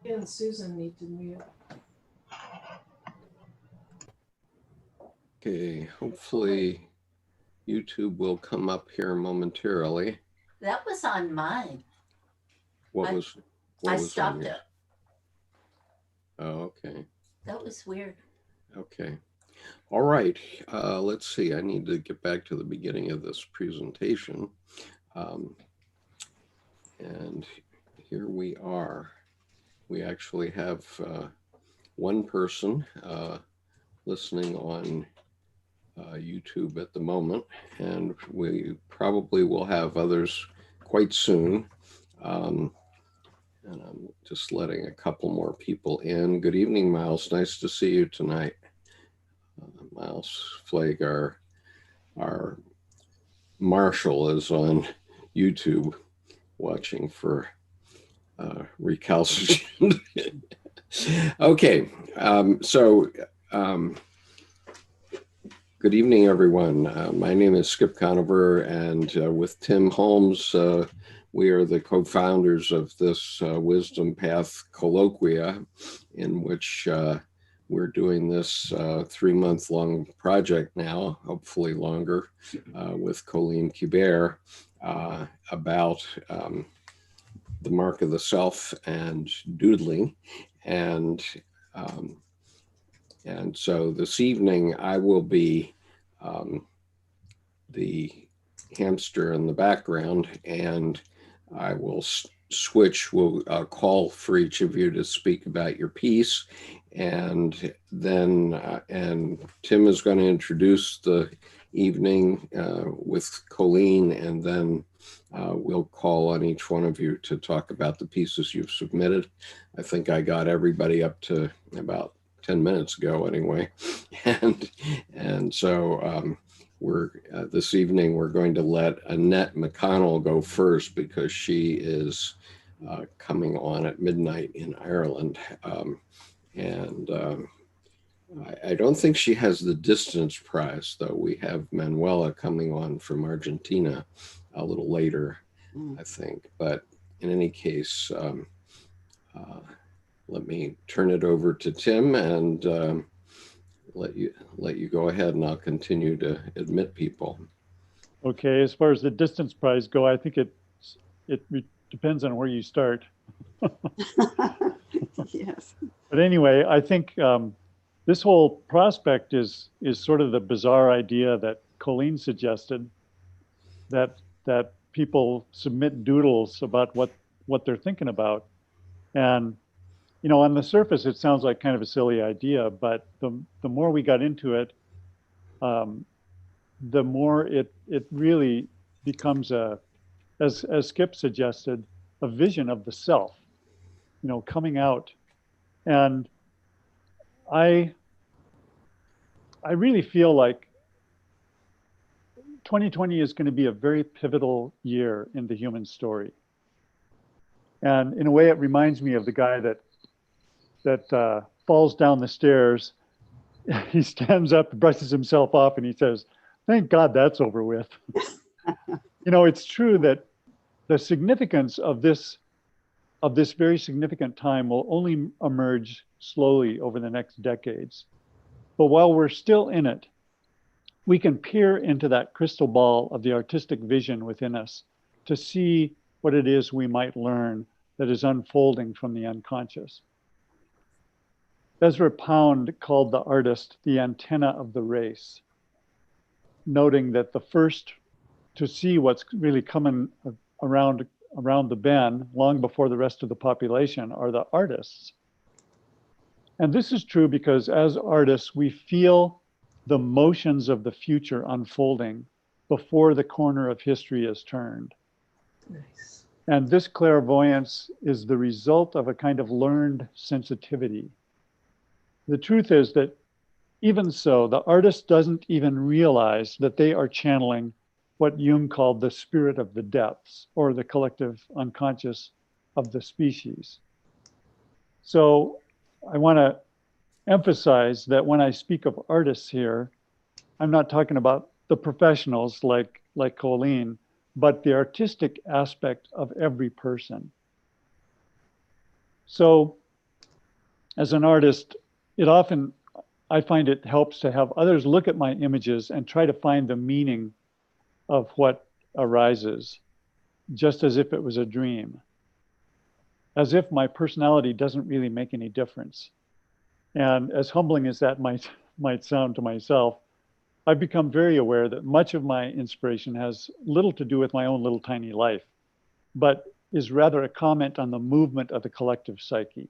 And Susan need to mute. Okay, hopefully YouTube will come up here momentarily. That was on mine. I stopped it. Oh, okay. That was weird. Okay. All right. Let's see. I need to get back to the beginning of this presentation. And here we are. We actually have one person listening on YouTube at the moment, and we probably will have others quite soon. And I'm just letting a couple more people in. Good evening, Miles. Nice to see you tonight. Miles Flake, our Marshall, is on YouTube watching for recalcitrant. Okay, good evening, everyone. My name is Skip Conover, and with Tim Holmes, we are the co-founders of this Wisdom Path Colloquia, in which we're doing this 3-month-long project now, hopefully longer, with Coeleen Kiebert about the mark of the self and doodling. And so this evening I will be the hamster in the background, and I will switch. We'll call for each of you to speak about your piece, and then and Tim is going to introduce the evening with Colleen, and then we'll call on each one of you to talk about the pieces you've submitted. I think I got everybody up to about 10 minutes ago anyway. And so we're this evening, we're going to let Annette McConnell go first, because she is coming on at midnight in Ireland. I don't think she has the distance prize, though. We have Manuela coming on from Argentina a little later, I think. But in any case, let me turn it over to Tim and let you go ahead, and I'll continue to admit people. Okay, as far as the distance prize go, I think it depends on where you start. Yes. But anyway, I think this whole prospect is sort of the bizarre idea that Colleen suggested, that people submit doodles about what they're thinking about. And you know, on the surface, it sounds like kind of a silly idea, but the more we got into it, the more it really becomes as Skip suggested, a vision of the self, you know, coming out. And I really feel like 2020 is going to be a very pivotal year in the human story. And in a way, it reminds me of the guy that falls down the stairs. He stands up, brushes himself off, and he says, "Thank God that's over with." You know, it's true that the significance of this very significant time will only emerge slowly over the next decades. But while we're still in it, we can peer into that crystal ball of the artistic vision within us to see what it is we might learn that is unfolding from the unconscious. Ezra Pound called the artist the antenna of the race, noting that the first to see what's really coming around the bend long before the rest of the population are the artists. And this is true because as artists, we feel the motions of the future unfolding before the corner of history is turned. Nice. And this clairvoyance is the result of a kind of learned sensitivity. The truth is that even so, the artist doesn't even realize that they are channeling what Jung called the spirit of the depths, or the collective unconscious of the species. So I want to emphasize that when I speak of artists here, I'm not talking about the professionals like Coeleen, but the artistic aspect of every person. So as an artist, I find it helps to have others look at my images and try to find the meaning of what arises, just as if it was a dream, as if my personality doesn't really make any difference. And as humbling as that might sound to myself, I've become very aware that much of my inspiration has little to do with my own little tiny life, but is rather a comment on the movement of the collective psyche.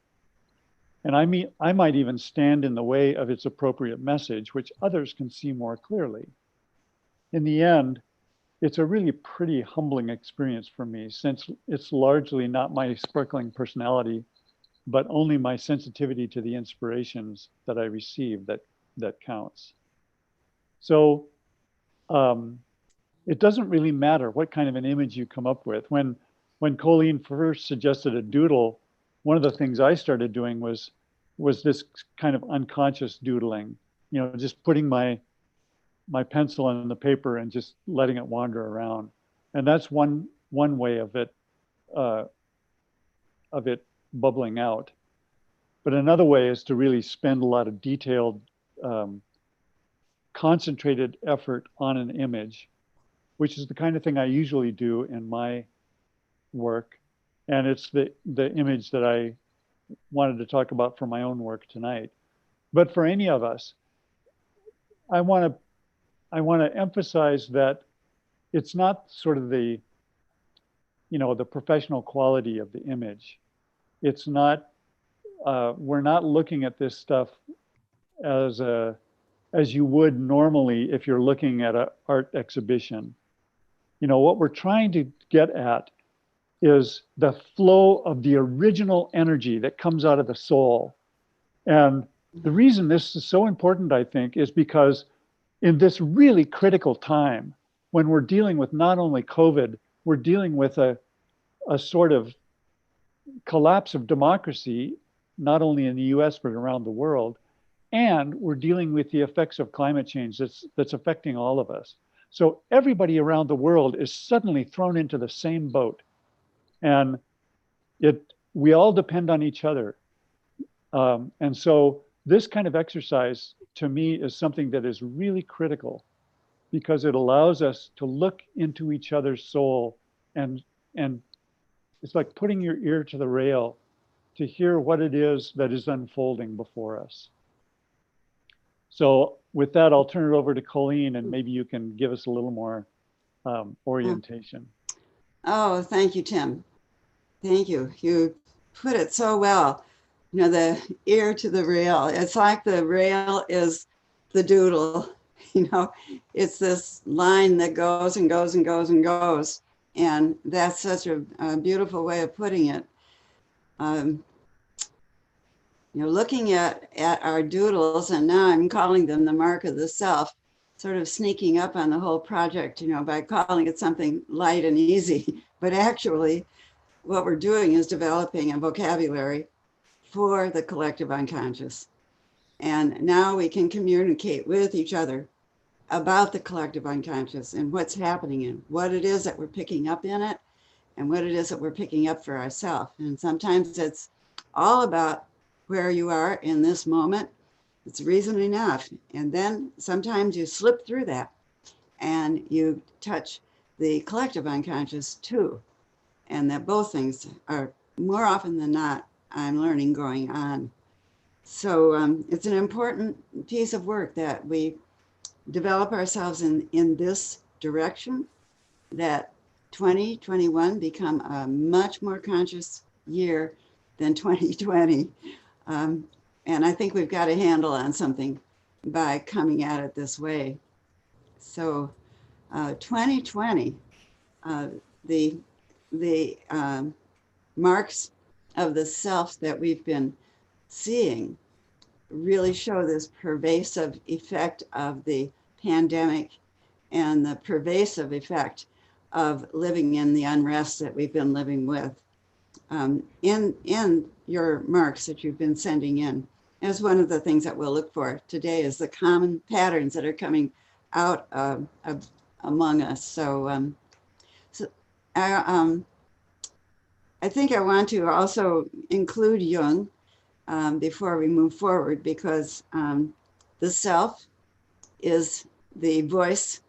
And I might even stand in the way of its appropriate message, which others can see more clearly. In the end, it's a really pretty humbling experience for me, since it's largely not my sparkling personality, but only my sensitivity to the inspirations that I receive that counts. So it doesn't really matter what kind of an image you come up with. When Coeleen first suggested a doodle, one of the things I started doing was this kind of unconscious doodling, just putting my pencil on the paper and just letting it wander around. And that's one way of it bubbling out. But another way is to really spend a lot of detailed, concentrated effort on an image, which is the kind of thing I usually do in my work. And it's the image that I wanted to talk about for my own work tonight. But for any of us, I want to emphasize that it's not sort of the professional quality of the image. It's not, we're not looking at this stuff as you would normally if you're looking at an art exhibition. What we're trying to get at is the flow of the original energy that comes out of the soul. And the reason this is so important, I think, is because in this really critical time, when we're dealing with not only COVID, we're dealing with a sort of collapse of democracy, not only in the US, but around the world. And we're dealing with the effects of climate change that's affecting all of us. So everybody around the world is suddenly thrown into the same boat. And we all depend on each other. And so this kind of exercise, to me, is something that is really critical, because it allows us to look into each other's soul, and it's like putting your ear to the rail to hear what it is that is unfolding before us. So with that, I'll turn it over to Colleen, and maybe you can give us a little more orientation. Oh, thank you, Tim. Thank you. You put it so well. The ear to the rail. It's like the rail is the doodle. It's this line that goes and goes and goes and goes. And that's such a beautiful way of putting it. Looking at our doodles, and now I'm calling them the mark of the self, sort of sneaking up on the whole project, by calling it something light and easy. But actually, what we're doing is developing a vocabulary for the collective unconscious. And now we can communicate with each other about the collective unconscious and what's happening in what it is that we're picking up in it and what it is that we're picking up for ourselves. And sometimes it's all about where you are in this moment. It's reason enough. And then sometimes you slip through that and you touch the collective unconscious too. And that both things are more often than not, I'm learning, going on. So it's an important piece of work that we develop ourselves in this direction, that 2021 become a much more conscious year than 2020. And I think we've got a handle on something by coming at it this way. So 2020, the marks of the self that we've been seeing really show this pervasive effect of the pandemic and the pervasive effect of living in the unrest that we've been living with. In your marks that you've been sending in, as one of the things that we'll look for today is the common patterns that are coming out among us. So, I think I want to also include Jung, before we move forward, because the self is the voice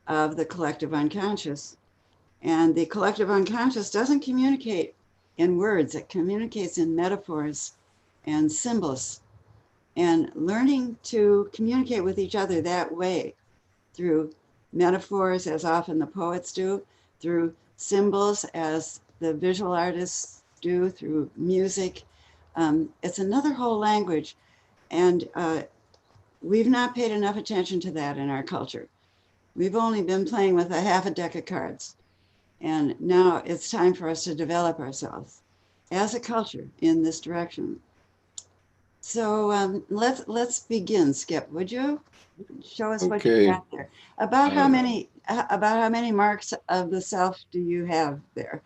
of the collective unconscious. And the collective unconscious doesn't communicate in words, it communicates in metaphors and symbols. And learning to communicate with each other that way, through metaphors, as often the poets do, through symbols, as the visual artists do, through music. It's another whole language. And we've not paid enough attention to that in our culture. We've only been playing with a half a deck of cards. And now it's time for us to develop ourselves as a culture in this direction. So let's begin, Skip. Would you show us what you Okay. got there? About how many marks of the self do you have there?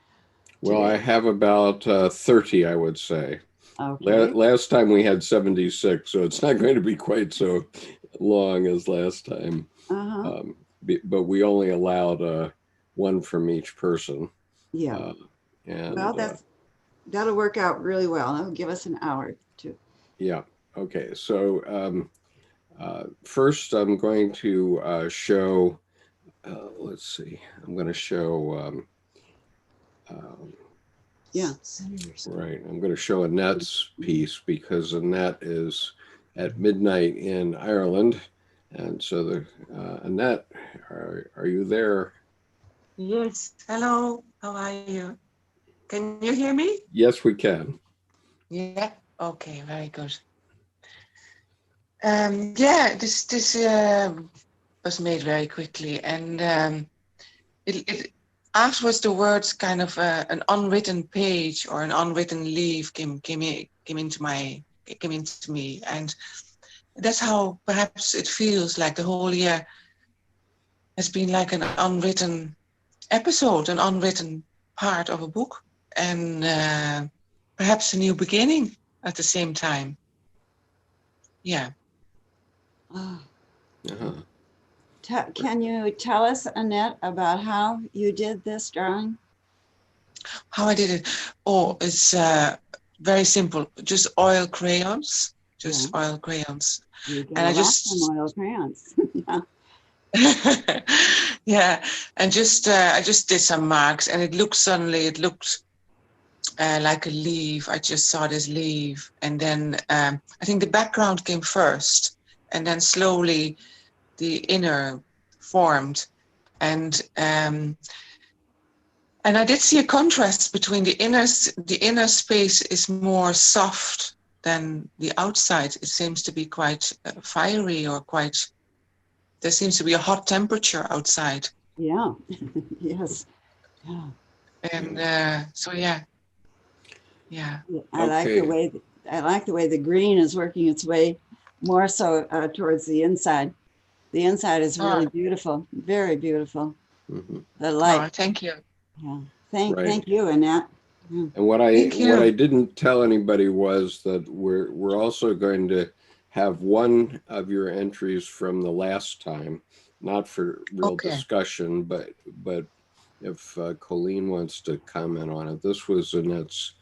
Well, I have about 30, I would say. Okay. Last time we had 76, so it's not going to be quite so long as last time. Uh-huh. But we only allowed one from each person. Yeah. And Well, that'll work out really well. That'll give us an hour to. yeah. Okay. So first, I'm going to show. Let's see. I'm going to show. Yeah. Center yourself. Right. I'm going to show Annette's piece because Annette is at midnight in Ireland. And so Annette, are you there? Yes. Hello. How are you? Can you hear me? Yes, we can. Yeah. Okay. Very good. Yeah. This was made very quickly, and it afterwards the words kind of an unwritten page or an unwritten leaf came into me, and that's how perhaps it feels like the whole year has been like an unwritten episode, an unwritten part of a book, and perhaps a new beginning at the same time. Yeah. Oh. Uh-huh. Can you tell us, Annette, about how you did this drawing? How I did it? Oh, it's very simple. Just oil crayons. Just oil crayons. You get And I a lot just from oil crayons. Yeah. yeah, and I just did some marks, and it looked like a leaf. I just saw this leaf, and then I think the background came first, and then slowly the inner formed, and I did see a contrast between the inner space is more soft than the outside. It seems to be quite fiery, or quite. There seems to be a hot temperature outside. Yeah. Yes. Yeah. And so yeah. I like the way the green is working its way more so towards the inside. The inside is really beautiful, very beautiful. Mm-hmm. The light. Oh, thank you. Yeah. Thank you, Annette. And what I didn't tell anybody was that we're also going to have one of your entries from the last time, not for real discussion, but if Colleen wants to comment on it. This was Annette's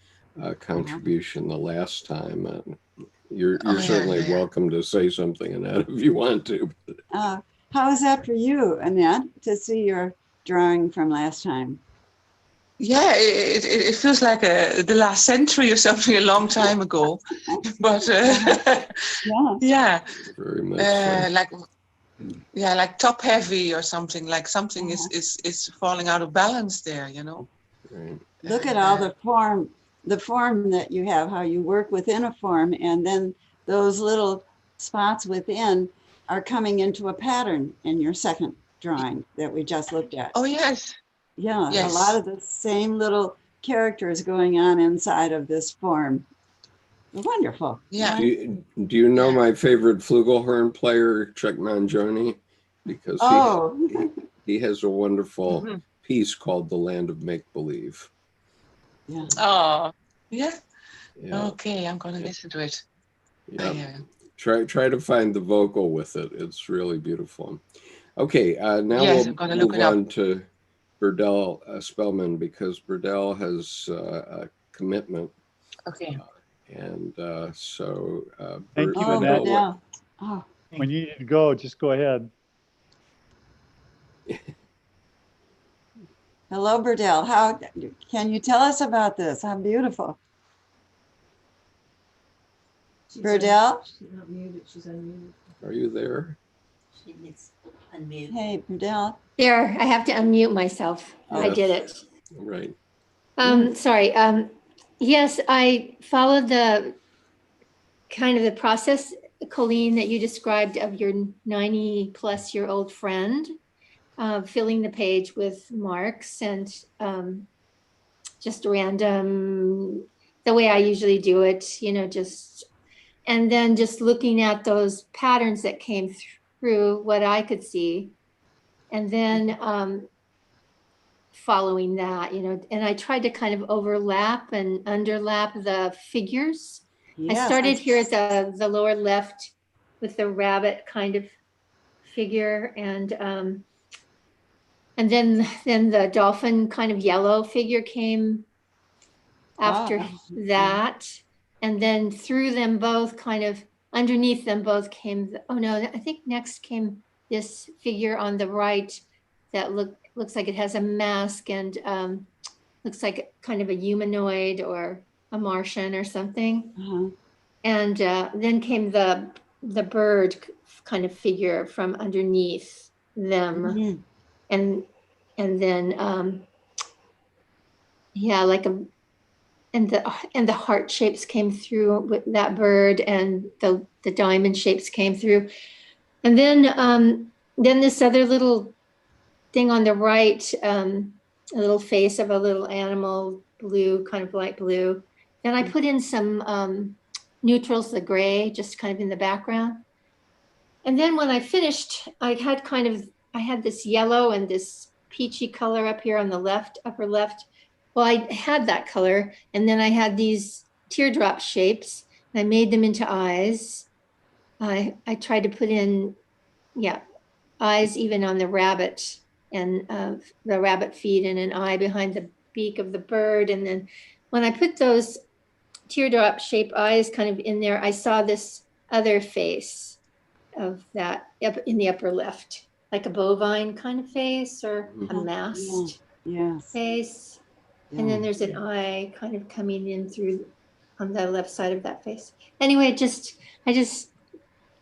contribution the last time, and you're certainly welcome to say something, Annette, if you want to. How is that for you, Annette, to see your drawing from last time? Yeah, it feels like the last century or something, a long time ago. But yeah, very much so. like top heavy or something. Like something is falling out of balance there, you know. Right. Look at all the form that you have, how you work within a form, and then those little spots within are coming into a pattern in your second drawing that we just looked at. Oh, yes. Yeah, yes. A lot of the same little characters going on inside of this form. Wonderful. Yeah. Do you know my favorite flugelhorn player, Chuck Mangione? Because he has a wonderful piece called The Land of Make-Believe. Yeah. Oh, yeah. Okay, I'm going to listen to it. Yeah. Try to find the vocal with it. It's really beautiful. Okay, now we'll move on to Burdell Spellman, because Burdell has a commitment. Okay. And Thank you, Oh, Annette. Burdell. Oh, When you need to go, just go ahead. hello, Burdell. How can you tell us about this? How beautiful. She's Burdell? She's not muted, she's unmuted. Are you there? She needs to unmute. Hey, Burdell. There, I have to unmute myself. I Yes. did it. Right. Sorry. Yes, I followed the kind of the process, Colleen, that you described of your 90-plus-year-old friend, filling the page with marks and just random, the way I usually do it, and then just looking at those patterns that came through, what I could see, and then following that, and I tried to kind of overlap and underlap the figures. Yes, I started here at the lower left with the rabbit kind of figure, and then the dolphin kind of yellow figure came after that, and then through them both, kind of underneath them both came. Oh no, I think next came this figure on the right that looks like it has a mask and looks like kind of a humanoid or a Martian or something. And then came the bird kind of figure from underneath them. And then like and the heart shapes came through with that bird, and the diamond shapes came through. And then this other little thing on the right, a little face of a little animal, blue, kind of light blue. Then I put in some neutrals, the gray, just kind of in the background. And then when I finished, I had this yellow and this peachy color up here on the left, upper left. Well, I had that color, and then I had these teardrop shapes, and I made them into eyes. I tried to put in, eyes even on the rabbit, and the rabbit feet, and an eye behind the beak of the bird. And then when I put those teardrop shaped eyes kind of in there, I saw this other face of that up in the upper left, like a bovine kind of face or a masked face. And then there's an eye kind of coming in through on the left side of that face. Anyway, I just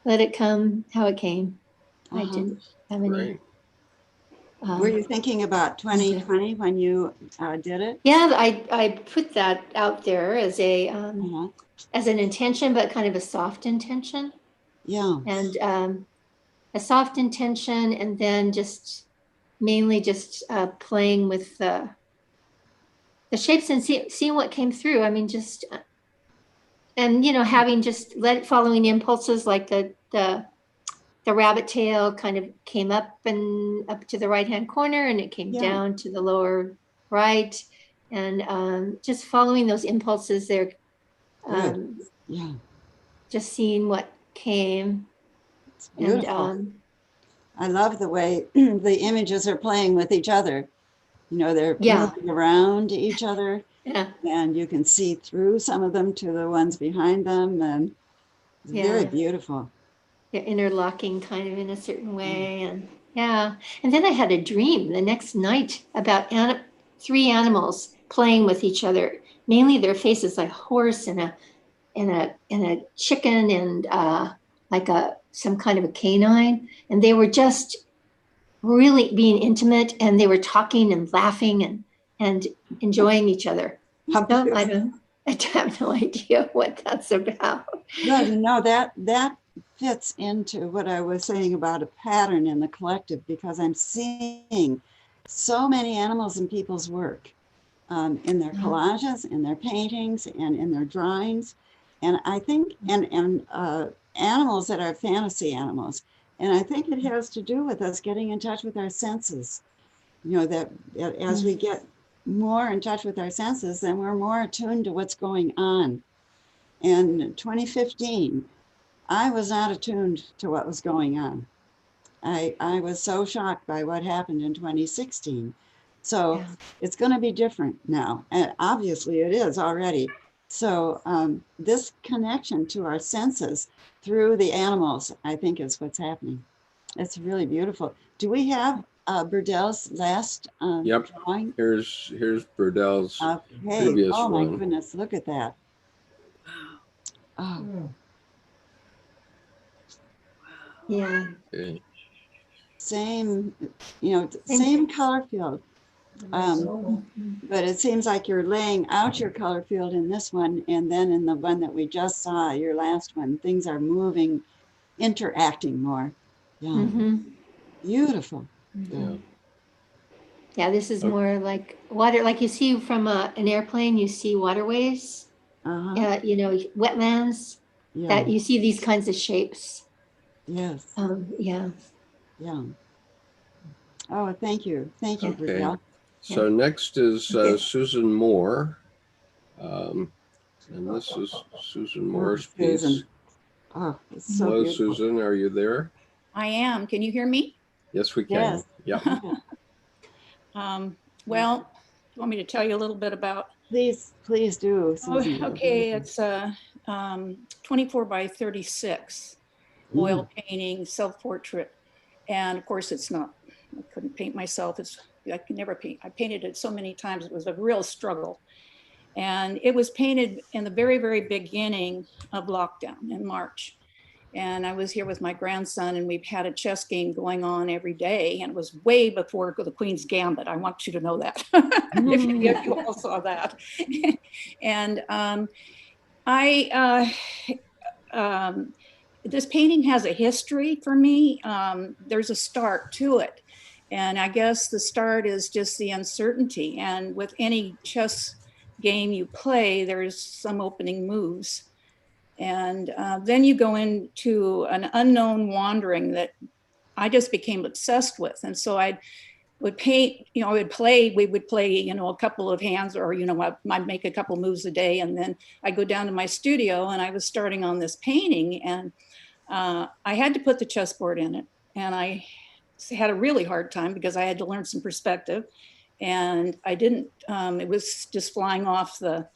let it come how it came. I didn't have any. Were you thinking about 2020 when you did it? Yeah, I put that out there as an intention, but kind of a soft intention. Yeah. And a soft intention, and then just mainly just playing with the shapes and seeing what came through. I mean, just and having just following impulses, like the rabbit tail kind of came up and up to the right-hand corner, and it came down to the lower right, and just following those impulses there. Just seeing what came. It's beautiful. I love the way the images are playing with each other. They're moving around each other, and you can see through some of them to the ones behind them, and it's very beautiful. They're interlocking kind of in a certain way, and and then I had a dream the next night about three animals playing with each other, mainly their faces, like a horse and a chicken, and like some kind of a canine, and they were just really being intimate, and they were talking and laughing and enjoying each other. I have no idea what that's about. No, that fits into what I was saying about a pattern in the collective, because I'm seeing so many animals in people's work, in their collages, in their paintings, and in their drawings. And I think, and animals that are fantasy animals. And I think it has to do with us getting in touch with our senses. That as we get more in touch with our senses, then we're more attuned to what's going on. In 2015, I was not attuned to what was going on. I was so shocked by what happened in 2016. So it's going to be different now. And obviously it is already. So this connection to our senses through the animals, I think, is what's happening. It's really beautiful. Do we have Burdell's last Yep. drawing? Here's Burdell's Okay. previous Oh my one. goodness, look at that. Oh, Mm. Yeah. Okay. same, you know, same color field. So, But it seems like you're laying out your color field in this one, and then in the one that we just saw, your last one, things are moving, interacting more. Yeah, Mm-hmm. beautiful. Yeah. Yeah, this is Okay. more like water, like you see from an airplane, you see waterways, you know, wetlands, Yeah, that you see these kinds of shapes. yes, Yeah. yeah. Oh, thank you. Thank you, Okay. Burdell. So next is Okay. Susan Moore. And this is Susan Moore's piece. Susan. Oh, it's so Hello, beautiful. Susan. Are you there? I am. Can you hear me? Yes, we can. Yes. Yep. Well, do you want me to tell you a little bit about? Please, please do, Susan. Oh, okay, it's 24 by 36 oil painting, self-portrait. And of course, it's not, I couldn't paint myself. I could never paint. I painted it so many times. It was a real struggle. And it was painted in the very, very beginning of lockdown in March. And I was here with my grandson, and we've had a chess game going on every day. And it was way before the Queen's Gambit. I want you to know that, if you all saw that. And this painting has a history for me. There's a start to it. And I guess the start is just the uncertainty. And with any chess game you play, there's some opening moves. And then you go into an unknown wandering that I just became obsessed with. And so I would paint, you know, we would play, you know, a couple of hands, or, you know, I'd make a couple moves a day. And then I go down to my studio, and I was starting on this painting, and I had to put the chessboard in it. And I had a really hard time because I had to learn some perspective, and I didn't, it was just flying off the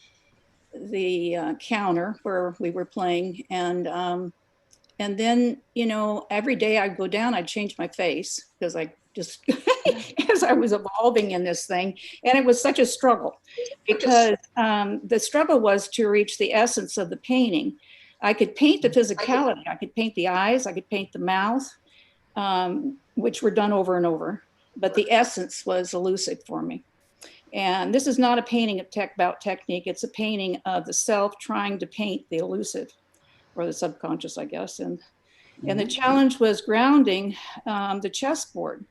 counter where we were playing. And then, you know, every day I'd go down, I'd change my face because I just, as I was evolving in this thing. And it was such a struggle because the struggle was to reach the essence of the painting. I could paint the physicality. I could paint the eyes. I could paint the mouth, which were done over and over. But the essence was elusive for me. And this is not a painting about technique. It's a painting of the self trying to paint the elusive, or the subconscious, I guess. And the challenge was grounding the chessboard,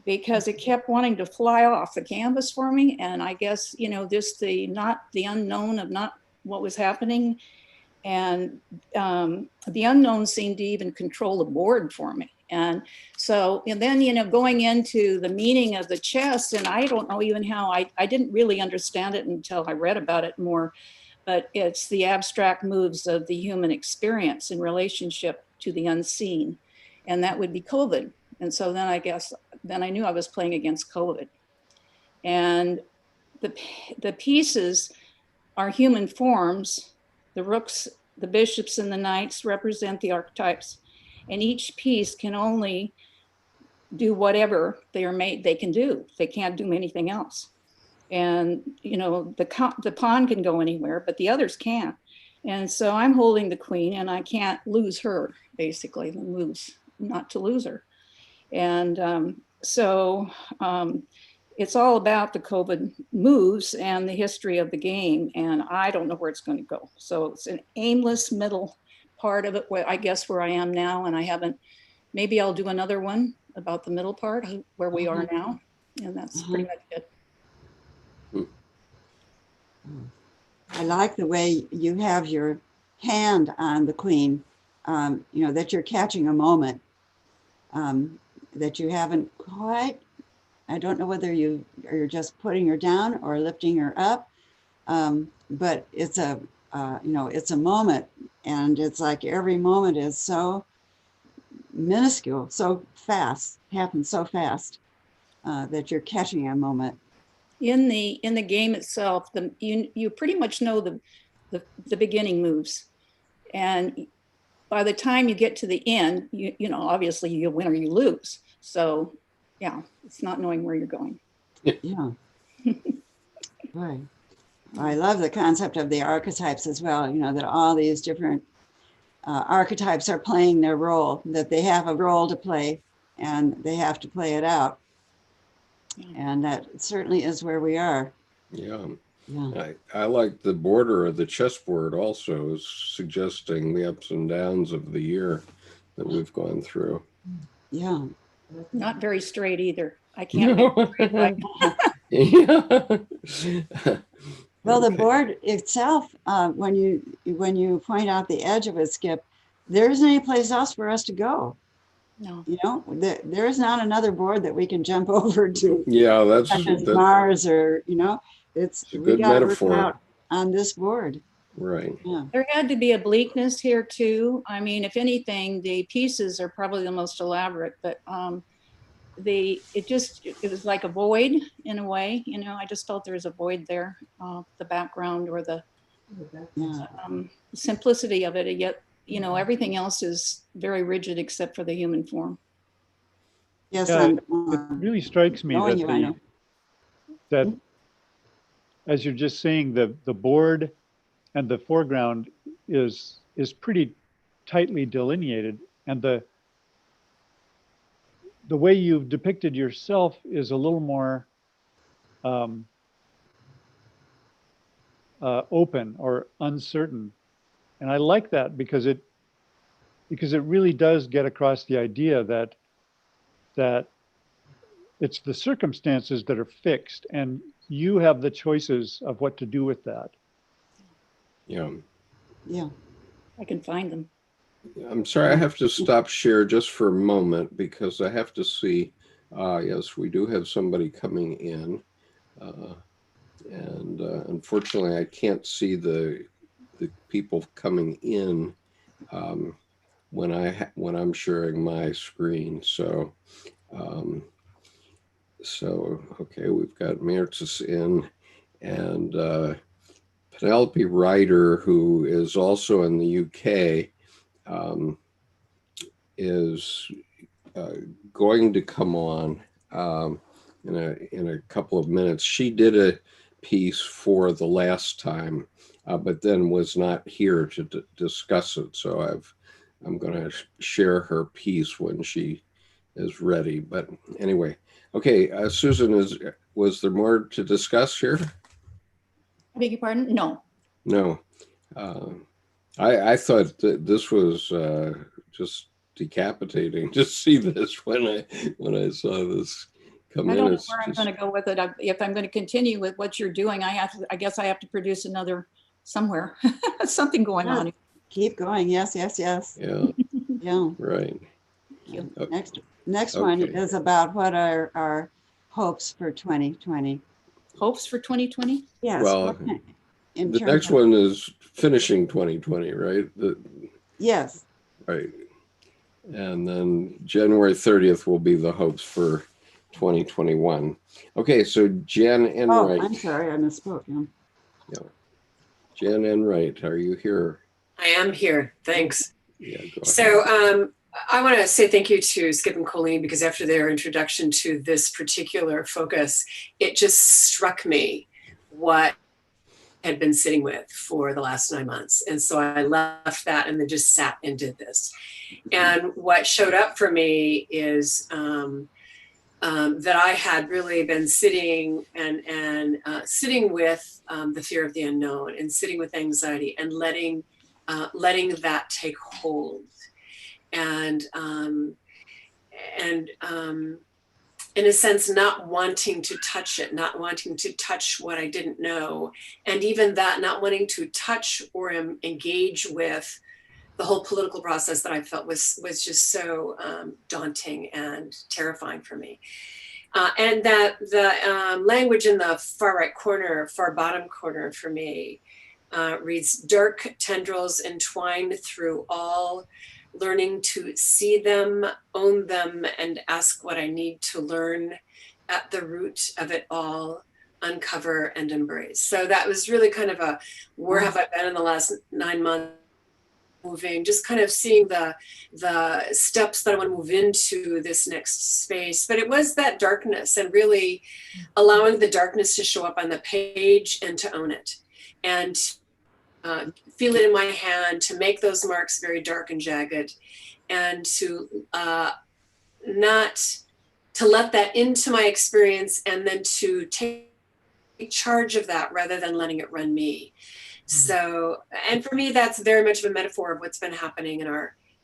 because it kept wanting to fly off the canvas for me. And I guess, you know, just the unknown of not what was happening. And the unknown seemed to even control the board for me. And so, and then, you know, going into the meaning of the chess, and I don't know even how, I didn't really understand it until I read about it more, but it's the abstract moves of the human experience in relationship to the unseen. And that would be COVID. And so then I knew I was playing against COVID. And the pieces are human forms. The rooks, the bishops, and the knights represent the archetypes. And each piece can only do whatever they can do. They can't do anything else. And, you know, the pawn can go anywhere, but the others can't. And so I'm holding the queen, and I can't lose her, basically, the moves, not to lose her. And it's all about the COVID moves and the history of the game. And I don't know where it's going to go. So it's an aimless middle part of it, where I guess where I am now. And maybe I'll do another one about the middle part where we are now. And that's pretty much it. I like the way you have your hand on the queen, you know, that you're catching a moment, that you haven't quite, I don't know whether you're just putting her down or lifting her up, but it's you know, it's a moment, and it's like every moment is so minuscule, so fast, happens so fast, that you're catching a moment. In the game itself, you pretty much know the the beginning moves. And by the time you get to the end, you know, obviously you win or you lose. So yeah, it's not knowing where you're going. Yeah. Right. I love the concept of the archetypes as well, you know, that all these different archetypes are playing their role, that they have a role to play and they have to play it out. Yeah. And that certainly is where we are. Yeah. Yeah. I like the border of the chessboard also is suggesting the ups and downs of the year that we've gone through. Yeah. Not very straight either. I can't make it straight. Yeah. Well, the Okay. board itself, when you point out the edge of it, Skip, there isn't any place else for us to go. No. You know, there is not another board that we can jump over to, Yeah, that's such as Mars, or, you know, It's a we good got to work it metaphor. out on this board. Right. Yeah. There had to be a bleakness here too. I mean, if anything, the pieces are probably the most elaborate, but it was like a void in a way, you know. I just felt there was a void there, the background or the Yeah. simplicity of it, and yet, you know, everything else is very rigid except for the human form. Yes. Yeah, I'm, it really strikes me knowing that you, I know. that as you're just saying, the board and the foreground is pretty tightly delineated, and the way you've depicted yourself is a little more open or uncertain, and I like that because it really does get across the idea that it's the circumstances that are fixed, and you have the choices of what to do with that. Yeah. Yeah. I can find them. I'm sorry, I have to stop share just for a moment because I have to see. Yes, we do have somebody coming in. And unfortunately, I can't see the people coming in when I'm sharing my screen. So, okay, we've got Mertis in, and Penelope Ryder, who is also in the UK, is going to come on in a couple of minutes. She did a piece for the last time, but then was not here to discuss it. So I'm going to share her piece when she is ready. But anyway, okay, Susan, was there more to discuss here? I beg your pardon? No. No. I thought that this was just decapitating to see this when I saw this come I in. don't know where I'm going to go with it. If I'm going to continue with what you're doing, I guess I have to produce another somewhere. Something going Yeah. on. Keep going. Yes. Yes. Yes. Yeah. Yeah. Right. You. Next one Okay. is about what are our hopes for 2020. Hopes for 2020? Yes. Well, in the terms next of- one is finishing 2020, right? Yes. Right. And then January 30th will be the hopes for 2021. Okay, so Jann Enright. Oh, I'm sorry, I misspoke. Yeah. Jann Enright, are you here? I am here. Thanks. Yeah, go ahead. So I want to say thank you to Skip and Coeleen, because after their introduction to this particular focus, it just struck me what I had been sitting with for the last 9 months. And so I left that and then just sat and did this. And what showed up for me is that I had really been sitting and sitting with the fear of the unknown, and sitting with anxiety, and letting that take hold, and in a sense, not wanting to touch it, not wanting to touch what I didn't know, and even that, not wanting to touch or engage with the whole political process that I felt was just so daunting and terrifying for me. And that the language in the far right corner, far bottom corner for me reads, dark tendrils entwined through all, learning to see them, own them, and ask what I need to learn at the root of it all. uncover and embrace. So that was really kind of a, where have I been in the last 9 months, moving, just kind of seeing the steps that I want to move into this next space. But it was that darkness, and really allowing the darkness to show up on the page and to own it, and feel it in my hand, to make those marks very dark and jagged, and to not to let that into my experience, and then to take charge of that rather than letting it run me. So, and for me, that's very much of a metaphor of what's been happening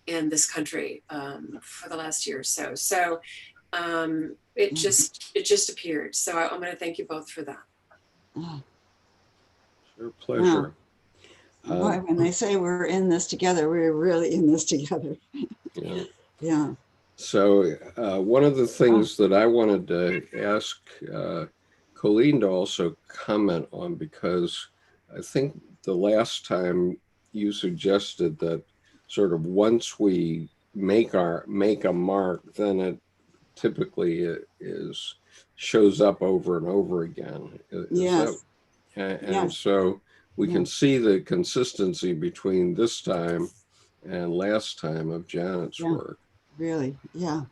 in this country for the last year or so. So it just appeared. So I'm going to thank you both for that. Your pleasure. Boy, when they say we're in this together, we're really in this together. Yeah. Yeah. So one of the things that I wanted to ask Coeleen to also comment on, because I think the last time you suggested that sort of once we make a mark, then it typically shows up over and over again. Yes. And so we can see the consistency between this time and last time of Janet's work. Really, yeah.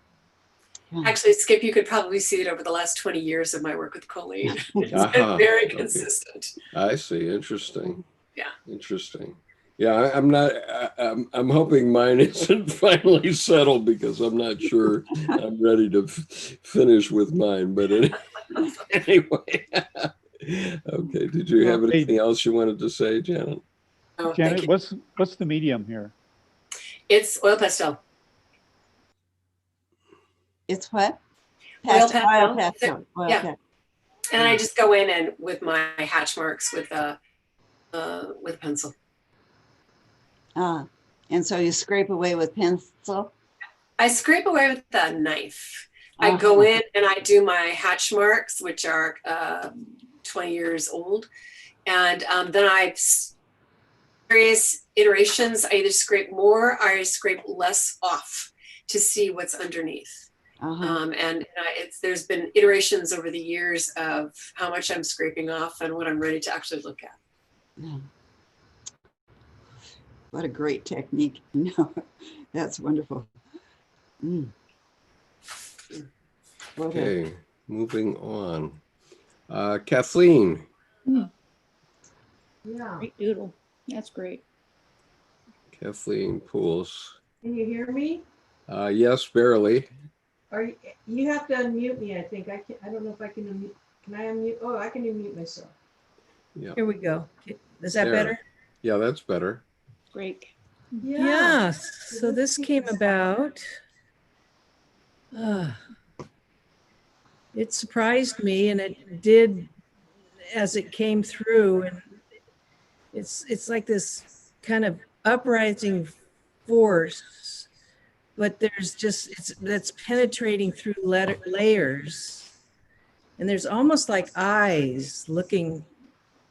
Actually, Skip, you could probably see it over the last 20 years of my work with Colleen. It's been very consistent. I see. Interesting. Yeah. Interesting. Yeah, I'm hoping mine isn't finally settled, because I'm not sure I'm ready to finish with mine. But anyway. Okay. Did you have anything else you wanted to say, Janet? Oh, Janet, what's the medium here? It's oil pastel. It's what? Oil pastel. Oil Yeah. pastel. And I just go in and with my hatch marks with a pencil. And so you scrape away with pencil? I scrape away with a knife. I go in and I do my hatch marks, which are 20 years old. And then I, various iterations, I either scrape more or I scrape less off to see what's underneath. There's been iterations over the years of how much I'm scraping off and what I'm ready to actually look at. Yeah. What a great technique. No, that's wonderful. Okay, moving on. Kathleen. Yeah. Great doodle. That's great. Kathleen Pouls. Can you hear me? Yes, barely. You have to unmute me, I think. I don't know if I can unmute. Can I unmute? Oh, I can unmute myself. Yeah. Here we go. Is that There. better? Yeah, that's better. Great. Yeah. So this came about. It surprised me, and it did as it came through. And it's like this kind of uprising force, but there's just that's penetrating through layers, and there's almost like eyes looking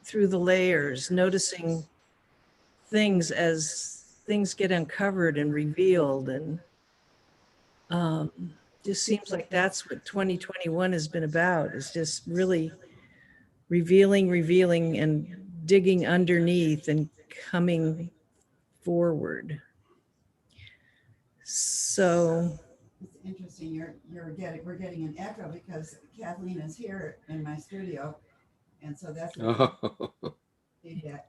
through the layers, noticing things as things get uncovered and revealed. And just seems like that's what 2021 has been about, is just really revealing and digging underneath and coming forward. So it's interesting. We're getting an echo because Kathleen is here in my studio, and so that's feedback.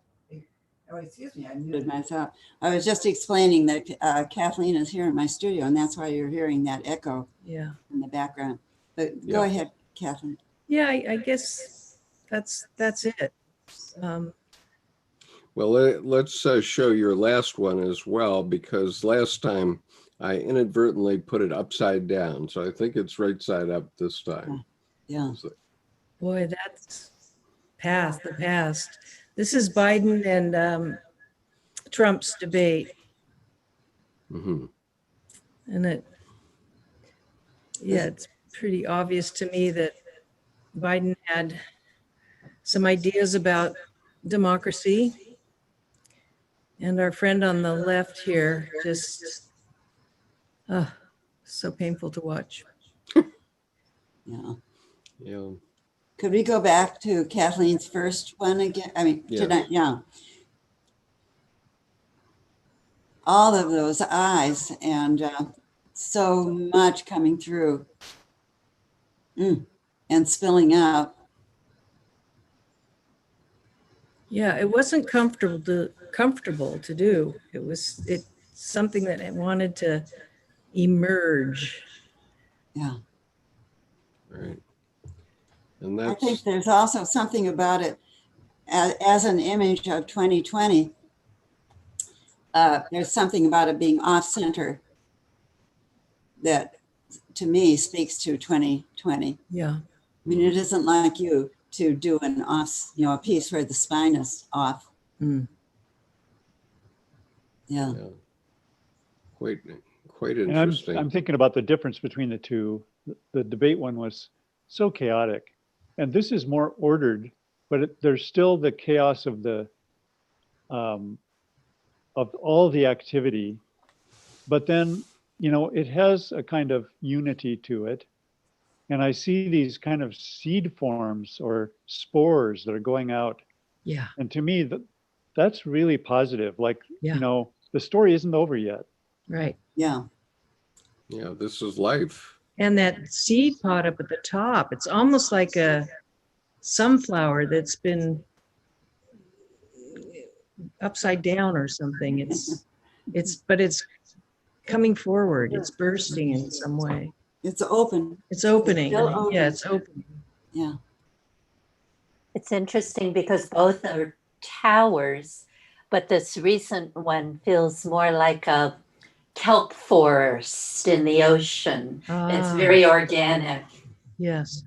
Oh, excuse me, I muted myself. I was just explaining that Kathleen is here in my studio, and that's why you're hearing that echo in the background. But go ahead, Kathleen. Yeah, I guess that's it. Well, let's show your last one as well, because last time I inadvertently put it upside down. So I think it's right side up this time. Yeah. Boy, that's the past. This is Biden and Trump's debate. Mm-hmm. And it's pretty obvious to me that Biden had some ideas about democracy. And our friend on the left here just, so painful to watch. Yeah. Yeah. Could we go back to Kathleen's first one again? I mean, Yes. tonight, yeah. All of those eyes and so much coming through and spilling out. Yeah, it wasn't comfortable to do. It's something that I wanted to emerge. Yeah. Right. And I that's, think there's also something about it as an image of 2020. There's something about it being off center that to me speaks to 2020. Yeah. I mean, it isn't like you to do an off, a piece where the spine is off. Mm. Yeah. yeah, quite And interesting. I'm thinking about the difference between the two. The debate one was so chaotic, and this is more ordered, but there's still the chaos of of all the activity. But then, it has a kind of unity to it. And I see these kind of seed forms or spores that are going out. Yeah. And to me, that's really positive. Like, Yeah. the story isn't over yet. Right. Yeah. Yeah, this is life. And that seed pod up at the top, it's almost like a sunflower that's been upside down or something. But it's coming forward. It's bursting in some way. It's open. It's opening. It's still open. Yeah, it's opening. Yeah. It's interesting because both are towers, but this recent one feels more like a kelp forest in the ocean. It's very organic. Yes.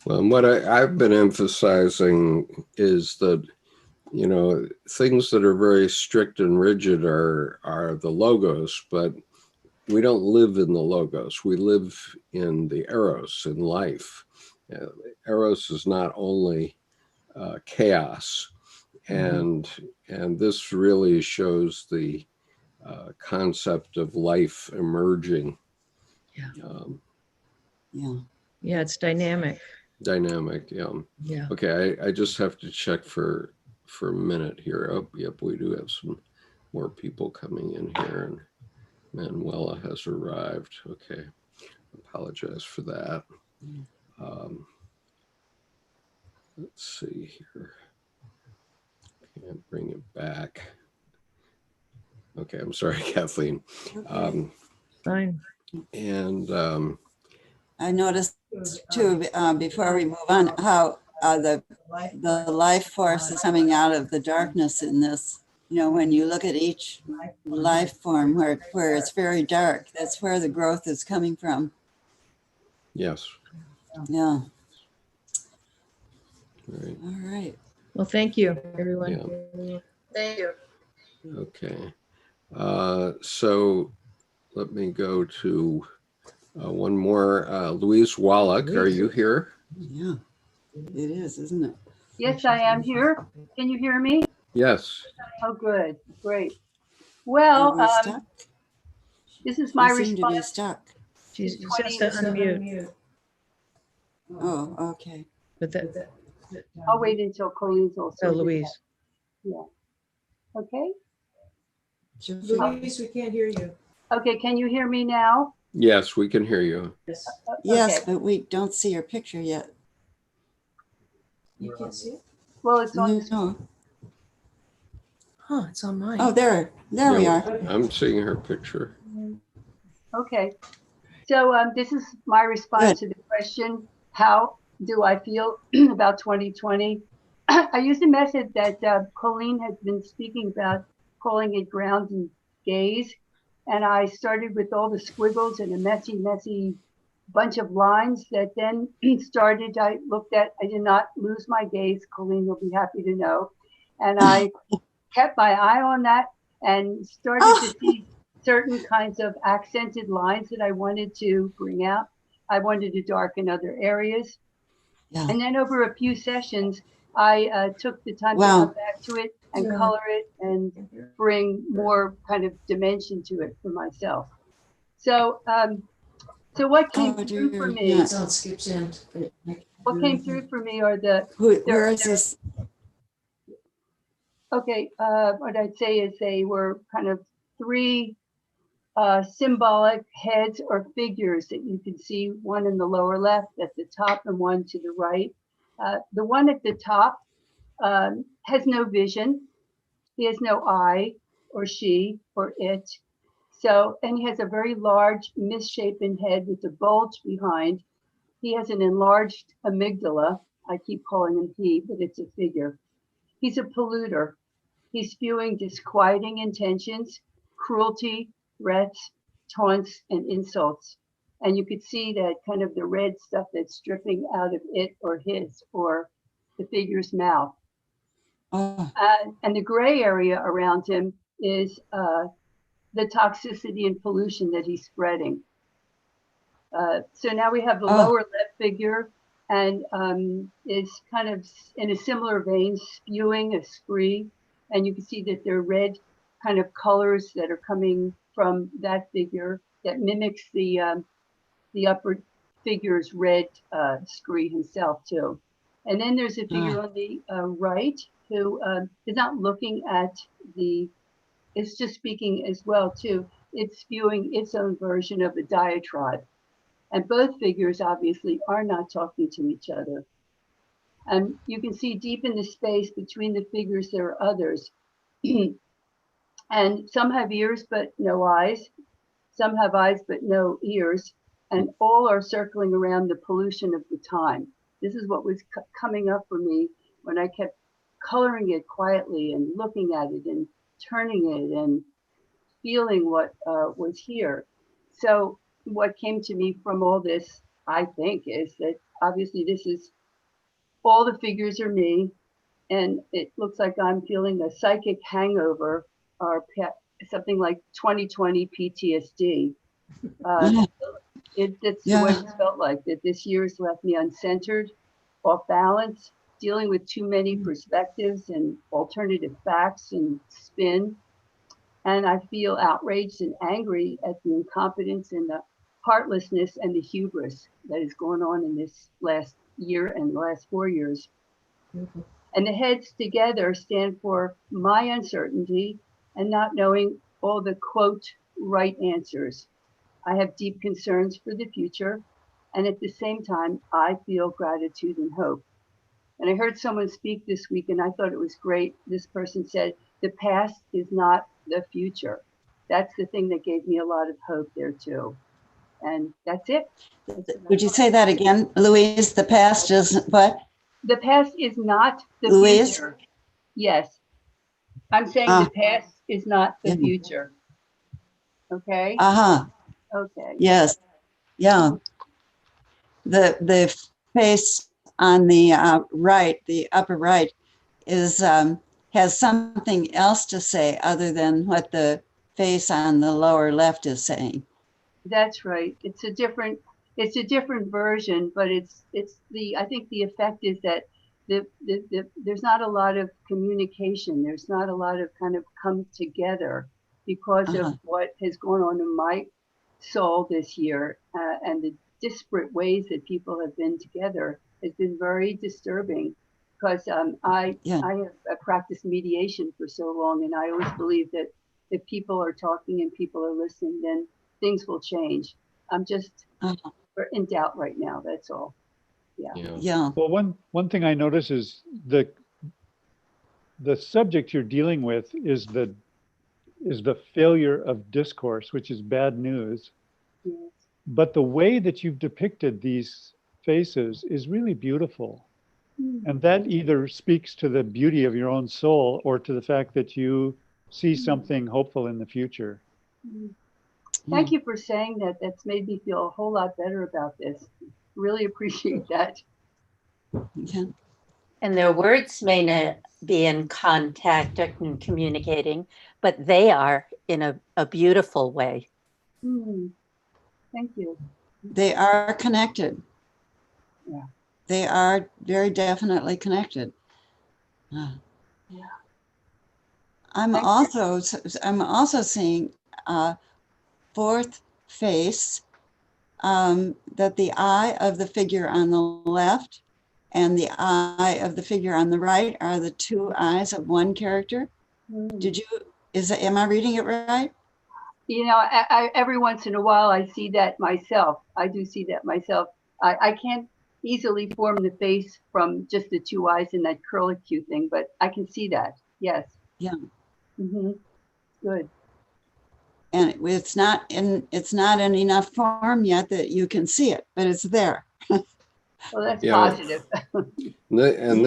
Well, and what I've been emphasizing is that, things that are very strict and rigid are the logos, but we don't live in the logos. We live in the eros, in life. Eros is not only chaos, and this really shows the concept of life emerging. Yeah. Yeah. Yeah, it's dynamic. Dynamic, yeah. Yeah. Okay, I just have to check for a minute here. Oh, yep, we do have some more people coming in here, and Manuela has arrived. Okay, apologize for that. Let's see here. Can't bring it back. Okay, I'm sorry, Kathleen. Fine. And I noticed too, before we move on, how the life force is coming out of the darkness in this. When you look at each life form where it's very dark, that's where the growth is coming from. yes, Yeah. right. All right. Well, thank you, everyone. Yeah. Thank you. Okay. So let me go to one more. Louise Wallach, are you here? Yeah. It is, isn't it? Yes, I am here. Can you hear me? Yes. Oh, good. Great. Well, Are we stuck? this is my We seem to be response. stuck. She's just to unmute. Oh, okay. But that, I'll wait until Colleen's also. oh, Louise. Yeah. Okay. Louise, we can't hear you. Okay. Can you hear me now? Yes, we can hear you. Yes, Okay. but we don't see your picture yet. You can't see it? Well, it's on. No. Huh, it's on mine. Oh, there we Yeah, are. I'm seeing her picture. Okay. So this is my response to the question, how do I feel about 2020? I used a method that Colleen has been speaking about, calling it ground and gaze. And I started with all the squiggles and a messy bunch of lines that then started, I did not lose my gaze. Colleen will be happy to know. And I kept my eye on that and started to see certain kinds of accented lines that I wanted to bring out. I wanted to darken other areas. Yeah. And then over a few sessions, I took the time to come back to it and color it and bring more kind of dimension to it for myself. So So what came Oh, through dear, for me? yeah. Sound skips in. What came through for me are the Where is this? okay. What I'd say is they were kind of three symbolic heads or figures that you can see, one in the lower left at the top and one to the right. The one at the top has no vision. He has no I or she or it. So, and he has a very large misshapen head with a bulge behind. He has an enlarged amygdala. I keep calling him he, but it's a figure. He's a polluter. He's spewing disquieting intentions, cruelty, threats, taunts, and insults. And you could see that kind of the red stuff that's dripping out of it or his or the figure's mouth. Oh, And the gray area around him is the toxicity and pollution that he's spreading. So now we have the lower left figure and is kind of in a similar vein, spewing a spree. And you can see that there are red kind of colors that are coming from that figure that mimics the upper figure's red scree himself too. And then there's a figure on the right who is not looking at it's just speaking as well too. It's spewing its own version of a diatribe. And both figures obviously are not talking to each other. And you can see deep in the space between the figures, there are others. And some have ears, but no eyes. Some have eyes, but no ears. And all are circling around the pollution of the time. This is what was coming up for me when I kept coloring it quietly and looking at it and turning it and feeling what was here. So what came to me from all this, I think, is that obviously this is, all the figures are me, and it looks like I'm feeling a psychic hangover or something like 2020 PTSD. That's the way it felt like, that this year has left me uncentered, off balance, dealing with too many perspectives and alternative facts and spin. And I feel outraged and angry at the incompetence and the heartlessness and the hubris that is going on in this last year and the last 4 years. Mm-hmm. And the heads together stand for my uncertainty and not knowing all the quote right answers. I have deep concerns for the future, and at the same time, I feel gratitude and hope. And I heard someone speak this week, and I thought it was great. This person said, the past is not the future. That's the thing that gave me a lot of hope there too. And that's it. Would you say that again, Louise? The past is what? The past is not the Louise? future. Yes. I'm saying the past is not the future. Okay? Okay. Yes. Yeah. The face on the right, the upper right, is has something else to say other than what the face on the lower left is saying. That's right. It's a different version, but I think the effect is that there's not a lot of communication. There's not a lot of kind of come together because of what has gone on in my soul this year, and the disparate ways that people have been together has been very disturbing. Because I have practiced mediation for so long, and I always believe that if people are talking and people are listening, then things will change. I'm just in doubt right now. That's all. Yeah. Well, one thing I notice is the subject you're dealing with is the failure of discourse, which is bad news. Yes. But the way that you've depicted these faces is really beautiful. And that either speaks to the beauty of your own soul or to the fact that you see something hopeful in the future. Thank you for saying that. That's made me feel a whole lot better about this. Really appreciate that. Yeah. And their words may not be in contact or in communicating, but they are in a beautiful way. Thank you. They are connected. Yeah. They are very definitely connected. I'm also seeing fourth face that the eye of the figure on the left and the eye of the figure on the right are the two eyes of one character? Did you, am I reading it right? You know, every once in a while I see that myself. I do see that myself. I can't easily form the face from just the two eyes and that curlicue thing, but I can see that. Yes. Yeah. Good. And it's not in enough form yet that you can see it, but it's there. Well, that's Yeah. positive. And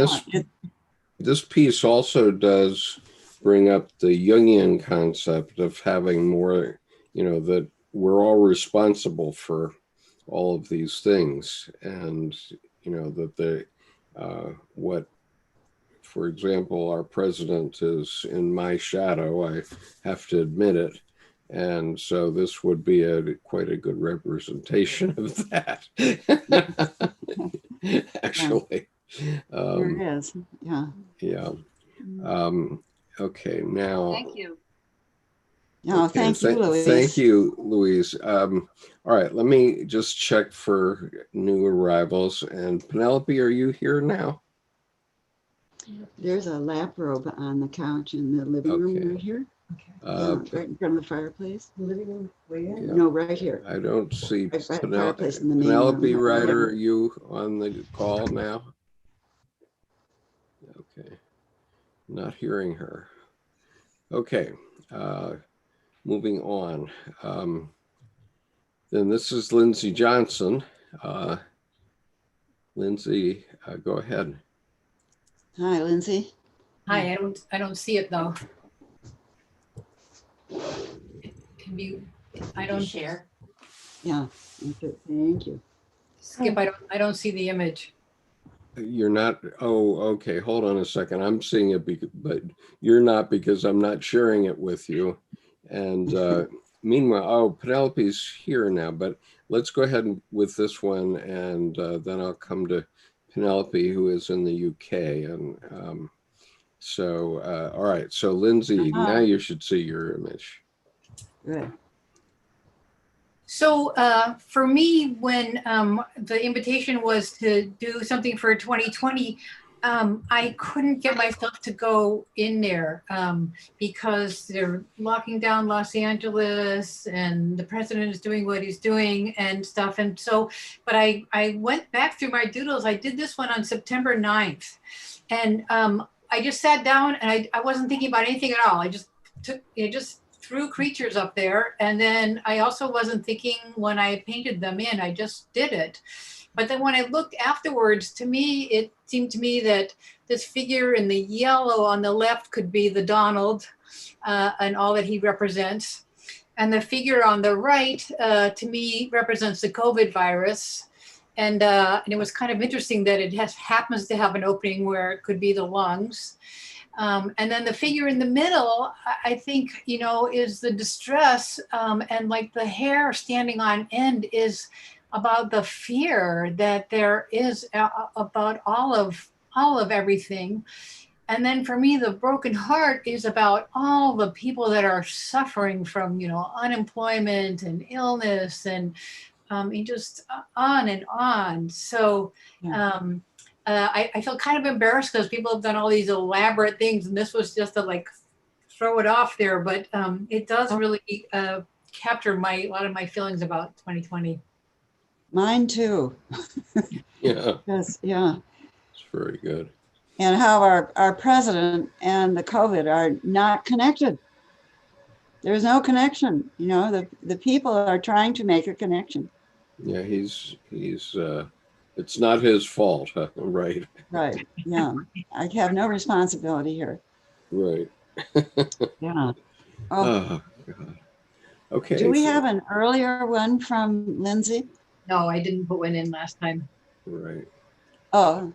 this piece also does bring up the Jungian concept of having more, you know, that we're all responsible for all of these things. And, you know, that what, for example, our president is in my shadow, I have to admit it. And so this would be quite a good representation of that. Actually. There it is. Yeah. Yeah. Okay, now. Thank you. No, okay, thank you, Louise. Thank you, Louise. All right, let me just check for new arrivals. And Penelope, are you here now? There's a lap robe on the couch in the living room right here. Yeah, right in front of the fireplace. Living room, where you at? No, right here. I don't see Fireplace in the main Penelope room. Ryder. Are you on the call now? Okay, not hearing her. Okay, moving on. Then this is Lindsay Johnson. Lindsay, go ahead. Hi, Lindsay. Hi, I don't see it though. Can you, I don't share. Yeah, okay, thank you. Skip, I don't see the image. You're not, oh, okay, hold on a second. I'm seeing it, but you're not, because I'm not sharing it with you. And meanwhile, oh, Penelope's here now, but let's go ahead with this one, and then I'll come to Penelope, who is in the UK. And all right, so Lindsay, now you should see your image. Good. So for me, when the invitation was to do something for 2020, I couldn't get myself to go in there because they're locking down Los Angeles and the president is doing what he's doing and stuff. And so, but I went back through my doodles. I did this one on September 9th. And I just sat down and I wasn't thinking about anything at all. I just threw creatures up there. And then I also wasn't thinking when I painted them in, I just did it. But then when I looked afterwards, to me, it seemed to me that this figure in the yellow on the left could be the Donald and all that he represents. And the figure on the right, to me, represents the COVID virus. And it was kind of interesting that it happens to have an opening where it could be the lungs. And then the figure in the middle, I think, you know, is the distress, and like the hair standing on end is about the fear that there is about all of everything. And then for me, the broken heart is about all the people that are suffering from, you know, unemployment and illness and just on and on. So I feel kind of embarrassed because people have done all these elaborate things, and this was just to like throw it off there. But it does really capture a lot of my feelings about 2020. Mine too. Yeah. Yes, yeah. It's very good. And how our president and the COVID are not connected. There's no connection. You know, the people are trying to make a connection. Yeah, he's it's not his fault, huh? Right. Right. Yeah. I have no responsibility here. Right. Yeah. Oh, God. Okay. Do we have an earlier one from Lindsay? No, I didn't put one in last time. Right. Oh.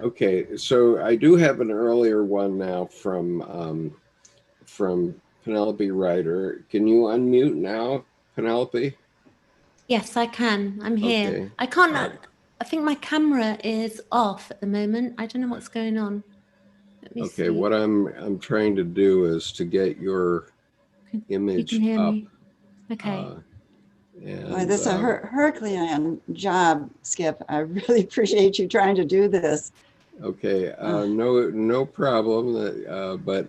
Okay, so I do have an earlier one now from Penelope Ryder. Can you unmute now, Penelope? Yes, I can. I'm here. Okay. I can't. I think my camera is off at the moment. I don't know what's going on. Let me Okay, see. what I'm trying to do is to get your image you can hear up. me. Okay. And Boy, this is a Herculean job, Skip. I really appreciate you trying to do this. okay, no problem. But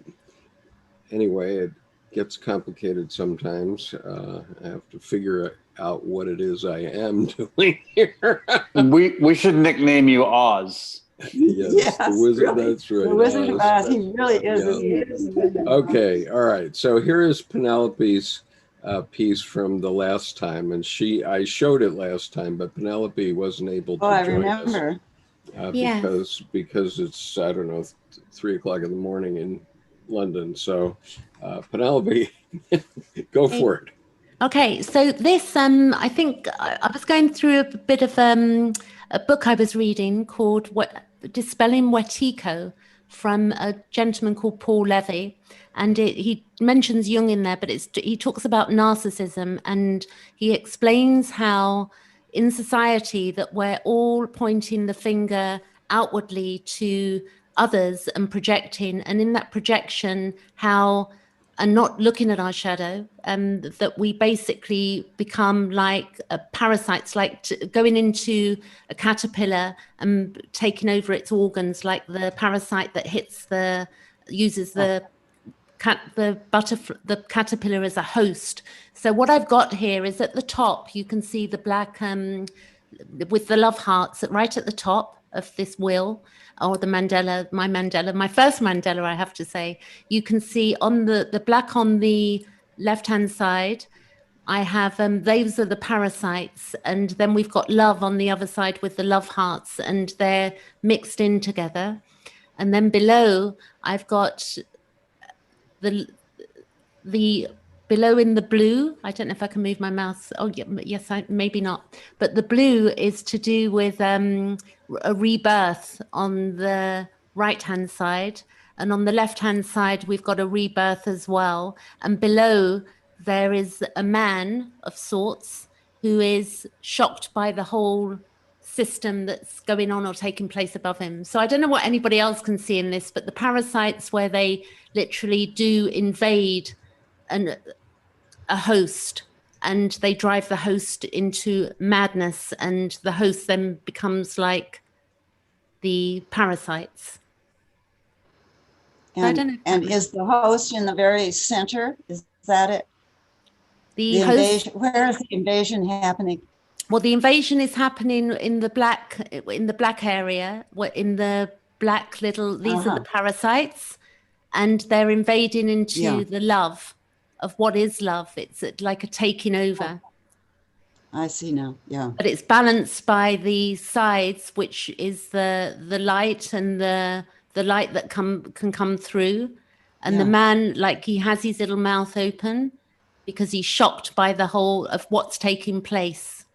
anyway, it gets complicated sometimes. I have to figure out what it is I am doing here. We should nickname you Oz. Yes, the wizard. Really. That's right. The Wizard of Oz. He really is. Yeah. Okay, all right. So here is Penelope's piece from the last time, and I showed it last time, but Penelope wasn't able to join us because it's, I don't know, 3 o'clock in the morning in London. So Penelope, go for it. Okay, so this, I think I was going through a bit of a book I was reading called Dispelling Wetiko from a gentleman called Paul Levy. And he mentions Jung in there, but he talks about narcissism, and he explains how in society that we're all pointing the finger outwardly to others and projecting, and in that projection, how and not looking at our shadow, that we basically become like parasites, like going into a caterpillar and taking over its organs, like the parasite that uses the caterpillar as a host. So what I've got here is at the top, you can see the black with the love hearts right at the top of this wheel, or the mandala, my first mandala, I have to say. You can see on the black on the left-hand side, I have, those are the parasites, and then we've got love on the other side with the love hearts, and they're mixed in together. And then below, I've got the below in the blue, I don't know if I can move my mouse. Oh, yes, maybe not. But the blue is to do with a rebirth on the right-hand side. And on the left-hand side, we've got a rebirth as well. And below, there is a man of sorts who is shocked by the whole system that's going on or taking place above him. So I don't know what anybody else can see in this, but the parasites, where they literally do invade a host, and they drive the host into madness, and the host then becomes like the parasites. And, I don't know. And is the host in the very center? Is that it? The host, invasion, where is the invasion happening? Well, the invasion is happening in the black area, in the black little, these are the parasites, and they're invading into the love of what is love. It's like a taking over. I see now, yeah. But it's balanced by the sides, which is the light, and the light that can come through. And the man, like, he has his little mouth open because he's shocked by the whole of what's taking place.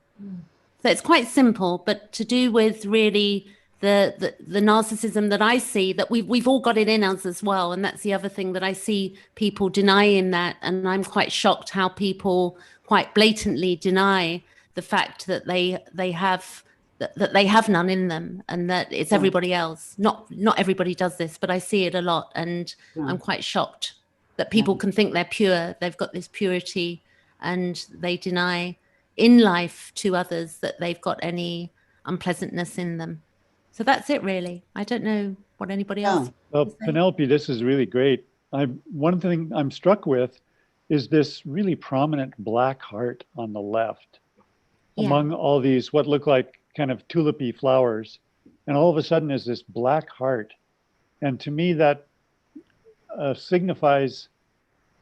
So it's quite simple, but to do with really the narcissism that I see, that we've all got it in us as well. And that's the other thing that I see people denying that. And I'm quite shocked how people quite blatantly deny the fact that they have none in them, and that it's everybody else. Not everybody does this, but I see it a lot, and I'm quite shocked that people can think they're pure. They've got this purity, and they deny in life to others that they've got any unpleasantness in them. So that's it, really. I don't know what anybody else. Well, Penelope, this is really great. One thing I'm struck with is this really prominent black heart on the left among all these what look like kind of tulipy flowers. And all of a sudden is this black heart. And to me, that signifies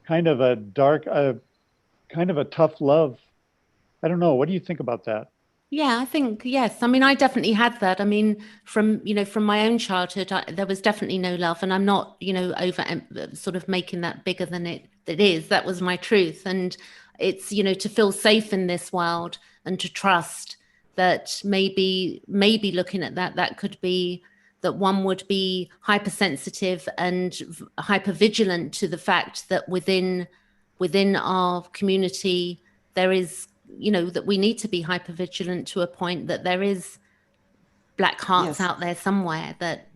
kind of a dark, kind of a tough love. I don't know. What do you think about that? Yeah, I think, yes. I mean, I definitely had that. I mean, from my own childhood, there was definitely no love, and I'm not, over sort of making that bigger than it is. That was my truth. And it's, to feel safe in this world and to trust that maybe looking at that could be that one would be hypersensitive and hypervigilant to the fact that within our community, there is, that we need to be hypervigilant to a point that there is black hearts out there somewhere, that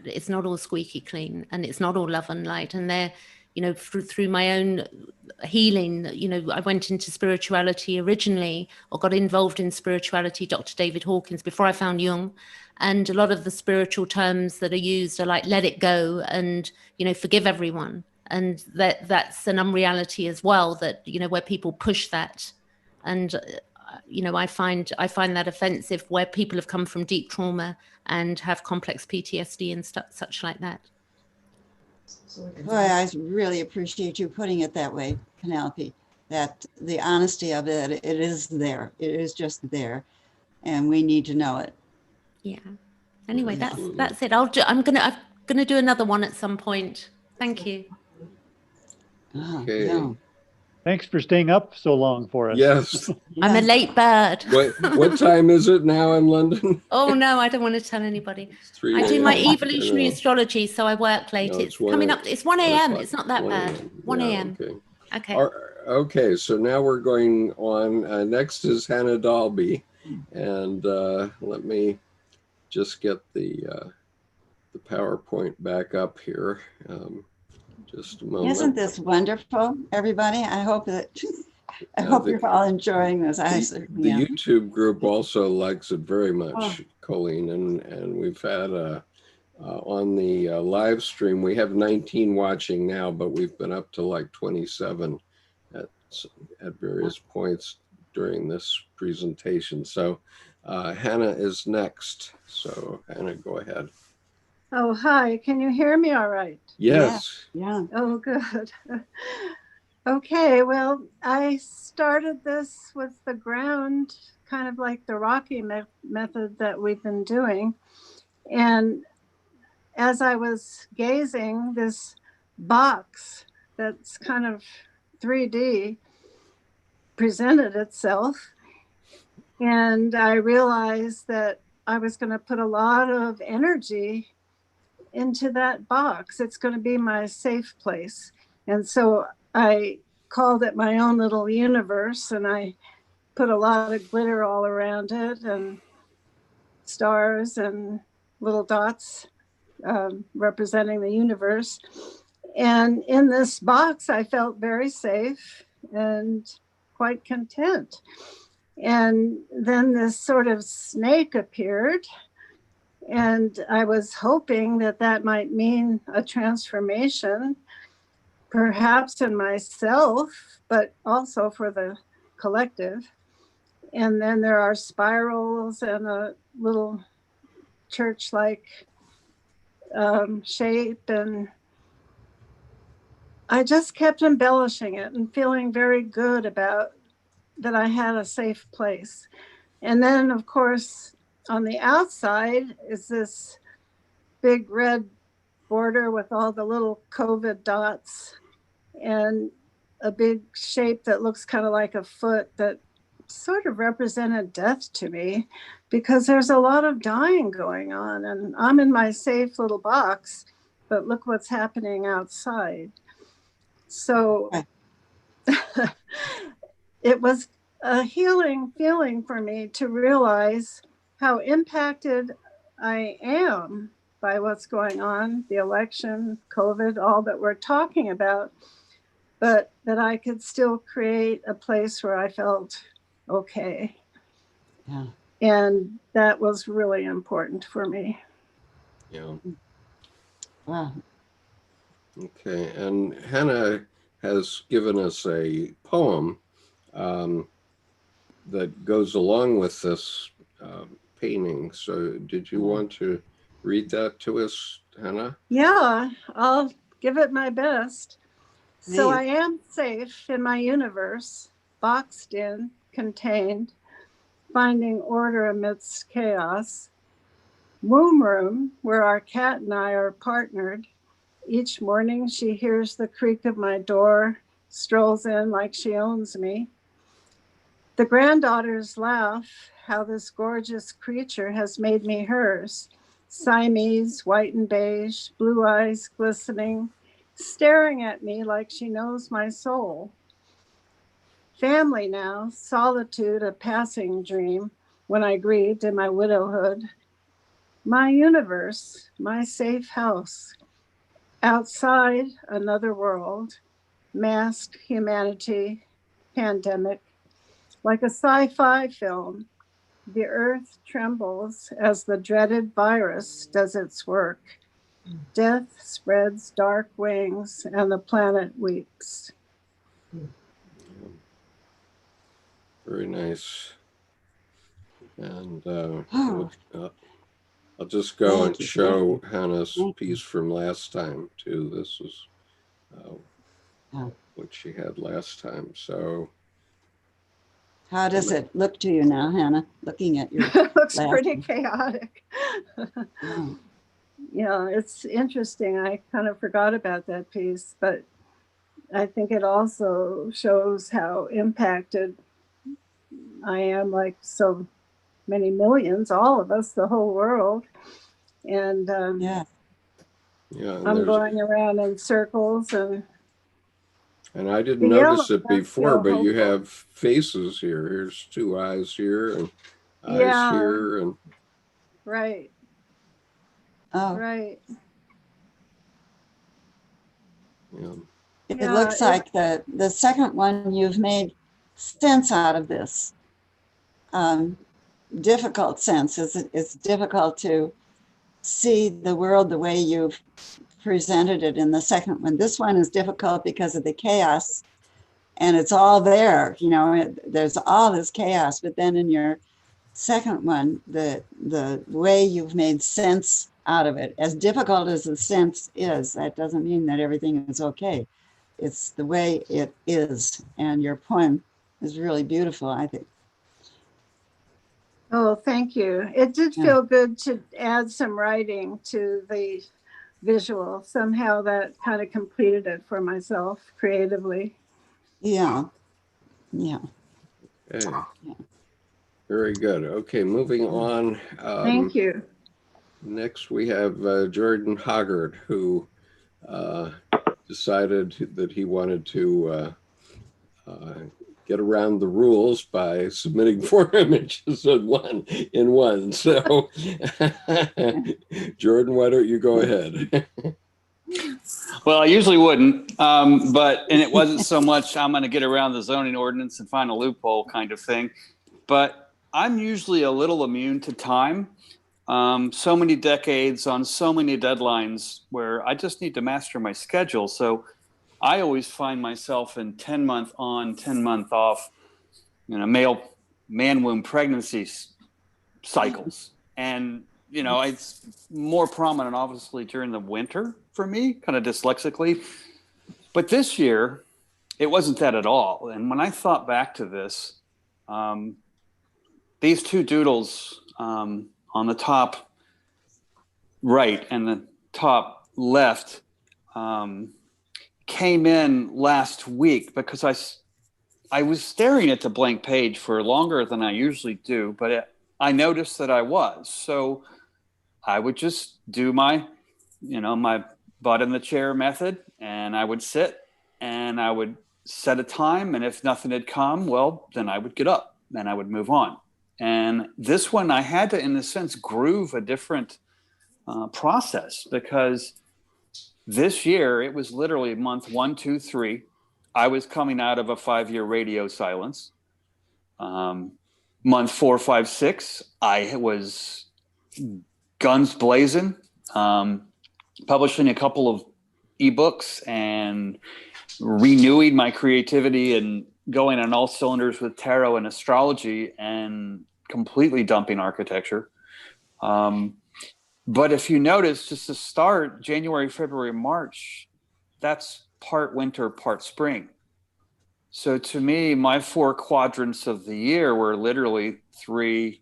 it's not all squeaky clean, and it's not all love and light, and you know, through my own healing. You know, I went into spirituality originally, or got involved in spirituality, Dr. David Hawkins, before I found Jung. And a lot of the spiritual terms that are used are like, let it go, and, you know, forgive everyone. And that's an unreality as well, that, you know, where people push that. And, you know, I find that offensive, where people have come from deep trauma and have complex PTSD and such like that. Boy, I really appreciate you putting it that way, Penelope, that the honesty of it, it is there. It is just there. And we need to know it. Yeah. Anyway, that's it. I'm gonna do another one at some point. Thank you. Okay. Yeah. Thanks for staying up so long for us. Yes. I'm a late bird. What time is it now in London? Oh no, I don't want to tell anybody. 3 I do my a.m. evolutionary astrology, so I work late. No, it's coming up. It's 1 a.m. It's not that 1 bad. 1 a.m. Okay. Okay. Okay, so now we're going on. Next is Hannah Dalby, and let me just get the PowerPoint back up here. Just a moment. Isn't this wonderful, everybody? I hope that I hope you're all enjoying this. I certainly am. The YouTube group also likes it very much, Colleen, and we've had on the live stream, we have 19 watching now, but we've been up to like 27 at various points during this presentation. So Hannah is next. So Hannah, go ahead. Oh, hi. Can you hear me all right? Yes. Yeah. Oh, good. Okay, well, I started this with the ground, kind of like the Rocky method that we've been doing. And as I was gazing, this box that's kind of 3D presented itself. And I realized that I was going to put a lot of energy into that box. It's going to be my safe place. And so I called it my own little universe, and I put a lot of glitter all around it, and stars and little dots representing the universe. And in this box, I felt very safe and quite content. And then this sort of snake appeared, and I was hoping that that might mean a transformation, perhaps in myself, but also for the collective. And then there are spirals and a little church-like shape. And I just kept embellishing it and feeling very good about that I had a safe place. And then, of course, on the outside is this big red border with all the little COVID dots and a big shape that looks kind of like a foot that sort of represented death to me, because there's a lot of dying going on, and I'm in my safe little box, but look what's happening outside. So it was a healing feeling for me to realize how impacted I am by what's going on, the election, COVID, all that we're talking about, but that I could still create a place where I felt okay. Yeah. And that was really important for me. Yeah. Wow. Okay, and Hannah has given us a poem that goes along with this painting. So did you want to read that to us, Hannah? Yeah, I'll give it my best. So Please. I am safe in my universe, boxed in, contained, finding order amidst chaos. Womb room, where our cat and I are partnered. Each morning she hears the creak of my door, strolls in like she owns me. The granddaughters laugh how this gorgeous creature has made me hers. Siamese, white and beige, blue eyes glistening, staring at me like she knows my soul. Family now, solitude a passing dream when I grieved in my widowhood. My universe, my safe house. outside another world, masked humanity, pandemic, like a sci-fi film. The earth trembles as the dreaded virus does its work. Death spreads dark wings and the planet weeps. Very nice. And I'll just go and show Hannah's piece from last time too. This is what she had last time. So how does it look to you now, Hannah, looking at your It looks last pretty one? chaotic. Yeah. Yeah, it's interesting. I kind of forgot about that piece, but I think it also shows how impacted I am, like so many millions, all of us, the whole world. And Yeah, and I'm going around in circles, and I didn't the notice it elements before, feel but you hopeful. have faces here. Here's two eyes here and eyes Yeah, here, and right, oh, right. it Yeah, looks like the second one you've made sense out of this. Difficult sense. It's difficult to see the world the way you've presented it in the second one. This one is difficult because of the chaos, and it's all there. You know, there's all this chaos. But then in your second one, the way you've made sense out of it, as difficult as the sense is, that doesn't mean that everything is okay. It's the way it is, and your poem is really beautiful, I think. Oh, thank you. It did feel good to add some writing to the visual. Somehow that kind of completed it for myself creatively. Yeah. Yeah. okay. Very good. Okay, moving on. Thank you. Next, we have Jordan Hoggard, who decided that he wanted to get around the rules by submitting 4 images in one. So, Jordan, why don't you go ahead? Well, I usually wouldn't, and it wasn't so much I'm going to get around the zoning ordinance and find a loophole kind of thing, but I'm usually a little immune to time. So many decades on so many deadlines where I just need to master my schedule. So I always find myself in 10-month on, 10-month off, man womb pregnancy cycles. And, it's more prominent, obviously, during the winter for me, kind of dyslexically. But this year, it wasn't that at all. And when I thought back to this, these two doodles on the top right and the top left came in last week because I was staring at the blank page for longer than I usually do, but I noticed that I was. So I would just do my butt in the chair method, and I would sit and I would set a time. And if nothing had come, well, then I would get up and I would move on. And this one, I had to, in a sense, groove a different process, because this year it was literally month 1, 2, 3. I was coming out of a 5-year radio silence. Month 4, 5, 6, I was guns blazing, publishing a couple of ebooks and renewing my creativity and going on all cylinders with tarot and astrology and completely dumping architecture. But if you notice, just to start, January, February, March, that's part winter, part spring. So to me, my 4 quadrants of the year were literally 3,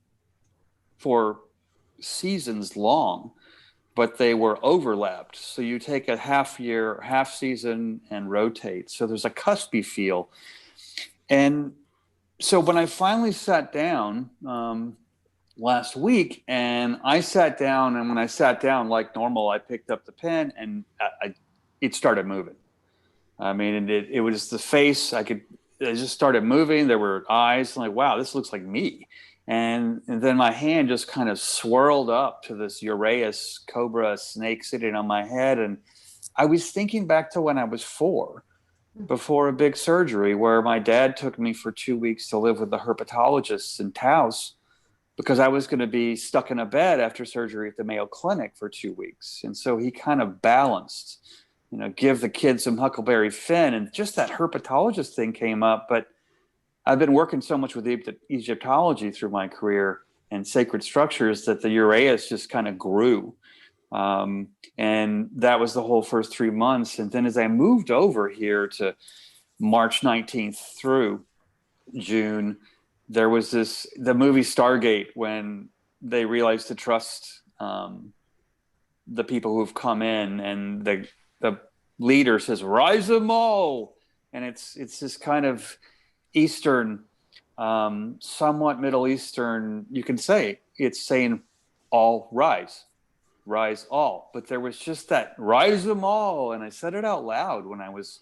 4 seasons long, but they were overlapped. So you take a half year, half season, and rotate. So there's a cuspy feel. And so when I finally sat down last week, and I sat down, and when I sat down like normal, I picked up the pen and it started moving. I mean, it was the face. It just started moving. There were eyes. I'm like, wow, this looks like me. And then my hand just kind of swirled up to this Uraeus cobra snake sitting on my head. And I was thinking back to when I was 4, before a big surgery, where my dad took me for 2 weeks to live with the herpetologists in Taos, because I was going to be stuck in a bed after surgery at the Mayo Clinic for 2 weeks. And so he kind of balanced, give the kids some Huckleberry Finn, and just that herpetologist thing came up. But I've been working so much with Egyptology through my career and sacred structures that the uraeus just kind of grew. And that was the whole first 3 months. And then as I moved over here to March 19th through June, there was the movie Stargate, when they realized to trust the people who've come in, and the leader says, "Rise them all." And it's this kind of Eastern, somewhat Middle Eastern, you can say it's saying all rise all. But there was just that rise them all. And I said it out loud when I was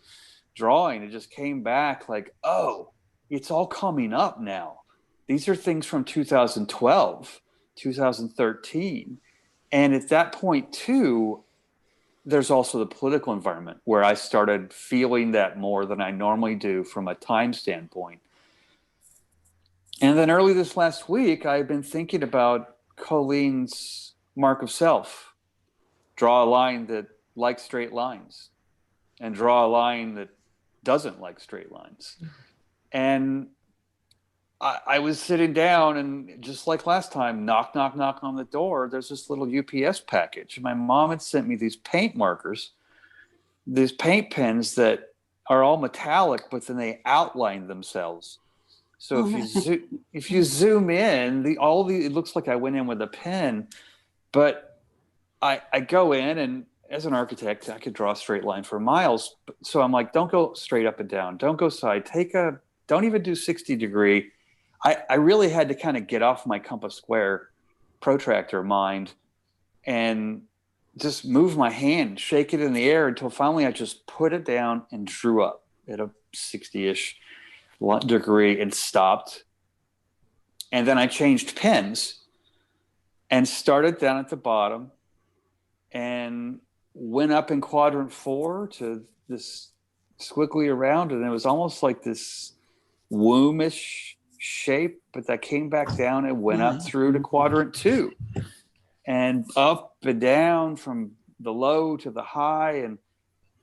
drawing. It just came back like, oh, it's all coming up now. These are things from 2012, 2013. And at that point too, there's also the political environment where I started feeling that more than I normally do from a time standpoint. And then early this last week, I've been thinking about Coleen's mark of self. Draw a line that likes straight lines, and draw a line that doesn't like straight lines. And I was sitting down, and just like last time, knock, knock, knock on the door. There's this little UPS package. My mom had sent me these paint markers, these paint pens that are all metallic, but then they outline themselves. So if you zoom in, it looks like I went in with a pen, but I go in, and as an architect, I could draw a straight line for miles. So I'm like, don't go straight up and down. Don't go side. Don't even do 60 degree. I really had to kind of get off my compass square protractor mind and just move my hand, shake it in the air until finally I just put it down and drew up at a 60-ish degree and stopped. And then I changed pens and started down at the bottom and went up in quadrant 4 to this squiggly around. And it was almost like this wombish shape, but that came back down and went up through to quadrant 2 and up and down from the low to the high. And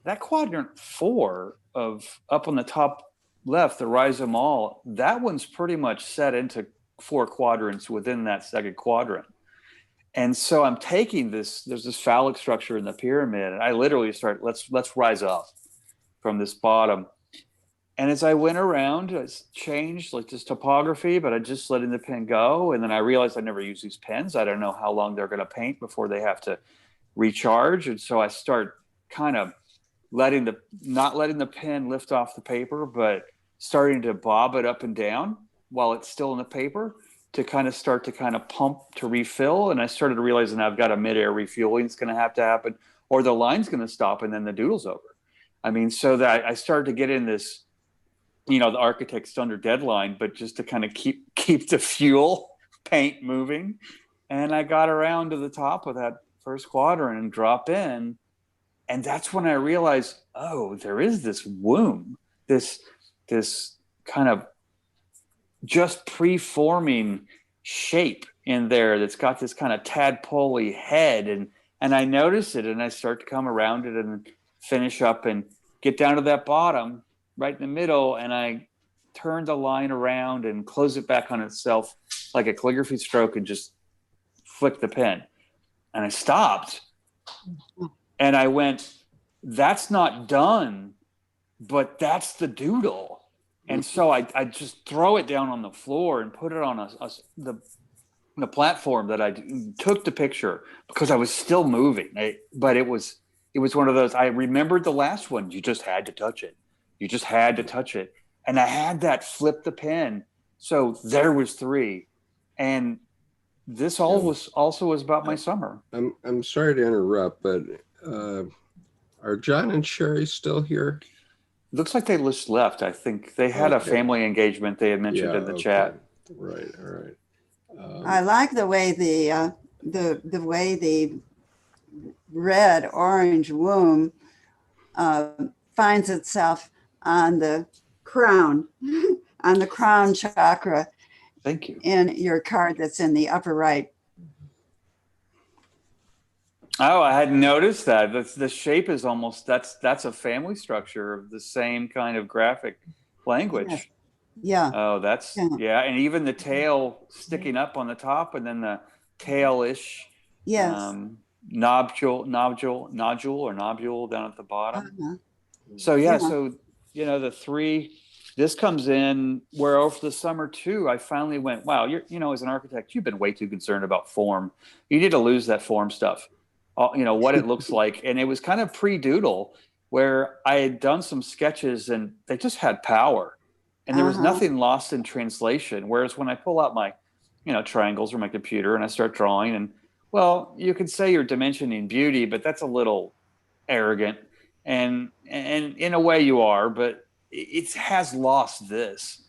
that quadrant 4 of up on the top left, the rise them all, that one's pretty much set into 4 quadrants within that second quadrant. And so I'm taking there's this phallic structure in the pyramid, and I literally start, let's rise up from this bottom. And as I went around, I changed like this topography, but I just letting the pen go. And then I realized I never use these pens. I don't know how long they're going to paint before they have to recharge. And so I start kind of not letting the pen lift off the paper, but starting to bob it up and down while it's still in the paper to kind of start to kind of pump to refill. And I started realizing I've got a midair refueling that's going to have to happen, or the line's going to stop and then the doodle's over. I mean, so that I started to get in this, the architect's under deadline, but just to kind of keep the fuel paint moving. And I got around to the top of that first quadrant and drop in. And that's when I realized, oh, there is this womb, this kind of just preforming shape in there that's got this kind of tadpole-y head. And I notice it, and I start to come around it and finish up and get down to that bottom right in the middle, and I turn the line around and close it back on itself like a calligraphy stroke and just flick the pen. And I stopped and I went, that's not done, but that's the doodle. And so I just throw it down on the floor and put it on the platform that I took the picture, because I was still moving. But it was one of those, I remembered the last one, you just had to touch it. You just had to touch it. And I had that flip the pen. So there was 3. And this also was about my summer. I'm sorry to interrupt, but are John and Sherry still here? Looks like they just left. I think they had a family engagement they had mentioned in the chat. Right. All right. I like the way the way the red orange womb finds itself on the crown, on the crown chakra. Thank you. In your card that's in the upper right. Oh, I hadn't noticed that. The shape is almost, that's a family structure of the same kind of graphic language. Yes. Yeah. Oh, that's, yeah. And even the tail sticking up on the top, and then the tail-ish nodule down at the bottom. So yeah, so, you know, the three, this comes in where over the summer too, I finally went, wow, you know, as an architect, you've been way too concerned about form. You need to lose that form stuff, you know, what it looks like. And it was kind of pre-doodle where I had done some sketches and they just had power and there was nothing lost in translation. Whereas when I pull out my, you know, triangles or my computer and I start drawing, and well, you could say you're dimensioning beauty, but that's a little arrogant. And in a way you are, but it has lost this.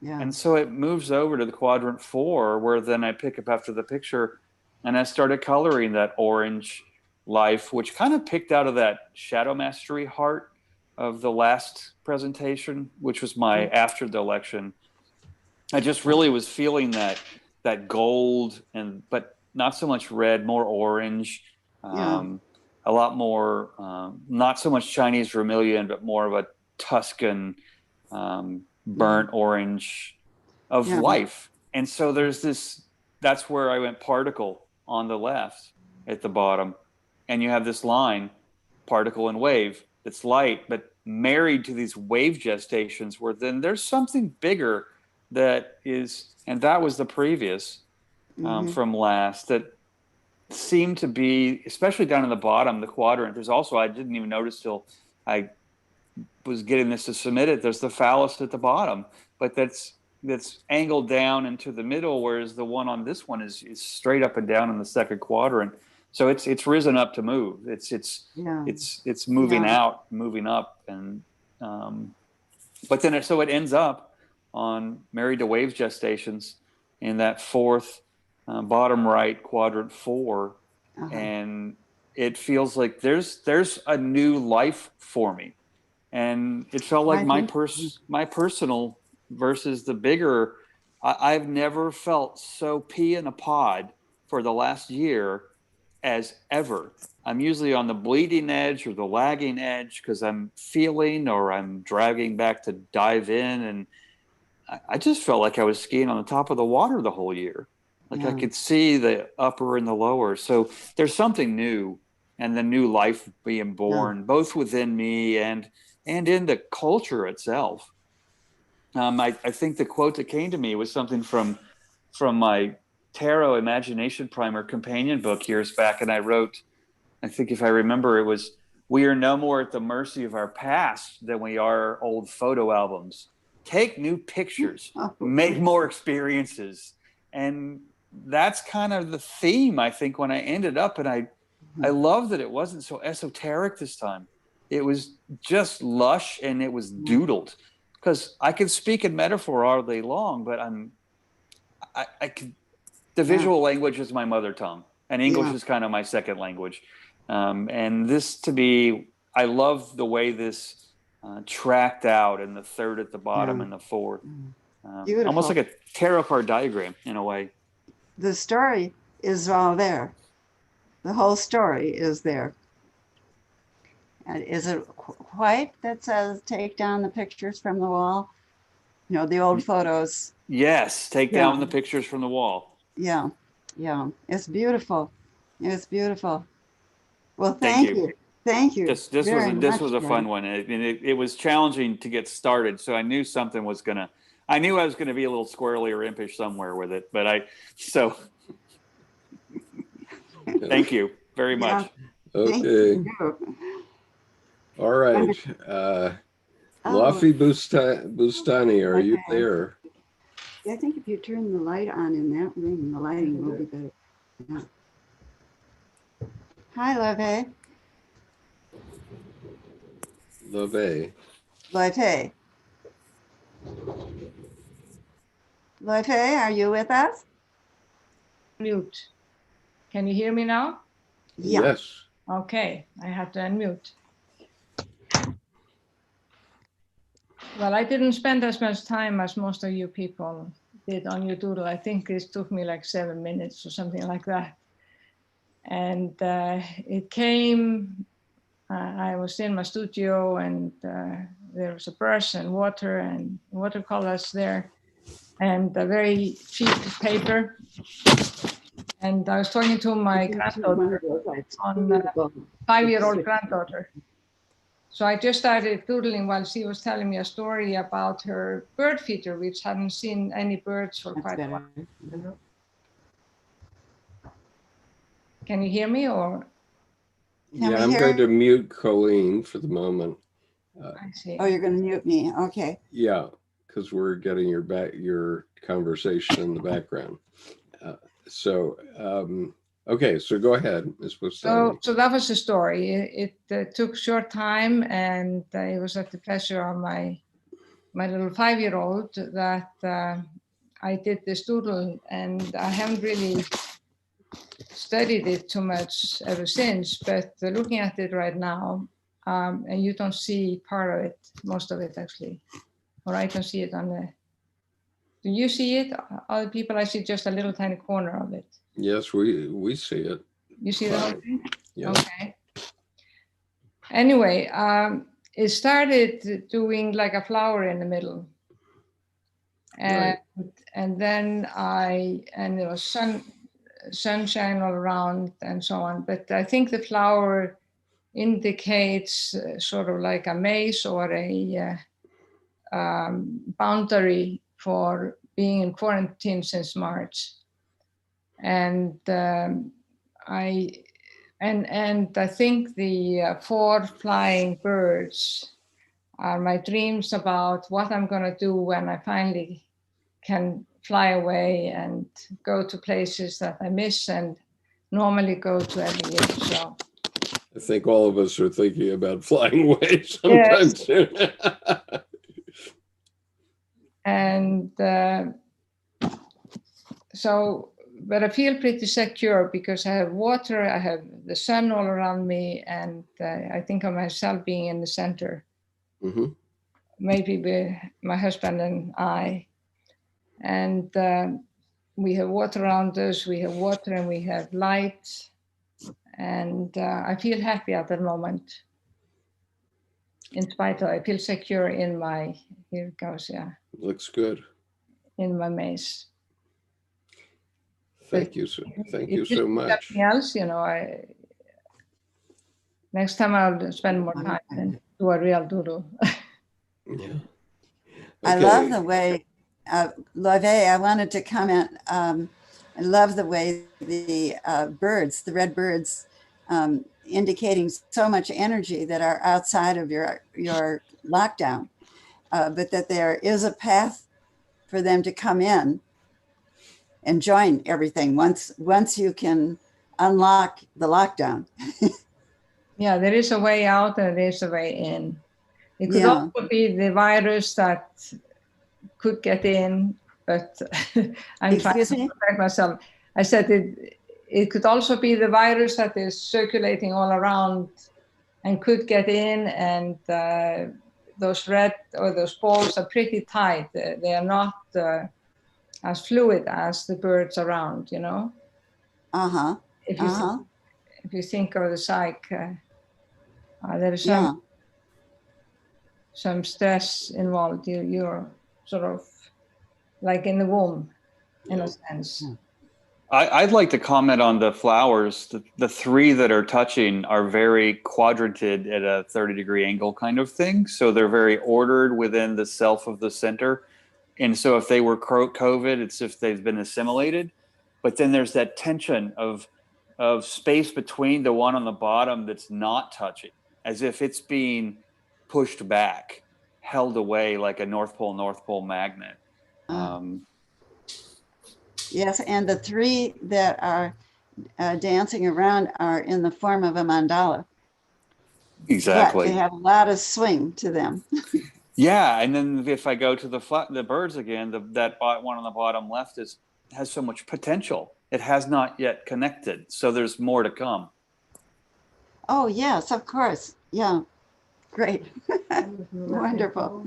Yeah. And so it moves over to the quadrant 4, where then I pick up after the picture and I started coloring that orange life, which kind of picked out of that shadow mastery heart of the last presentation, which was my after the election. I just really was feeling that gold, but not so much red, more orange. A lot more, not so much Chinese vermilion, but more of a Tuscan burnt orange of life. And so there's this, that's where I went particle on the left at the bottom. And you have this line, particle and wave, that's light, but married to these wave gestations where then there's something bigger that is, and that was the previous from last, that seemed to be, especially down in the bottom, the quadrant. There's also, I didn't even notice till I was getting this to submit it, there's the phallus at the bottom, but that's angled down into the middle, whereas the one on this one is straight up and down in the second quadrant. So it's risen up to move. It's moving out, moving up, and but then so it ends up on married to wave gestations in that fourth bottom right quadrant 4, and it feels like there's a new life for me, and it felt like my personal versus the bigger. I've never felt so pea in a pod for the last year as ever. I'm usually on the bleeding edge or the lagging edge because I'm feeling or I'm dragging back to dive in, and I just felt like I was skiing on the top of the water the whole year. Like I could see the upper and the lower. So there's something new, and the new life being born, both within me and in the culture itself. I think the quote that came to me was something from my Tarot Imagination Primer companion book years back. And I wrote, I think if I remember, it was, "We are no more at the mercy of our past than we are old photo albums. Take new pictures, make more experiences." And that's kind of the theme, I think, when I ended up. And I love that it wasn't so esoteric this time. It was just lush and it was doodled, because I can speak in metaphor all day long, but I can, the visual language is my mother tongue, and English is kind of my second language. And this, to me, I love the way this tracked out in the third at the bottom and the fourth. Almost like a tarot card diagram in a way. The story is all there. The whole story is there. And is it white that says take down the pictures from the wall? You know, the old photos. Yes, take down the pictures from the wall. Yeah, it's beautiful. It's beautiful. Well, thank you. Thank you. This was a fun one. It was challenging to get started, so I knew something was gonna. I knew I was going to be a little squirrely or impish somewhere with it, but thank you very much. Okay. All right. Lafi Bustani, are you there? I think if you turn the light on in that room, the lighting will be better. Yeah. Hi, Lafi. Lafi, are you with us? Mute. Can you hear me now? Yeah. Yes. Okay, I have to unmute. Well, I didn't spend as much time as most of you people did on your doodle. I think it took me like 7 minutes or something like that. And it came, I was in my studio, and there was a brush and water and watercolors there, and a very cheap paper. And I was talking to my granddaughter, on 5-year-old granddaughter. So I just started doodling while she was telling me a story about her bird feeder, which hadn't seen any birds for quite a while. Can you hear me, or? Yeah, I'm going to mute Coleen for the moment. I see. Oh, you're going to mute me. Okay. Yeah, because we're getting your conversation in the background. Okay, so go ahead, Ms. Bustani. So that was the story. It took a short time, and it was at the pleasure of my little 5-year-old that I did this doodle, and I haven't really studied it too much ever since, but looking at it right now, and you don't see part of it, most of it actually, or I can see it on the, do you see it? Other people, I see just a little tiny corner of it. Yes, we see it. You see the whole thing? Yeah. Okay. Anyway, it started doing like a flower in the middle. And, right. And then and there was sunshine all around and so on. But I think the flower indicates sort of like a maze or a boundary for being in quarantine since March. And I think the 4 flying birds are my dreams about what I'm going to do when I finally can fly away and go to places that I miss and normally go to every year. So I think all of us are thinking about flying away sometime soon. And but I feel pretty secure because I have water, I have the sun all around me, and I think of myself being in the center. Mm-hmm. Maybe my husband and I. And we have water around us, we have water and we have light. And I feel happy at that moment. In spite of, I feel secure in my, here it goes, yeah. Looks good. In my maze. Thank you so much. Something else, you know, next time I'll spend more time and do a real doodle. Yeah. Okay. I love the way, Loewe, I wanted to comment. I love the way the birds, the red birds, indicating so much energy that are outside of your lockdown, but that there is a path for them to come in and join everything once you can unlock the lockdown. Yeah, there is a way out and there is a way in. It could also be the virus that could get in, but I'm trying to protect myself. I said it could also be the virus that is circulating all around and could get in, and those red or those balls are pretty tight. They are not as fluid as the birds around, you know? Uh-huh. If you think of the psyche, there is some stress involved. You're sort of like in the womb, in a sense. I'd like to comment on the flowers. The 3 that are touching are very quadranted at a 30-degree angle kind of thing. So they're very ordered within the self of the center. And so if they were COVID, it's if they've been assimilated. But then there's that tension of space between the one on the bottom that's not touching, as if it's being pushed back, held away like a North Pole magnet. Yes, and the 3 that are dancing around are in the form of a mandala. Exactly. But they have a lot of swing to them. Yeah, and then if I go to the birds again, that one on the bottom left has so much potential. It has not yet connected, so there's more to come. Oh yes, of course. Yeah. Great. Wonderful.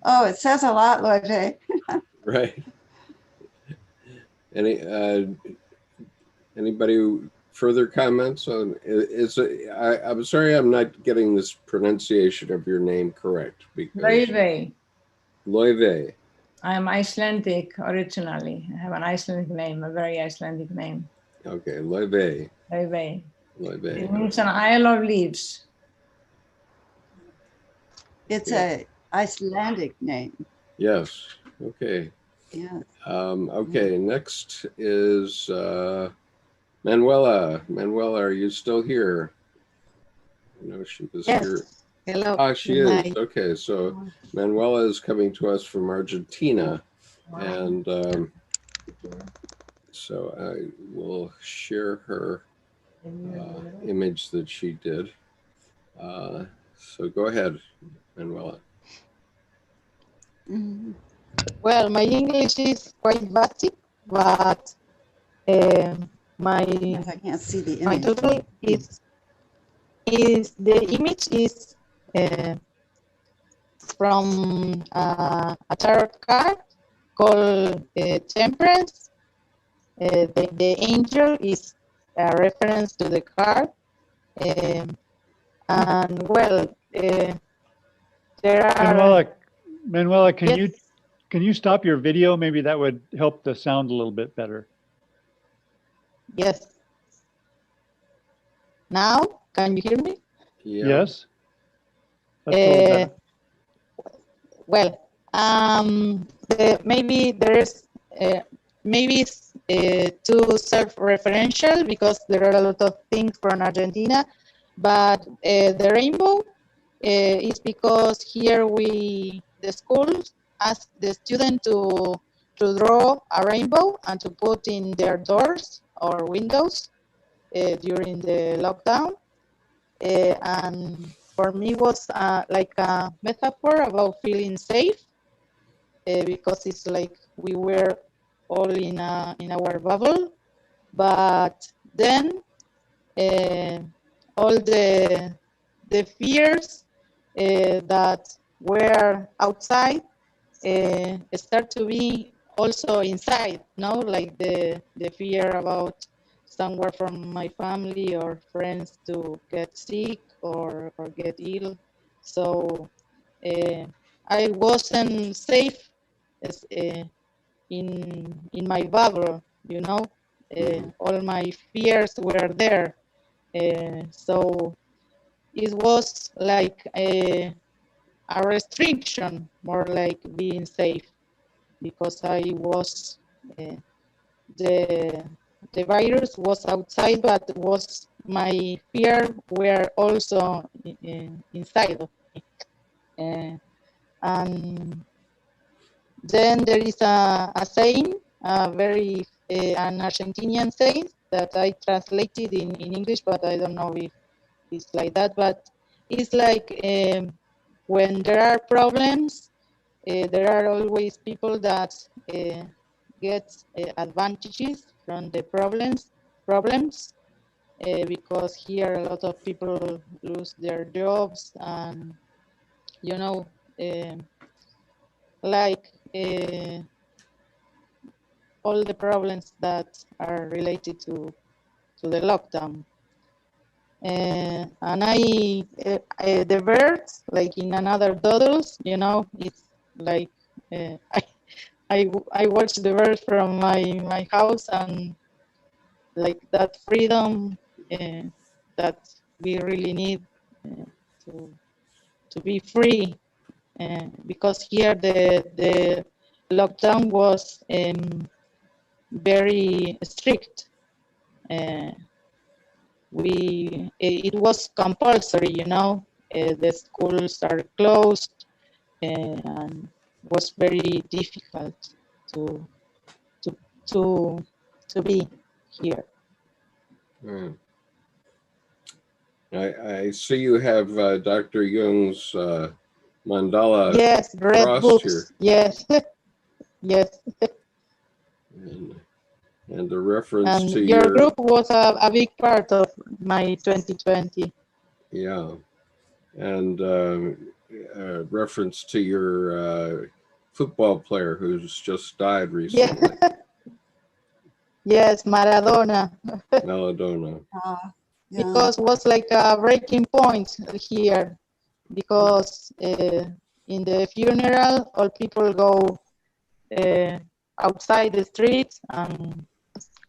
Oh, it says a lot, Lotte. Right. Anybody further comments on? I'm sorry, I'm not getting this pronunciation of your name correct. Because Loive. Loive. I am Icelandic originally. I have an Icelandic name, a very Icelandic name. Okay, Loive. Loive. Loive. It means an Isle of Leaves. It's a Icelandic name. Yes. Okay. Yeah. Okay. Next is Manuela. Manuela, are you still here? No, she was Yes. here. Hello. Ah, she Good is. night. Okay, so Manuela is coming to us from Argentina, and so I will share her image that she did. So go ahead, Manuela. Well, my English is quite basic, but my I can't see the my image. total is the image is from a tarot card called Temperance. The angel is a reference to the card, and well, there are. Manuela, can Yes. you stop your video? Maybe that would help the sound a little bit better. Yes. Now, can you hear me? Yeah. Yes. That's a little better. Well, maybe there's maybe it's too self-referential because there are a lot of things from Argentina, but the rainbow is because here the schools ask the student to draw a rainbow and to put in their doors or windows during the lockdown. And for me was like a metaphor about feeling safe because it's like we were all in our bubble, but then all the fears that were outside start to be also inside, no? Like the fear about someone from my family or friends to get sick or get ill. So I wasn't safe as, in my bubble, you know. All my fears were there. So it was like a restriction, more like being safe, because I was the virus was outside, but was my fear were also inside of me. And then there is a saying, very an Argentinian saying that I translated in English, but I don't know if it's like that. But it's like when there are problems, there are always people that get advantages from the problems, because here a lot of people lose their jobs, and you know, like all the problems that are related to the lockdown. And the birds, like in another doodles, you know, it's like I watch the birds from my house, and like that freedom that we really need to be free, because here the lockdown was very strict. It was compulsory, you know. The schools are closed, and was very difficult to be here. I see you have Dr. Jung's mandala. Yes, red books. Here. Yes, yes. And the reference and to your group was a big part of my 2020. Yeah, and reference to your football player who's just died recently. Yes, Maradona. Maradona. Yeah. Because was like a breaking point here, because in the funeral, all people go outside the streets and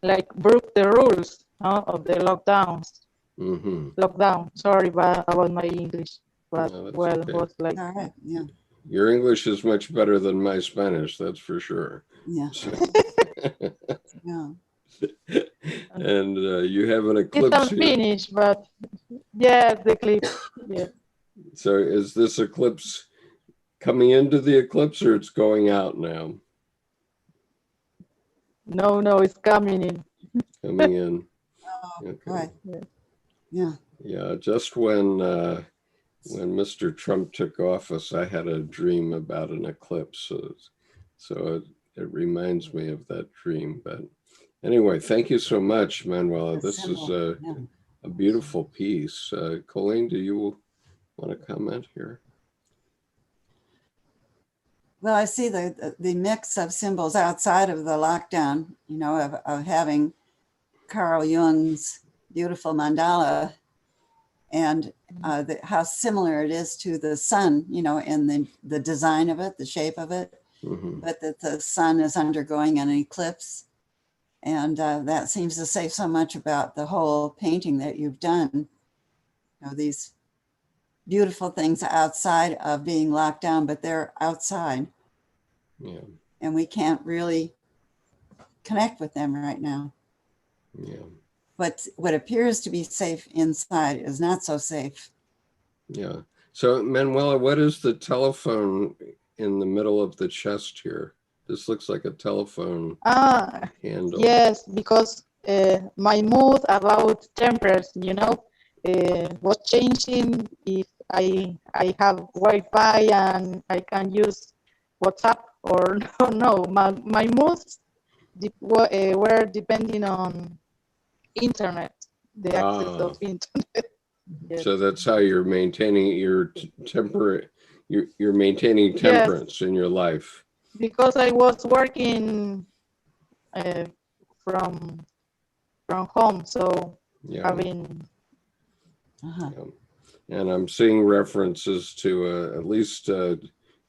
like broke the rules of the lockdowns. Lockdown. Sorry about my English, but No, well, okay. was like. All right. Yeah. Your English is much better than my Spanish, that's for sure. Yeah. So, Yeah. and you have an It's eclipse here. unfinished, but yeah, the clip. Yeah. So is this eclipse coming into the eclipse or it's going out now? No, it's coming in. Coming in. Okay. Right. Yeah. Yeah, just when Mr. Trump took office, I had a dream about an eclipse. So it reminds me of that dream. But anyway, thank you so much, Manuela. This is a beautiful piece. Colleen, do you want to comment here? Well, I see the mix of symbols outside of the lockdown, of having Carl Jung's beautiful mandala, and how similar it is to the sun, in the design of it, the shape of it, but that the sun is undergoing an eclipse. And that seems to say so much about the whole painting that you've done. These beautiful things outside of being locked down, but they're outside. Yeah. And we can't really connect with them right now. Yeah. But what appears to be safe inside is not so safe. Yeah. So Manuela, what is the telephone in the middle of the chest here? This looks like a telephone handle. Yes, because my mood about tempers, was changing. If I have Wi-Fi and I can use WhatsApp or no, my moods were depending on internet, the access of internet. Yes. So that's how you're maintaining your you're maintaining temperance in your life. Because I was working from home, so having. Yeah. And I'm seeing references to at least 2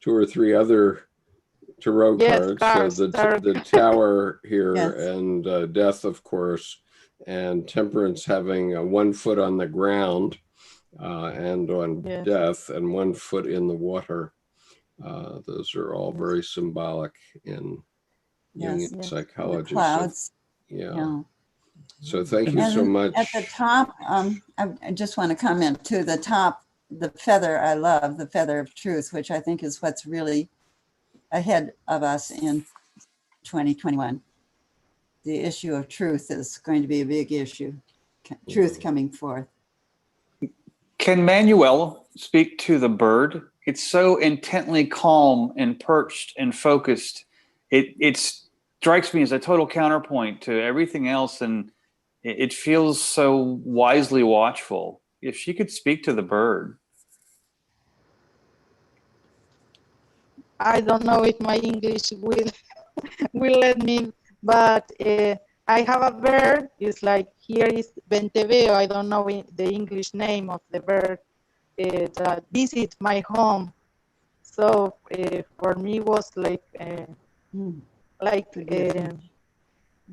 or 3 other tarot cards. So the Tower here, and Death, of course, and Temperance having 1 foot on the ground and on Death, and 1 foot in the water. Those are all very symbolic in Jungian psychology. The clouds. So, so thank you so much. At the top, I just want to comment to the top, the feather, I love the feather of truth, which I think is what's really ahead of us in 2021. The issue of truth is going to be a big issue. Truth coming forth. Can Manuela speak to the bird? It's so intently calm and perched and focused. It strikes me as a total counterpoint to everything else, and it feels so wisely watchful. If she could speak to the bird. I don't know if my English will let me, but I have a bird. It's like, here is Venteveo. I don't know the English name of the bird. That visit my home. So for me was like,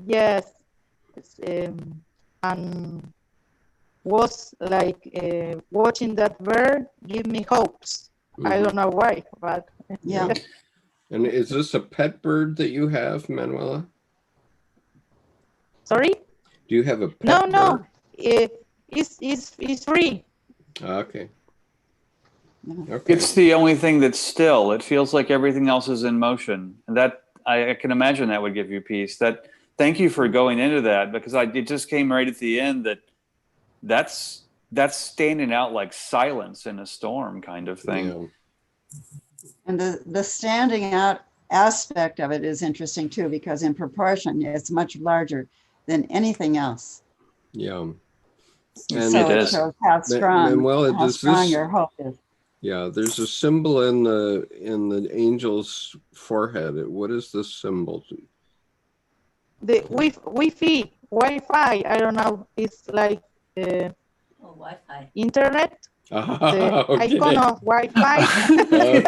yes, and was like watching that bird give me hopes. I don't know why, but yeah. And is this a pet bird that you have, Manuela? Sorry? Do you have a pet bird? No. It's free. Okay. It's the only thing that's still. It feels like everything else is in motion, and that I can imagine that would give you peace. Thank you for going into that, because it just came right at the end that's standing out like silence in a storm kind of thing. Yeah. And the standing out aspect of it is interesting too, because in proportion, it's much larger than anything else. Yeah. And So it it is. shows how strong, Manuela, how does strong this? your hope is. Yeah, there's a symbol in the angel's forehead. What is this symbol? The Wi-Fi, I don't know, it's like Wi-Fi. internet. The Okay. icon of Wi-Fi. Okay.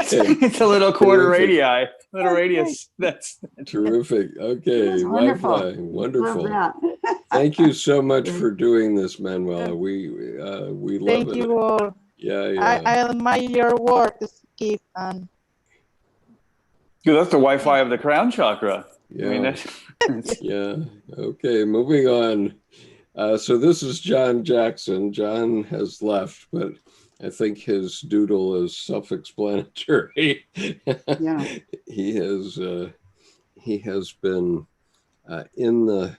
It's a little quarter Terrific. radii, little radius. That's Terrific. Okay, That's wonderful. Wi-Fi. Wonderful. Love that. Thank you so much for doing this, Manuela. We love Thank it. you all. Yeah. I admire your work, Skip, and Dude, that's the Wi-Fi of the crown chakra. Yeah. I mean, that's Yeah. Okay, moving on. So this is John Jackson. John has left, but I think his doodle is self-explanatory. Yeah. He has been in the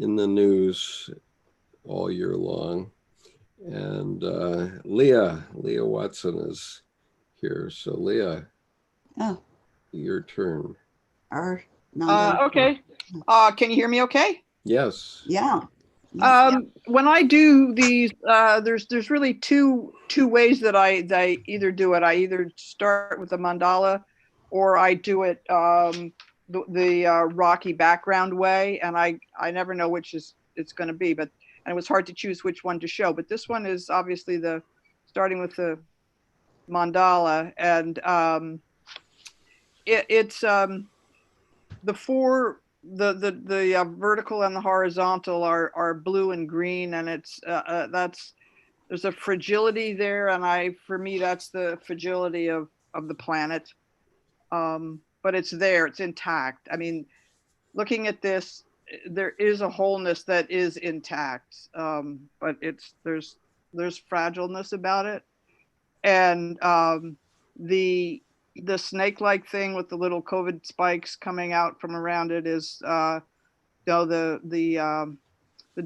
news all year long, and Leah Watson is here. So Leah, your turn. Okay. Can you hear me okay? Yes. Yeah. When I do these, there's really two ways that I either do it. I either start with the mandala, or I do it the rocky background way, and I never know which it's going to be. And it was hard to choose which one to show. But this one is obviously starting with the mandala, and it's the four. The vertical and the horizontal are blue and green, and it's there's a fragility there, and for me that's the fragility of the planet, but it's there, it's intact. I mean, looking at this, there is a wholeness that is intact, but there's fragileness about it, and the snake-like thing with the little COVID spikes coming out from around it is, the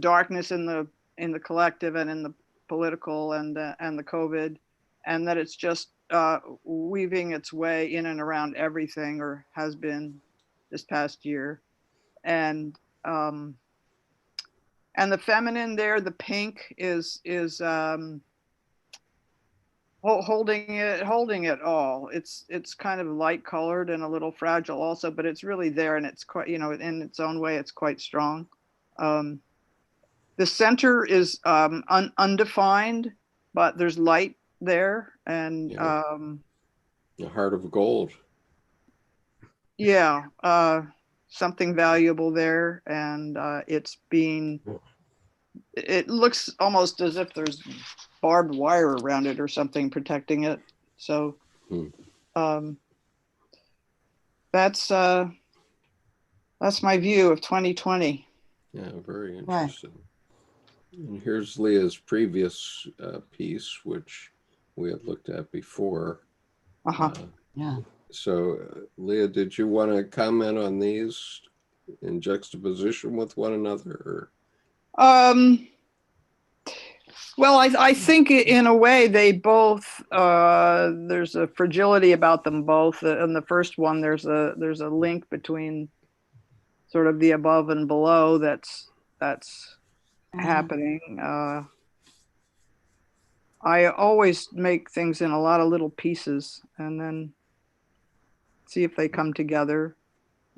darkness in the collective and in the political and the COVID, and that it's just weaving its way in and around everything, or has been this past year, and the feminine there, the pink is holding it all. It's kind of light colored and a little fragile also, but it's really there, and it's quite, in its own way, it's quite strong. The center is undefined, but there's light there, and the heart of gold. Yeah, something valuable there, and it looks almost as if there's barbed wire around it or something protecting it. So that's my view of 2020. Yeah, very interesting. And here's Leah's previous piece, which we had looked at before. Yeah. So Leah, did you want to comment on these in juxtaposition with one another? Well, I think in a way they both, there's a fragility about them both. In the first one, there's a link between sort of the above and below that's happening. I always make things in a lot of little pieces and then see if they come together.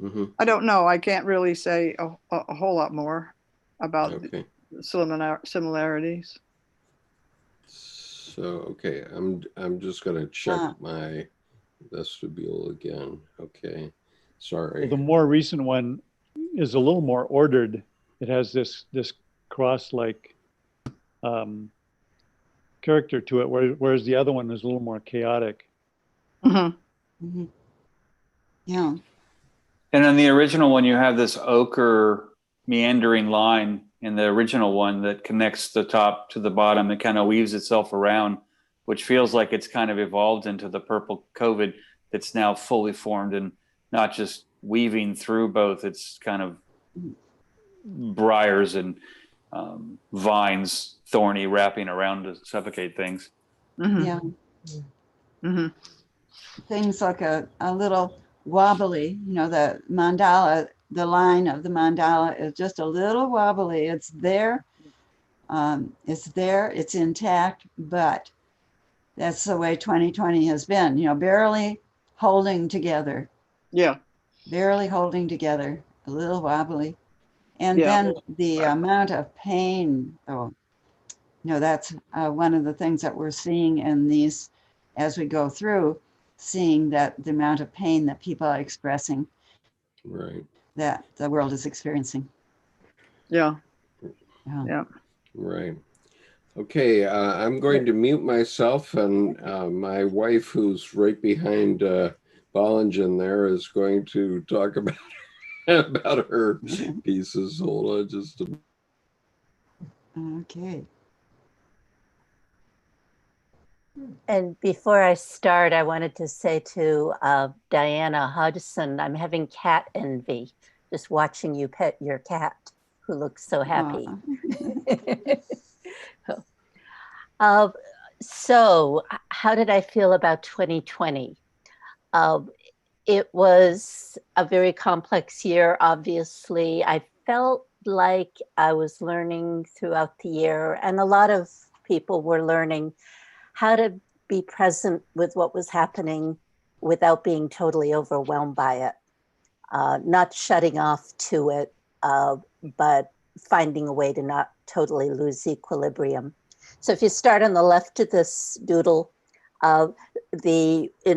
Mm-hmm. I don't know. I can't really say a whole lot more about the similarities. So, okay, I'm just going to check my vestibule again. Okay, sorry. Well, the more recent one is a little more ordered. It has this cross-like character to it, whereas the other one is a little more chaotic. Mm-hmm. Mm-hmm. Yeah. And in the original one, you have this ochre meandering line in the original one that connects the top to the bottom. It kind of weaves itself around, which feels like it's kind of evolved into the purple COVID that's now fully formed and not just weaving through both. It's kind of briars and vines, thorny, wrapping around to suffocate things. Mm-hmm. Yeah. Mm-hmm. Things like a little wobbly, the mandala, the line of the mandala is just a little wobbly. It's there, It's there, it's intact, but that's the way 2020 has been, you know, barely holding together. Yeah. Barely holding together, a little wobbly. And Yeah. then the amount of pain, oh, you know, that's one of the things that we're seeing in these, as we go through, seeing that the amount of pain that people are expressing, Right. that the world is experiencing. Yeah. Yeah. Yeah. Right. Okay, I'm going to mute myself, and my wife, who's right behind Bollingen there, is going to talk about about her pieces. Hold on just a Okay. And before I start, I wanted to say to Diana Hodgson, I'm having cat envy, just watching you pet your cat, who looks so happy. So how did I feel about 2020? It was a very complex year, obviously. I felt like I was learning throughout the year, and a lot of people were learning how to be present with what was happening without being totally overwhelmed by it, not shutting off to it, but finding a way to not totally lose equilibrium. So if you start on the left of this doodle, and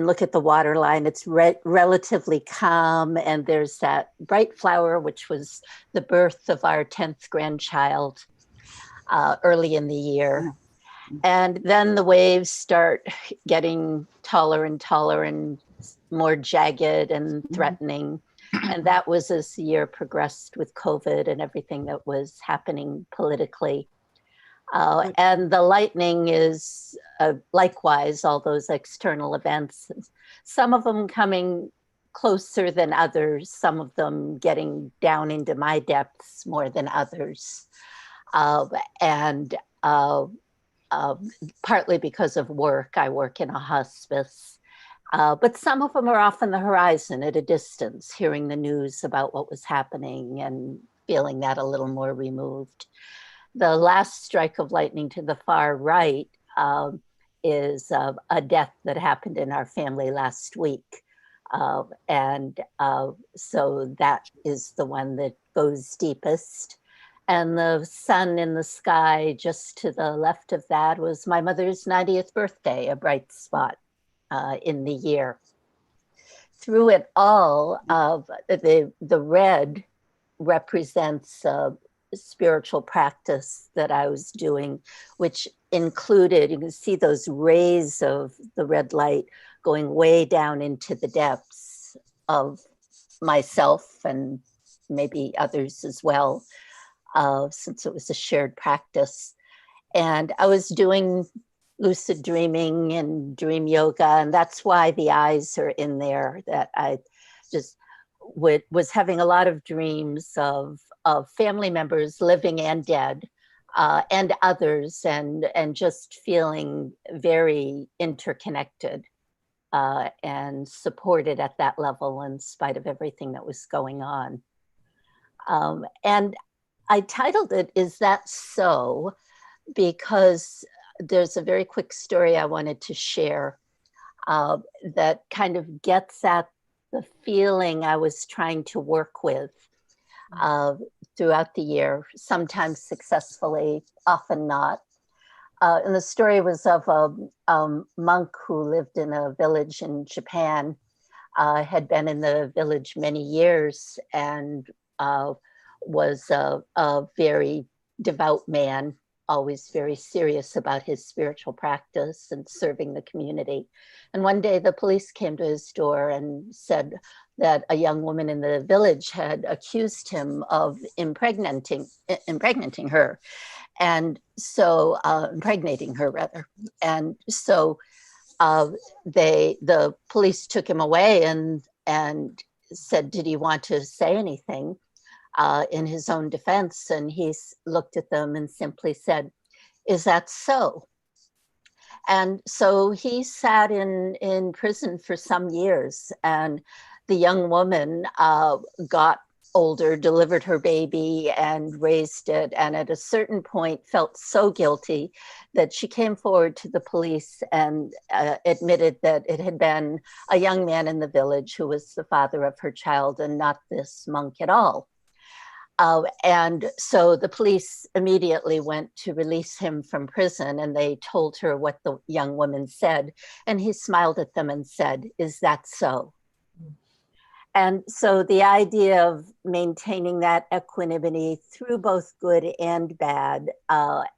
look at the water line, it's relatively calm, and there's that bright flower, which was the birth of our 10th grandchild early in the year. And then the waves start getting taller and taller and more jagged and threatening. And that was as the year progressed with COVID and everything that was happening politically. And the lightning is likewise all those external events, some of them coming closer than others, some of them getting down into my depths more than others. Partly because of work. I work in a hospice, but some of them are off on the horizon at a distance, hearing the news about what was happening and feeling that a little more removed. The last strike of lightning to the far right is a death that happened in our family last week. So that is the one that goes deepest. And the sun in the sky just to the left of that was my mother's 90th birthday, a bright spot in the year. Through it all, the red represents a spiritual practice that I was doing, which included, you can see those rays of the red light going way down into the depths of myself and maybe others as well. Since it was a shared practice. And I was doing lucid dreaming and dream yoga, and that's why the eyes are in there, that I just was having a lot of dreams of family members, living and dead, and others, and just feeling very interconnected and supported at that level in spite of everything that was going on. And I titled it, Is That So? Because there's a very quick story I wanted to share that kind of gets at the feeling I was trying to work with throughout the year, sometimes successfully, often not. And the story was of a monk who lived in a village in Japan, had been in the village many years, and was a very devout man, always very serious about his spiritual practice and serving the community. And one day the police came to his door and said that a young woman in the village had accused him of impregnating her. And so, impregnating her rather. And so the police took him away and said, did he want to say anything? In his own defense, and he looked at them and simply said, is that so? And so he sat in prison for some years, and the young woman got older, delivered her baby and raised it, and at a certain point felt so guilty that she came forward to the police and admitted that it had been a young man in the village who was the father of her child and not this monk at all. And so the police immediately went to release him from prison, and they told her what the young woman said. And he smiled at them and said, "Is that so?" And so the idea of maintaining that equanimity through both good and bad,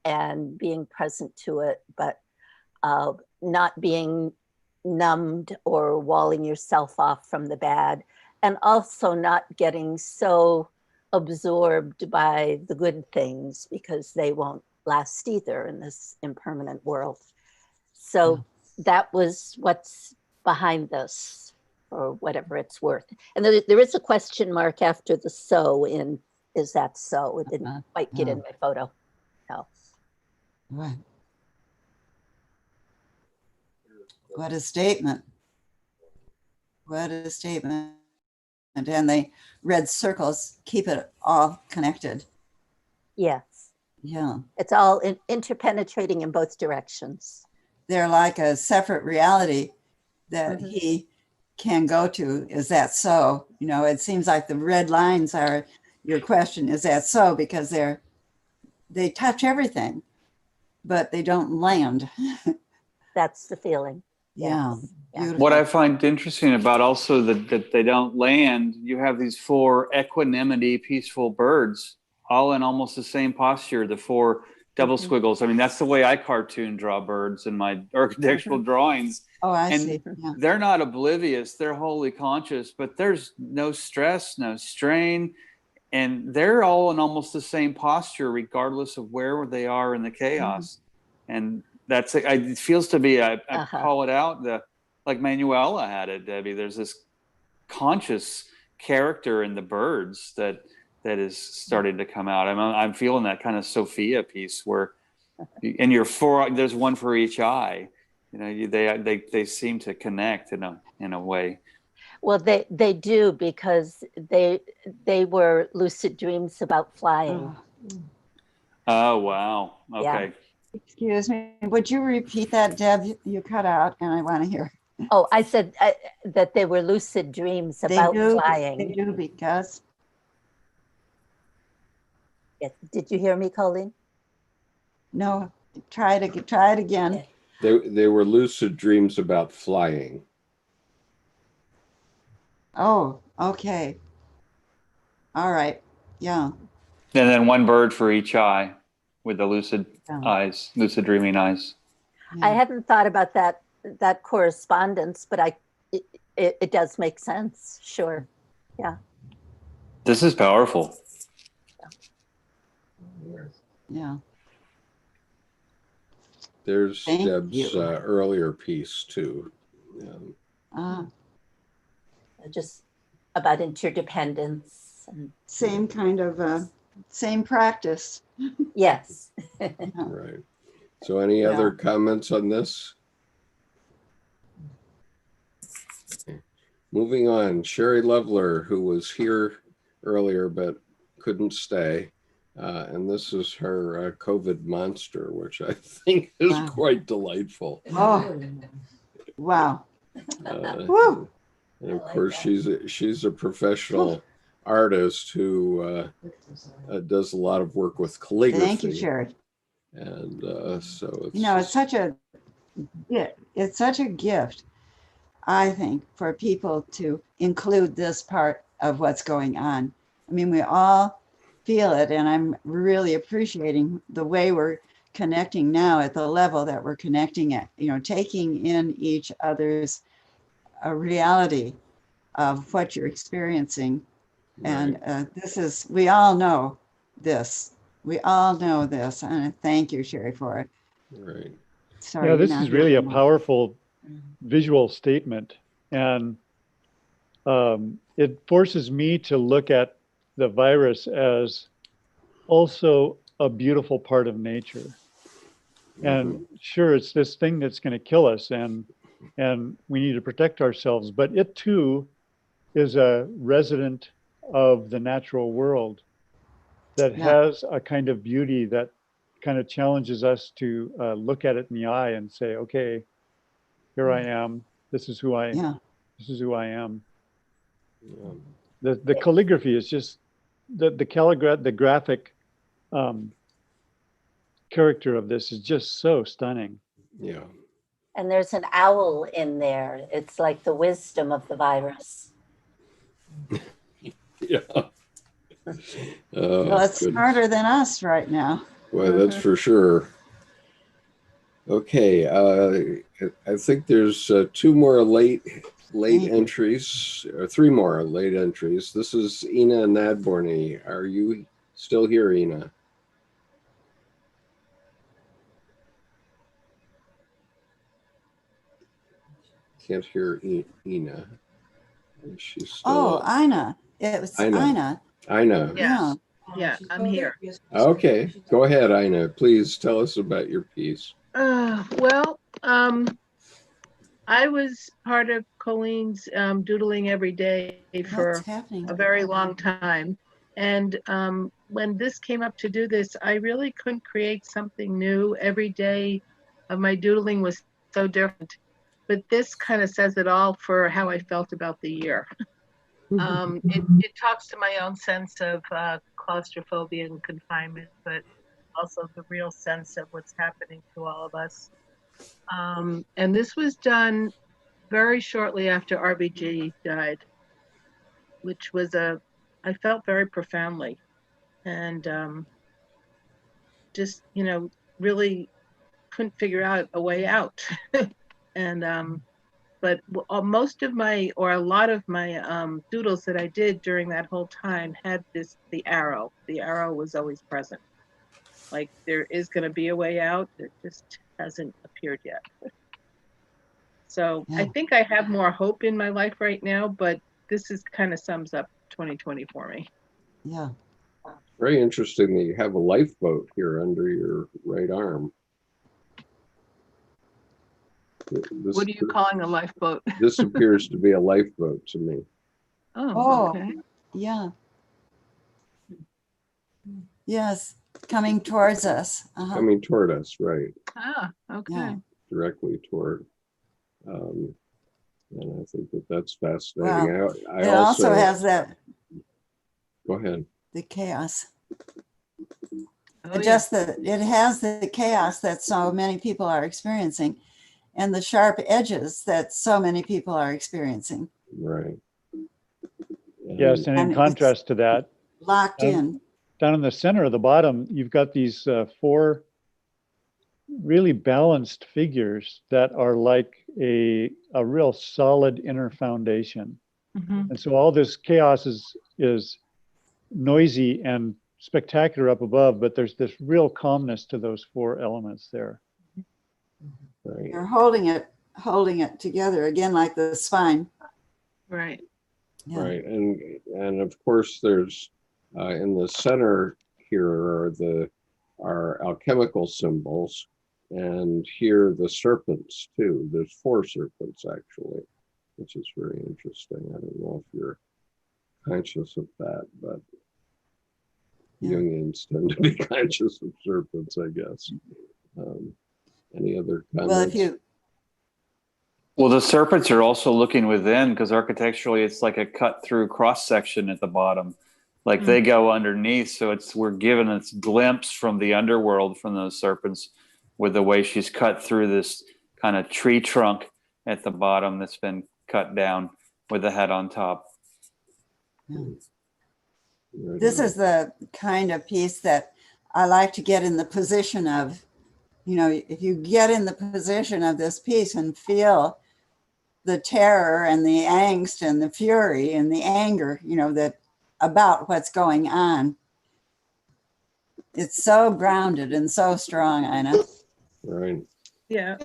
and being present to it, but not being numbed or walling yourself off from the bad, and also not getting so absorbed by the good things, because they won't last either in this impermanent world. So that was what's behind this, or whatever it's worth. And there is a question mark after the "so" in "is that so?" It didn't quite get in my photo. No. Right. What a statement. What a statement. And the red circles keep it all connected. Yes. Yeah. It's all interpenetrating in both directions. They're like a separate reality that he can go to. Is that so? You know, it seems like the red lines are your question, is that so? Because they touch everything, but they don't land. That's the feeling. Yeah. What I find interesting about also that they don't land, you have these 4 equanimity, peaceful birds, all in almost the same posture, the 4 double squiggles. I mean, that's the way I cartoon draw birds in my architectural drawings. Oh, I and see. Yeah. They're not oblivious, they're wholly conscious, but there's no stress, no strain. And they're all in almost the same posture, regardless of where they are in the chaos. And that's, it feels to be, I call it out, like Manuela had it, Debbie. There's this conscious character in the birds that is starting to come out. I'm feeling that kind of Sophia piece where, in your 4, there's one for each eye. You know, they seem to connect in a way. Well, they do, because they were lucid dreams about flying. Oh wow! Okay. Yeah. Excuse me. Would you repeat that, Deb? You cut out, and I want to hear. Oh, I said that they were lucid dreams about flying. They do, because. Yes. Did you hear me, Colleen? No. Try it again. They were lucid dreams about flying. Oh, okay. All right. Yeah. And then one bird for each eye, with the lucid eyes, lucid dreaming eyes. I hadn't thought about that correspondence, but it does make sense. Sure. Yeah. This is powerful. Yeah. There's Deb's earlier piece too. Just about interdependence. And same kind of, same practice. Yes. Right. So any other comments on this? Okay. Moving on, Sherry Leveler, who was here earlier but couldn't stay. And this is her COVID monster, which I think is quite delightful. Oh, wow. And of course, she's a professional artist who does a lot of work with calligraphy. Thank you, Sherry. And so it's, you know, it's such a gift, I think, for people to include this part of what's going on. I mean, we all feel it, and I'm really appreciating the way we're connecting now at the level that we're connecting at, you know, taking in each other's reality of what you're experiencing. Right. And this is, we all know this. We all know this. And thank you, Sherry, for it. Right. Sorry, yeah, this is really a powerful visual statement. And it forces me to look at the virus as also a beautiful part of nature. And sure, it's this thing that's going to kill us, and we need to protect ourselves, but it too is a resident of the natural world that has a kind of beauty that kind of challenges us to look at it in the eye and say, okay, here I am. This is who this is who I am. The calligraphy is just the graphic character of this is just so stunning. Yeah. And there's an owl in there. It's like the wisdom of the virus. Yeah. Well, it's smarter than us right now. Well, that's for sure. Okay, I think there's two more late entries, or three more late entries. This is Ina Nadborny. Are you still here, Ina? Can't hear Ina. She's still Ina. It was Ina. Ina. Yeah. Yeah, I'm here. Okay, go ahead, Ina. Please tell us about your piece. Well, I was part of Colleen's doodling every day for a very long time. And when this came up to do this, I really couldn't create something new. Every day of my doodling was so different. But this kind of says it all for how I felt about the year. It talks to my own sense of claustrophobia and confinement, but also the real sense of what's happening to all of us. And this was done very shortly after RBG died, which was I felt very profoundly, and just, really couldn't figure out a way out. And but most of a lot of my doodles that I did during that whole time had the arrow. The arrow was always present. Like there is going to be a way out. It just hasn't appeared yet. So I think I have more hope in my life right now, but this is kind of sums up 2020 for me. Yeah. Very interesting that you have a lifeboat here under your right arm. What are you calling a lifeboat? This appears to be a lifeboat to me. Oh, okay. Yeah. Yes, coming towards us. Coming toward us, right. Ah, okay. Yeah. Directly toward. And I think that's fascinating. Well, I it also has that. Go ahead. The chaos. It has the chaos that so many people are experiencing, and the sharp edges that so many people are experiencing. Right. Yes, and in contrast to that, locked in. Down in the center of the bottom, you've got these four really balanced figures that are like a real solid inner foundation. Mm-hmm. And so all this chaos is noisy and spectacular up above, but there's this real calmness to those four elements there. Right. You're holding it together again, like the spine. Right. Yeah. Right. And of course there's in the center here are alchemical symbols, and here the serpents too. There's 4 serpents actually, which is very interesting. I don't know if you're conscious of that, but Jungians tend to be conscious of serpents, I guess. Any other comments? Well, the serpents are also looking within, because architecturally it's like a cut through cross section at the bottom. Like they go underneath, so we're given this glimpse from the underworld from those serpents with the way she's cut through this kind of tree trunk at the bottom that's been cut down with the head on top. This is the kind of piece that I like to get in the position of, if you get in the position of this piece and feel the terror and the angst and the fury and the anger, that about what's going on. It's so grounded and so strong, Ina. Right. Yeah.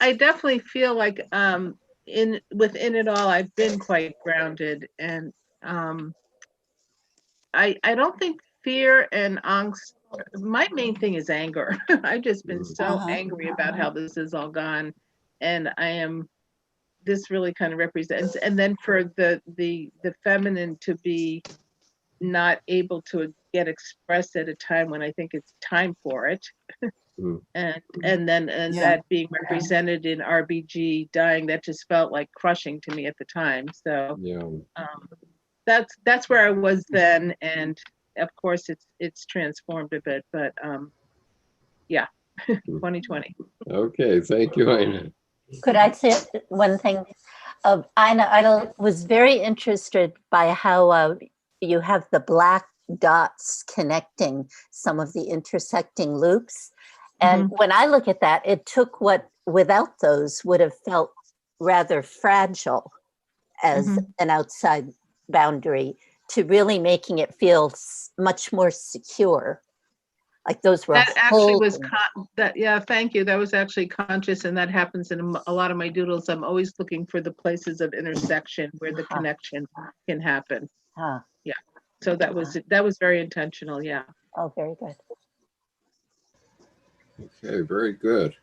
I definitely feel like within it all, I've been quite grounded, and I don't think fear and angst. My main thing is anger. I've just been so angry about how this has all gone, and this really kind of represents, and then for the feminine to be not able to get expressed at a time when I think it's time for it. And that being represented in RBG dying, that just felt like crushing to me at the time. So that's where I was then, and of course it's transformed a bit, but 2020. Okay, thank you, Ina. Could I say one thing? I was very interested by how you have the black dots connecting some of the intersecting loops. And when I look at that, it took what without those would have felt rather fragile as an outside boundary to really making it feel much more secure. Like those were that actually was thank you. That was actually conscious, and that happens in a lot of my doodles. I'm always looking for the places of intersection where the connection can happen. Yeah. So that was very intentional. Yeah. Oh, very good. Okay, very good.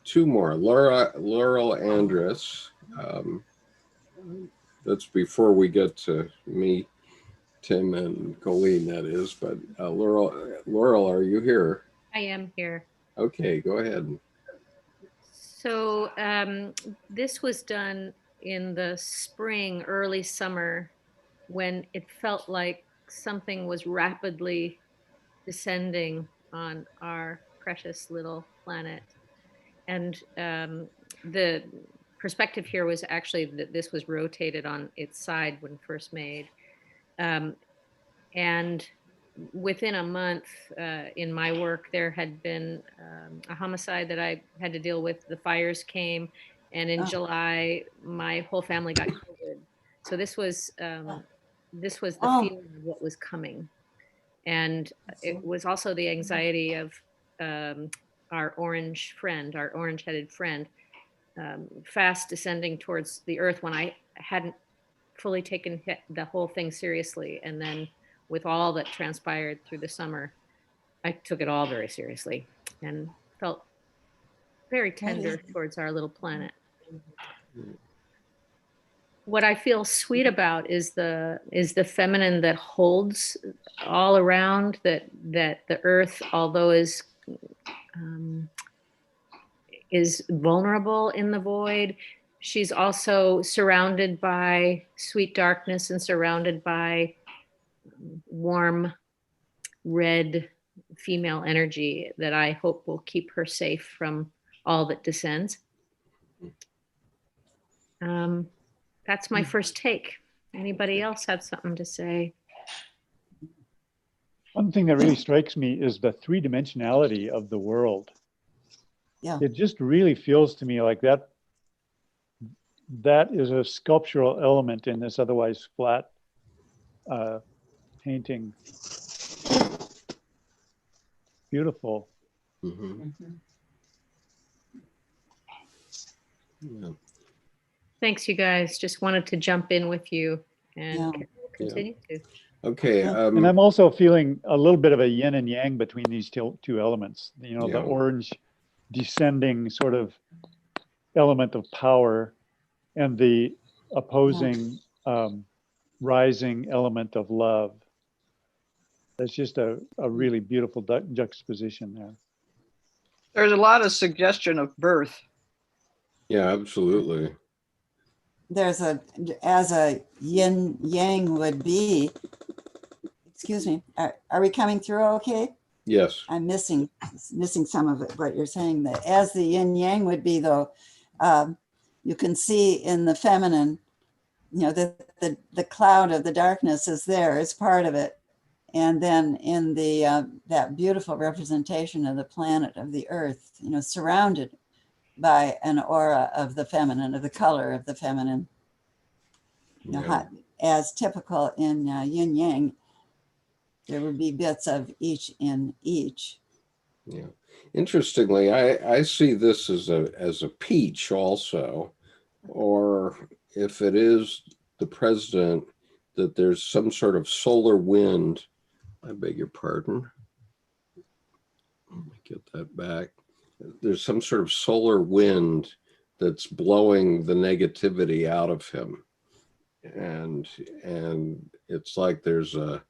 Two more. Laurel Andrus. That's before we get to me, Tim, and Colleen, that is. But Laurel, are you here? I am here. Okay, go ahead. So this was done in the spring, early summer, when it felt like something was rapidly descending on our precious little planet. And the perspective here was actually that this was rotated on its side when first made. And within a month in my work, there had been a homicide that I had to deal with. The fires came, and in July, my whole family got COVID. So this was the feeling of what was coming. And it was also the anxiety of our orange-headed friend, fast descending towards the earth when I hadn't fully taken the whole thing seriously. And then with all that transpired through the summer, I took it all very seriously and felt very tender towards our little planet. What I feel sweet about is the feminine that holds all around, that the earth, although is vulnerable in the void, she's also surrounded by sweet darkness and surrounded by warm red female energy that I hope will keep her safe from all that descends. That's my first take. Anybody else have something to say? One thing that really strikes me is the three-dimensionality of the world. Yeah. It just really feels to me like that is a sculptural element in this otherwise flat painting. Beautiful. Yeah. Thanks, you guys. Just wanted to jump in with you and continue to. Okay. And I'm also feeling a little bit of a yin and yang between these two elements. You know, the orange descending sort of element of power and the opposing rising element of love. That's just a really beautiful juxtaposition there. There's a lot of suggestion of birth. Yeah, absolutely. There's as a yin yang would be, excuse me, are we coming through okay? Yes. I'm missing some of it, what you're saying. That as the yin yang would be, though, you can see in the feminine, you know, the cloud of the darkness is there, is part of it. And then in the that beautiful representation of the planet, of the earth, you know, surrounded by an aura of the feminine, of the color of the feminine. You know, as typical in yin yang, there would be bits of each in each. Yeah. Interestingly, I see this as a peach also, or if it is the president, that there's some sort of solar wind. I beg your pardon. Let me get that back. There's some sort of solar wind that's blowing the negativity out of him. And it's like there's a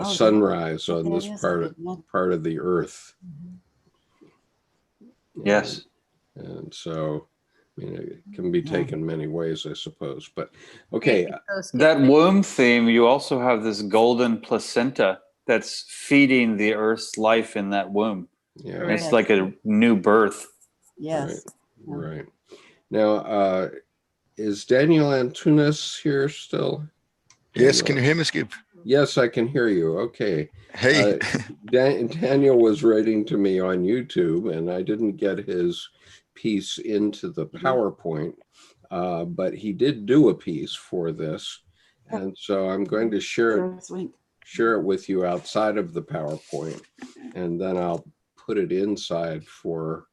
sunrise on this part of the earth. Yes. And so, I mean, it can be taken many ways, I suppose. But okay. That womb theme, you also have this golden placenta that's feeding the earth's life in that womb. Yeah. It's like a new birth. Yes. Right. Now, is Daniel Antunes here still? Yes, can you hear me, Skip? Yes, I can hear you. Okay. Hey. Daniel was writing to me on YouTube, and I didn't get his piece into the PowerPoint, but he did do a piece for this. And so I'm going to share it with you outside of the PowerPoint, and then I'll put it inside for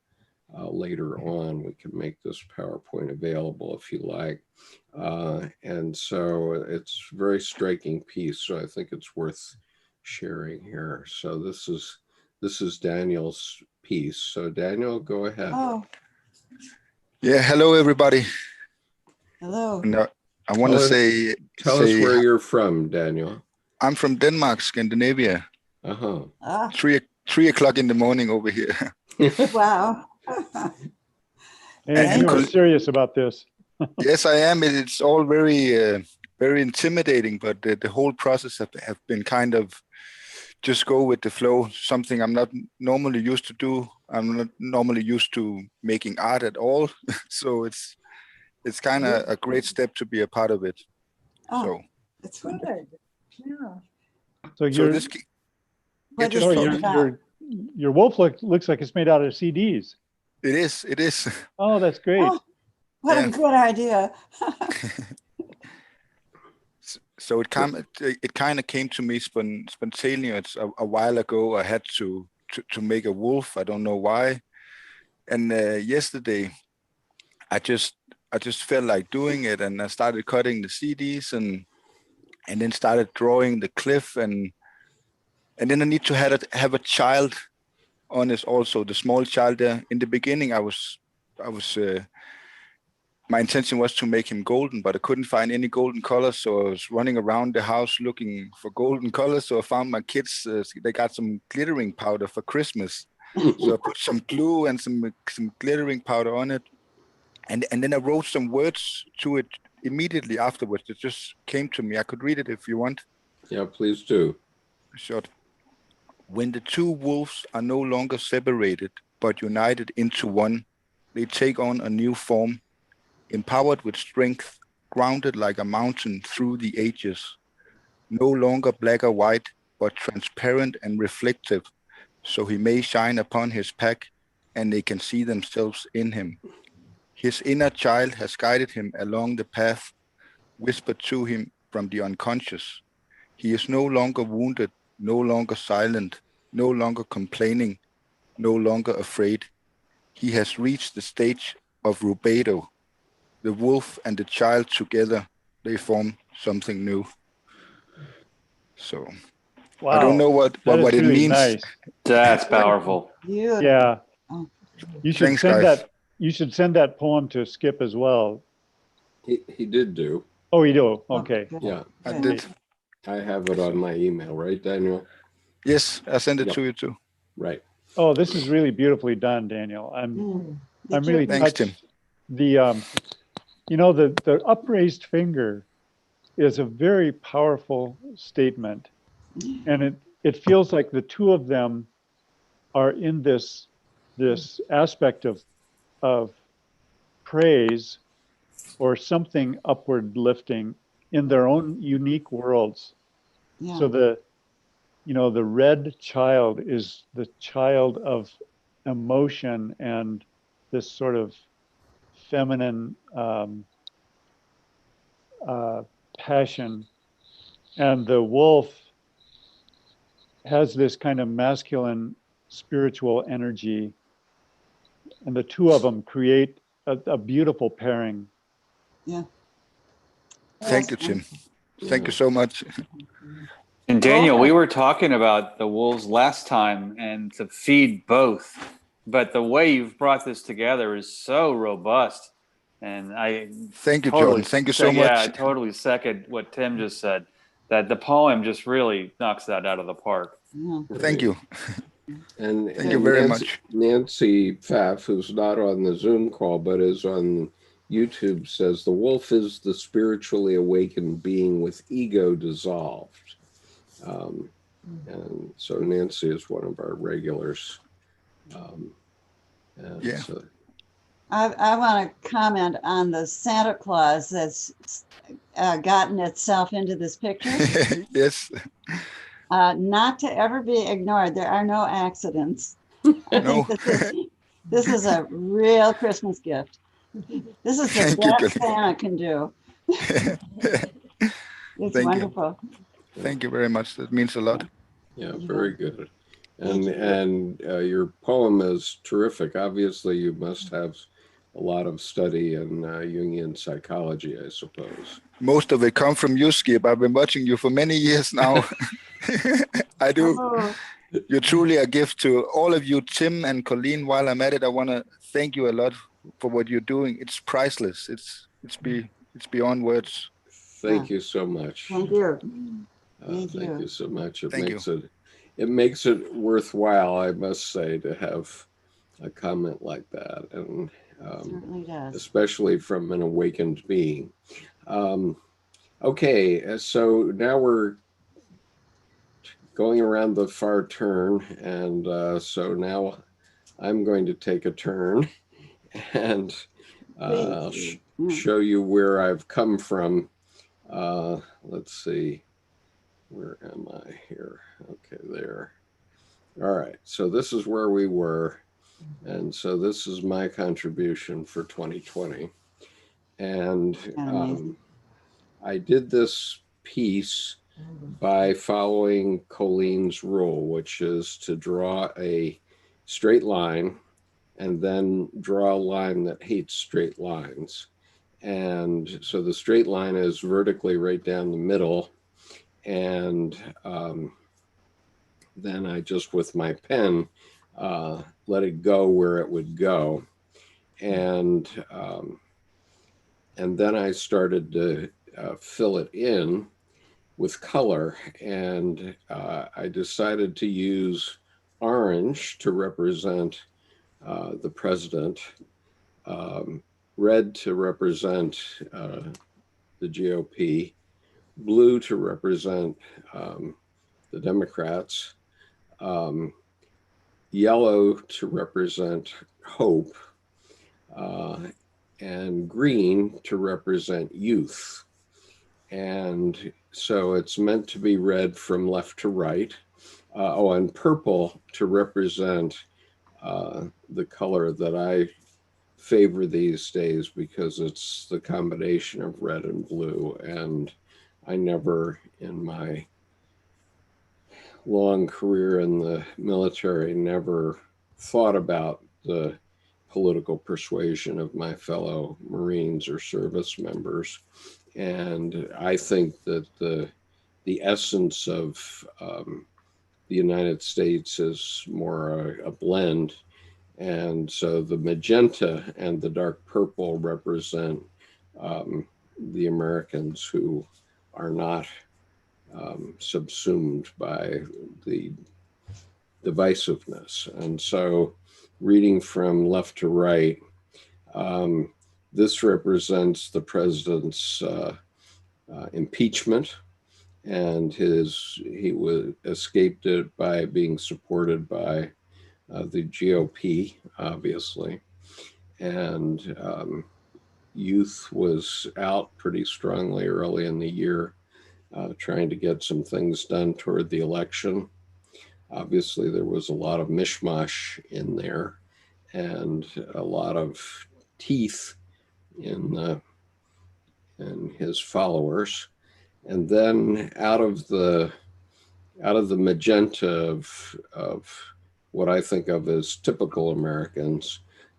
later on. We can make this PowerPoint available if you like. And so it's a very striking piece, so I think it's worth sharing here. So this is Daniel's piece. So Daniel, go ahead. Oh. Yeah, hello everybody. Hello. No, I want to say Tell us where you're from, Daniel. I'm from Denmark, Scandinavia. 3 o'clock in the morning over here. Wow. And you're serious about this. Yes, I am. It's all very, very intimidating, but the whole process have been kind of just go with the flow, something I'm not normally used to do. I'm not normally used to making art at all. So it's kind of a great step to be a part of it. Oh, so that's good. Yeah. So your wolf looks like it's made out of CDs. It is. It is. Oh, that's great. Oh, what a good idea. So it kind of came to me spontaneous a while ago. I had to make a wolf. I don't know why. And yesterday, I just felt like doing it, and I started cutting the CDs and then started drawing the cliff, and then I need to have a child on this also, the small child there. In the beginning, my intention was to make him golden, but I couldn't find any golden colors. So I was running around the house looking for golden colors. So I found my kids, they got some glittering powder for Christmas. So I put some glue and some glittering powder on it. And then I wrote some words to it immediately afterwards. It just came to me. I could read it if you want. Yeah, please do. Short. When the two wolves are no longer separated, but united into one, they take on a new form, empowered with strength, grounded like a mountain through the ages, no longer black or white, but transparent and reflective, so he may shine upon his pack and they can see themselves in him. His inner child has guided him along the path, whispered to him from the unconscious. He is no longer wounded, no longer silent, no longer complaining, no longer afraid. He has reached the stage of rubedo. The wolf and the child together, they form something new. So, wow. I don't know what it really means. Nice. That's powerful. Yeah. You should You should send that poem to Skip as well. He did do. Oh, you do? Okay. Yeah, I did. I have it on my email, right, Daniel? Yes, I sent it to you too. Right. Oh, this is really beautifully done, Daniel. I'm really Thanks, touched. Tim. The upraised finger is a very powerful statement, and it feels like the two of them are in this aspect of praise or something upward lifting in their own unique worlds. Yeah. So the red child is the child of emotion and this sort of feminine passion, and the wolf has this kind of masculine spiritual energy, and the two of them create a beautiful pairing. Yeah. Thank you, Tim. Thank you so much. And Daniel, we were talking about the wolves last time and to feed both, but the way you've brought this together is so robust. And I Thank you, totally, Jordan. Thank you so Yeah, I much. totally second what Tim just said, that the poem just really knocks that out of the park. Thank you. And Thank you very Nancy, much. Nancy Pfaff, who's not on the Zoom call but is on YouTube, says the wolf is the spiritually awakened being with ego dissolved. And so Nancy is one of our regulars. And Yeah. so I want to comment on the Santa Claus that's gotten itself into this picture. Yes. Not to ever be ignored. There are no accidents. I No. think this is a real Christmas gift. This is the Thank you, best Colleen. Santa can do. It's Thank wonderful. you. Thank you very much. That means a lot. yeah, very good. Thank And your poem is terrific. Obviously, you must have a lot of study in Jungian psychology, I suppose. Most of it comes from you, Skip. I've been watching you for many years now. I do. Oh, You're truly a gift to all of you, Tim and Colleen. While I'm at it, I want to thank you a lot for what you're doing. It's priceless. It's beyond words. Thank you so much. thank you. Thank you so much. It Thank makes it worthwhile, I must say, to have a comment like that, and Certainly does. especially from an awakened being. Okay, so now we're going around the far turn, and so now I'm going to take a turn and show you where I've come from. Let's see, where am I here? Okay, there. All right, so this is where we were, and so this is my contribution for 2020. And I did this piece by following Coeleen's rule, which is to draw a straight line and then draw a line that hates straight lines. And so the straight line is vertically right down the middle. And then I just, with my pen, let it go where it would go. And then I started to fill it in with color. And I decided to use orange to represent the president, red to represent the GOP, blue to represent the Democrats, yellow to represent hope, and green to represent youth. And so it's meant to be read from left to right. And purple to represent the color that I favor these days, because it's the combination of red and blue. And I never, in my long career in the military, never thought about the political persuasion of my fellow Marines or service members. And I think that the essence of the United States is more a blend. And so the magenta and the dark purple represent the Americans who are not subsumed by the divisiveness. And so reading from left to right, this represents the president's impeachment, and he escaped it by being supported by the GOP, obviously. And youth was out pretty strongly early in the year, trying to get some things done toward the election. Obviously, there was a lot of mishmash in there and a lot of teeth in his followers. And then out of the magenta of what I think of as typical Americans,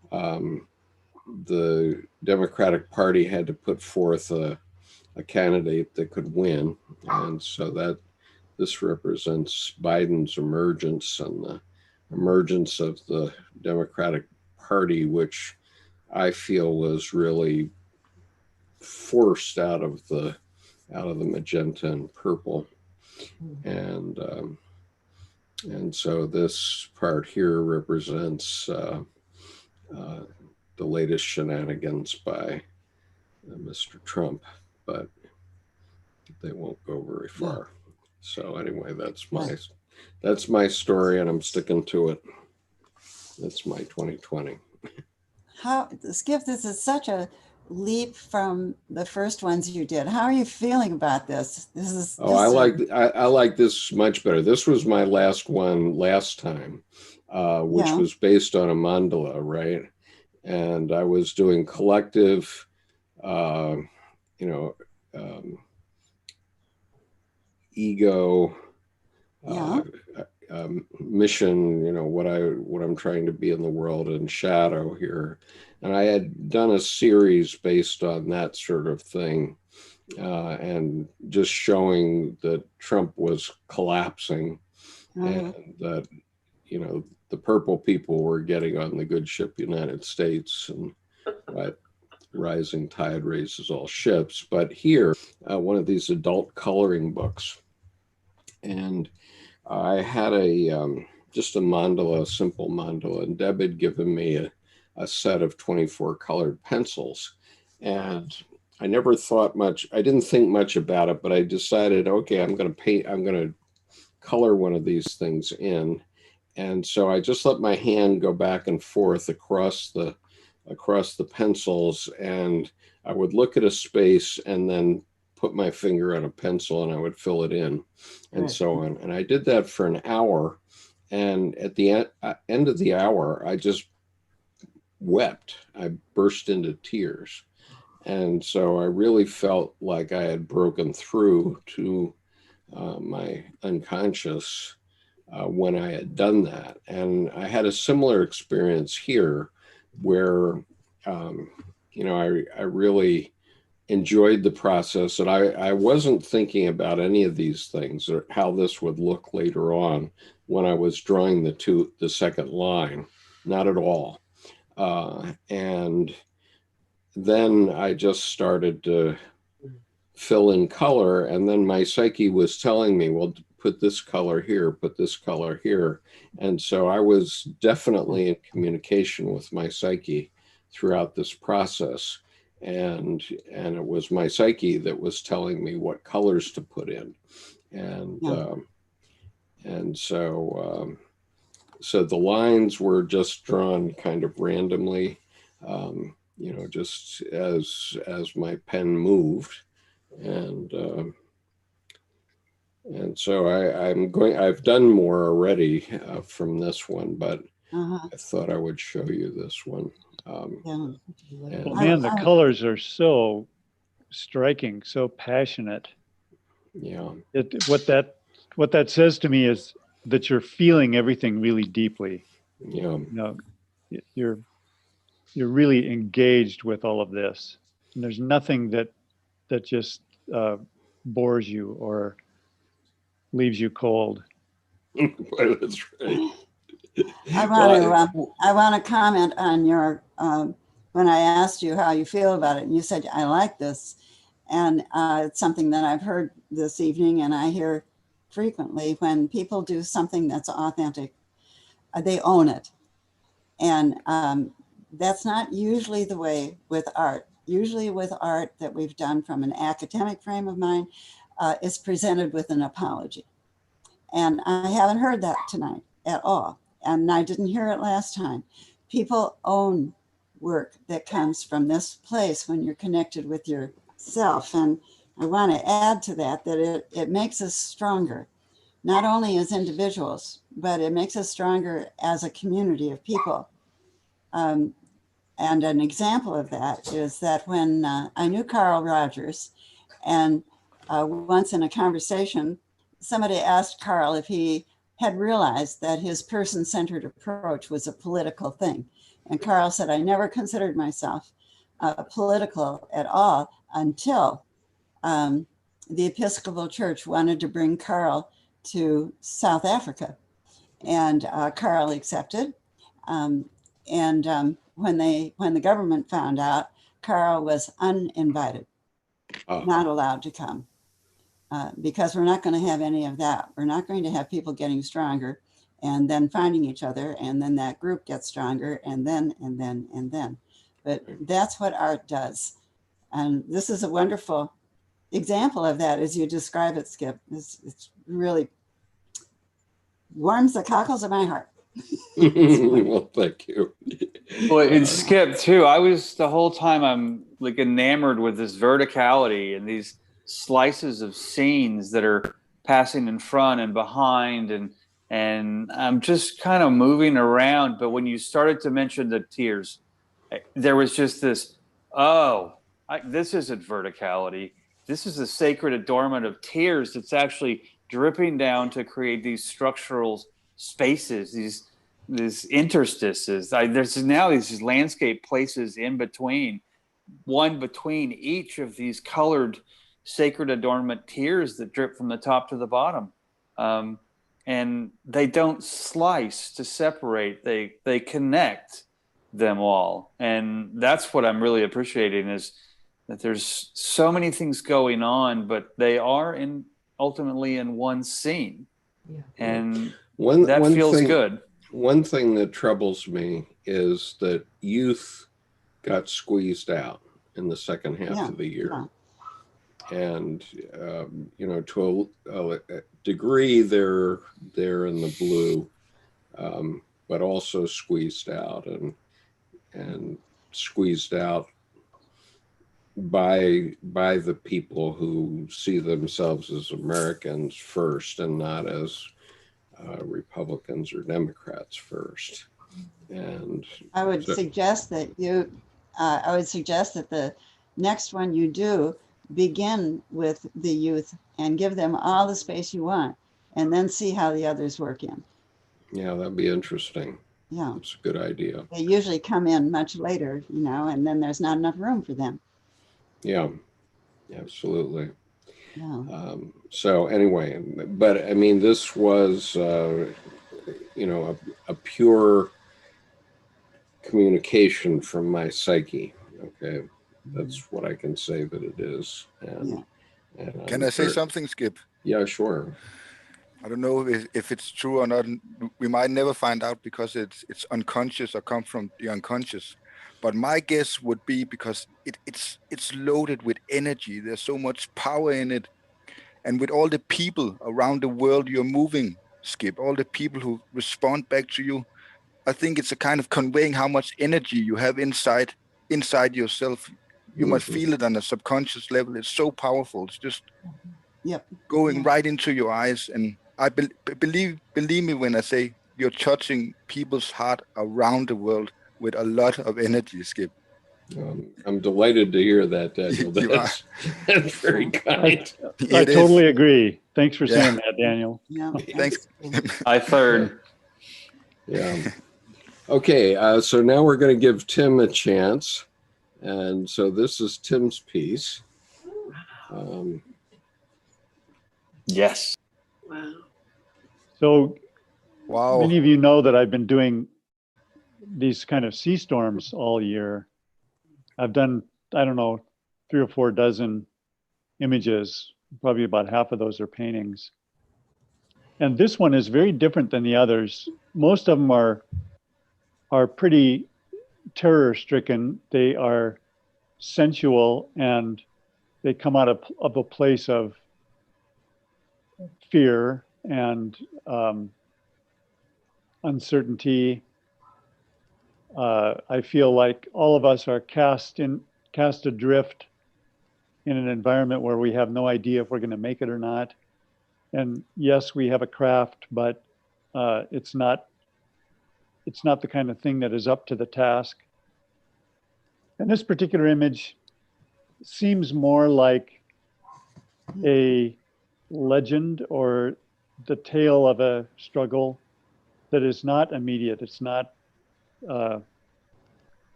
the Democratic Party had to put forth a candidate that could win. And so that this represents Biden's emergence and the emergence of the Democratic Party, which I feel was really forced out of the magenta and purple. And so this part here represents the latest shenanigans by Mr. Trump, but they won't go very far. So anyway, that's my story, and I'm sticking to it. That's my 2020. Skip, this is such a leap from the first ones you did. How are you feeling about this? I like this much better. This was my last one last time, which was based on a mandala, right? And I was doing collective, ego, mission, what I'm trying to be in the world, and shadow here. And I had done a series based on that sort of thing, and just showing that Trump was collapsing, and that, the purple people were getting on the good ship United States, and rising tide raises all ships. But here, one of these adult coloring books, and I had just a mandala, a simple mandala, and Deb had given me a set of 24 colored pencils. And I never thought much, I didn't think much about it, but I decided, okay, I'm going to color one of these things in. And so I just let my hand go back and forth across the pencils, and I would look at a space and then put my finger on a pencil and I would fill it in, and so on. And I did that for an hour. And at the end of the hour, I just wept. I burst into tears. And so I really felt like I had broken through to my unconscious when I had done that. And I had a similar experience here where, I really enjoyed the process, and I wasn't thinking about any of these things or how this would look later on when I was drawing the second line, not at all. And then I just started to fill in color, and then my psyche was telling me, well, put this color here, put this color here. And so I was definitely in communication with my psyche throughout this process. And it was my psyche that was telling me what colors to put in. And so the lines were just drawn kind of randomly, just as my pen moved. And so I've done more already from this one, but I thought I would show you this one. Well, man, the colors are so striking, so passionate. Yeah. What that says to me is that you're feeling everything really deeply. Yeah. You're really engaged with all of this. And there's nothing that just bores you or leaves you cold. That's right. I want to comment on your when I asked you how you feel about it, and you said, I like this. And it's something that I've heard this evening, and I hear frequently when people do something that's authentic, they own it. And that's not usually the way with art. Usually with art that we've done from an academic frame of mind, is presented with an apology. And I haven't heard that tonight at all. And I didn't hear it last time. People own work that comes from this place when you're connected with yourself. And I want to add to that it makes us stronger, not only as individuals, but it makes us stronger as a community of people. And an example of that is that when I knew Carl Rogers, and once in a conversation, somebody asked Carl if he had realized that his person-centered approach was a political thing. And Carl said, I never considered myself political at all until the Episcopal Church wanted to bring Carl to South Africa. And Carl accepted. when the government found out, Carl was uninvited, not allowed to come, because we're not going to have any of that. We're not going to have people getting stronger and then finding each other, and then that group gets stronger, and then. But that's what art does. And this is a wonderful example of that as you describe it, Skip. It's really warms the cockles of my heart. Well, thank you. Well, and Skip too. I was the whole time I'm like enamored with this verticality and these slices of scenes that are passing in front and behind, and I'm just kind of moving around. But when you started to mention the tears, there was just this, this isn't verticality. This is the sacred adornment of tears that's actually dripping down to create these structural spaces, these interstices. There's now these landscape places in between, one between each of these colored sacred adornment tears that drip from the top to the bottom. And they don't slice to separate, they connect them all. And that's what I'm really appreciating, is that there's so many things going on, but they are ultimately in one scene. Yeah. And one feels thing, good. One thing that troubles me is that youth got squeezed out in the second half of the year. And, to a degree, they're in the blue, but also squeezed out and squeezed out by the people who see themselves as Americans first and not as Republicans or Democrats first. And I would suggest that the next one you do, begin with the youth and give them all the space you want, and then see how the others work in. Yeah, that'd be interesting. Yeah, it's a good idea. They usually come in much later, and then there's not enough room for them. Yeah, absolutely. Yeah. So anyway, but I mean, this was, a pure communication from my psyche. Okay, that's what I can say that it is. And can I say something, Skip? Yeah, sure. I don't know if it's true or not. We might never find out because it's unconscious or come from the unconscious. But my guess would be because it's loaded with energy. There's so much power in it. And with all the people around the world you're moving, Skip, all the people who respond back to you, I think it's a kind of conveying how much energy you have inside yourself. You must feel it on a subconscious level. It's so powerful. It's just going right into your eyes. And I believe me when I say you're touching people's heart around the world with a lot of energy, Skip. I'm delighted to hear that, Daniel. That's very kind. I totally agree. Thanks for saying that, Daniel. Yeah, thanks. I third. Yeah. Okay, so now we're going to give Tim a chance. And so this is Tim's piece. Yes. Wow. So wow. Many of you know that I've been doing these kind of sea storms all year. I've done, I don't know, 3 or 4 dozen images. Probably about half of those are paintings. And this one is very different than the others. Most of them are pretty terror-stricken. They are sensual, and they come out of a place of fear and uncertainty. I feel like all of us are cast adrift in an environment where we have no idea if we're going to make it or not. And yes, we have a craft, but it's not the kind of thing that is up to the task. And this particular image seems more like a legend or the tale of a struggle that is not immediate. It's not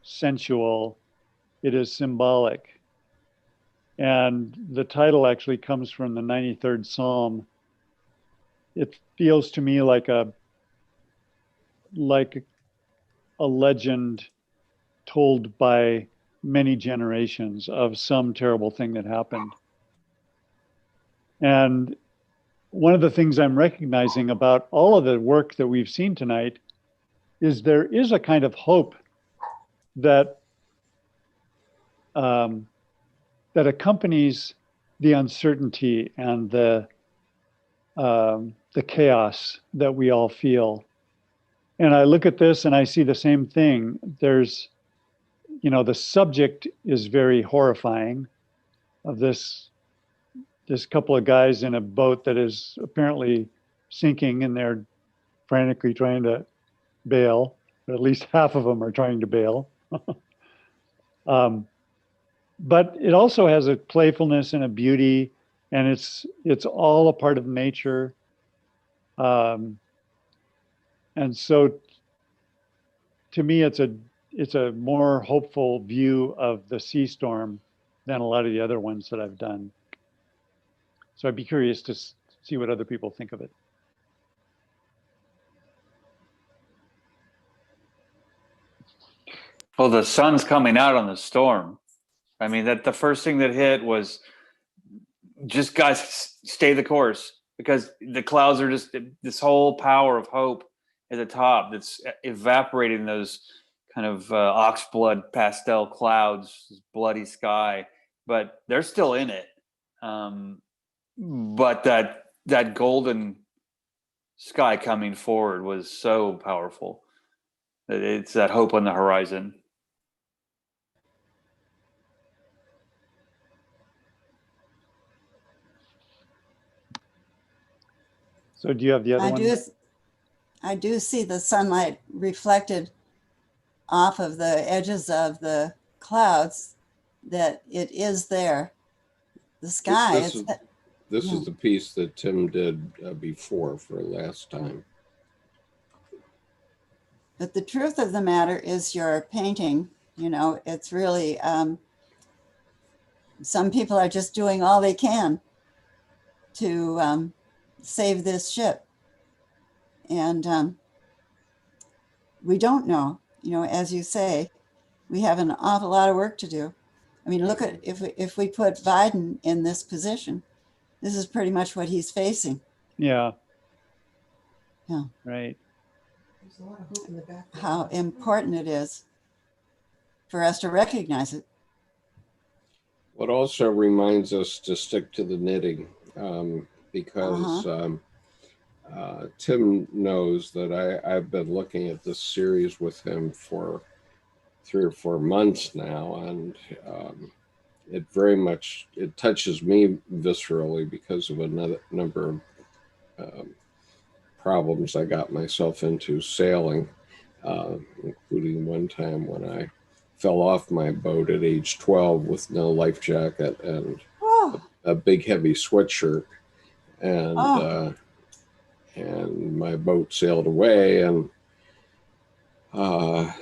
sensual. It is symbolic. And the title actually comes from the 93rd Psalm. It feels to me like a legend told by many generations of some terrible thing that happened. And one of the things I'm recognizing about all of the work that we've seen tonight is there is a kind of hope that that accompanies the uncertainty and the chaos that we all feel. And I look at this and I see the same thing. There's, you know, the subject is very horrifying of this couple of guys in a boat that is apparently sinking, and they're frantically trying to bail, or at least half of them are trying to bail. But it also has a playfulness and a beauty, and it's all a part of nature. And so to me, it's a more hopeful view of the sea storm than a lot of the other ones that I've done. So I'd be curious to see what other people think of it. Well, the sun's coming out on the storm. I mean, that the first thing that hit was just, guys, stay the course, because the clouds are just this whole power of hope at the top that's evaporating those kind of oxblood pastel clouds, this bloody sky, but they're still in it. But that golden sky coming forward was so powerful. It's that hope on the horizon. So do you have the other one? I do see the sunlight reflected off of the edges of the clouds, that it is there. The sky. This is the piece that Tim did before for last time. But the truth of the matter is your painting, you know, it's really, some people are just doing all they can to save this ship. And we don't know, you know, as you say, we have an awful lot of work to do. I mean, look at, if we put Biden in this position, this is pretty much what he's facing. Yeah. Yeah. Right. There's a lot of hope in the back. How important it is for us to recognize it. What also reminds us to stick to the knitting, because Tim knows that I've been looking at this series with him for 3 or 4 months now, and it very much, it touches me viscerally because of a number of problems I got myself into sailing, including one time when I fell off my boat at age 12 with no life jacket and a big heavy sweatshirt, and and my boat sailed away, and I'm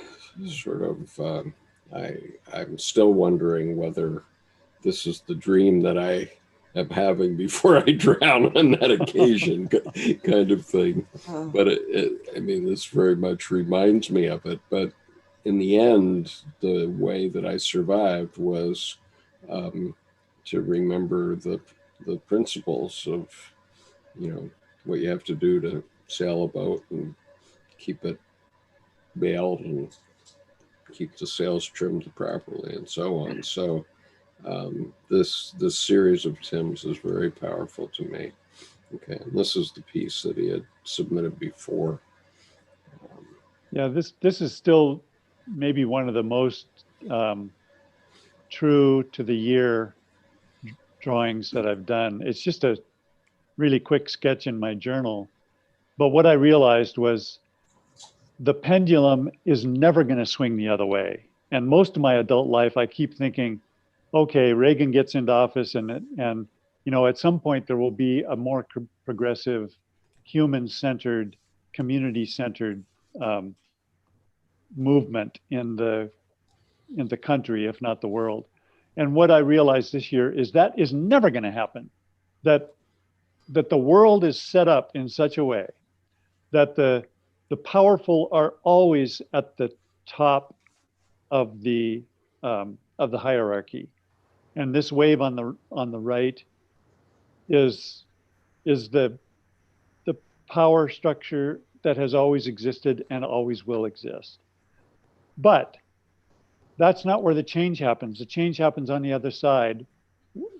still wondering whether this is the dream that I am having before I drown on that occasion, kind of thing. But I mean, this very much reminds me of it. But in the end, the way that I survived was to remember the principles of, you know, what you have to do to sail a boat and keep it bailed and keep the sails trimmed properly and so on. So this series of Tim's is very powerful to me. Okay, and this is the piece that he had submitted before. Yeah, this is still maybe one of the most true to the year drawings that I've done. It's just a really quick sketch in my journal. But what I realized was the pendulum is never going to swing the other way. And most of my adult life, I keep thinking, okay, Reagan gets into office and you know, at some point there will be a more progressive, human-centered, community-centered movement in the country, if not the world. And what I realized this year is that is never going to happen. That the world is set up in such a way that the powerful are always at the top of the hierarchy, and this wave on the right is the power structure that has always existed and always will exist. But that's not where the change happens. The change happens on the other side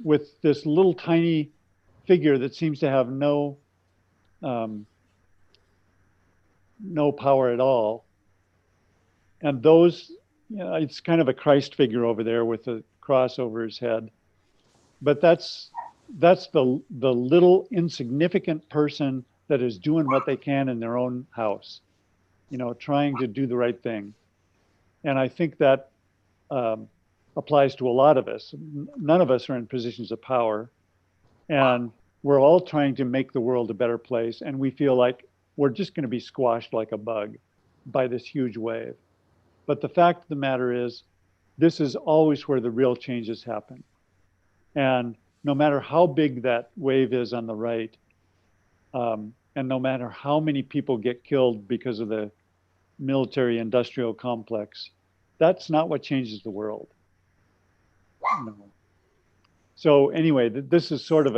with this little tiny figure that seems to have no power at all. And those, it's kind of a Christ figure over there with a cross over his head. But that's the little insignificant person that is doing what they can in their own house, trying to do the right thing. And I think that applies to a lot of us. None of us are in positions of power, and we're all trying to make the world a better place. And we feel like we're just going to be squashed like a bug by this huge wave. But the fact of the matter is, this is always where the real changes happen. And no matter how big that wave is on the right, and no matter how many people get killed because of the military industrial complex, that's not what changes the world. No. So anyway, this is sort of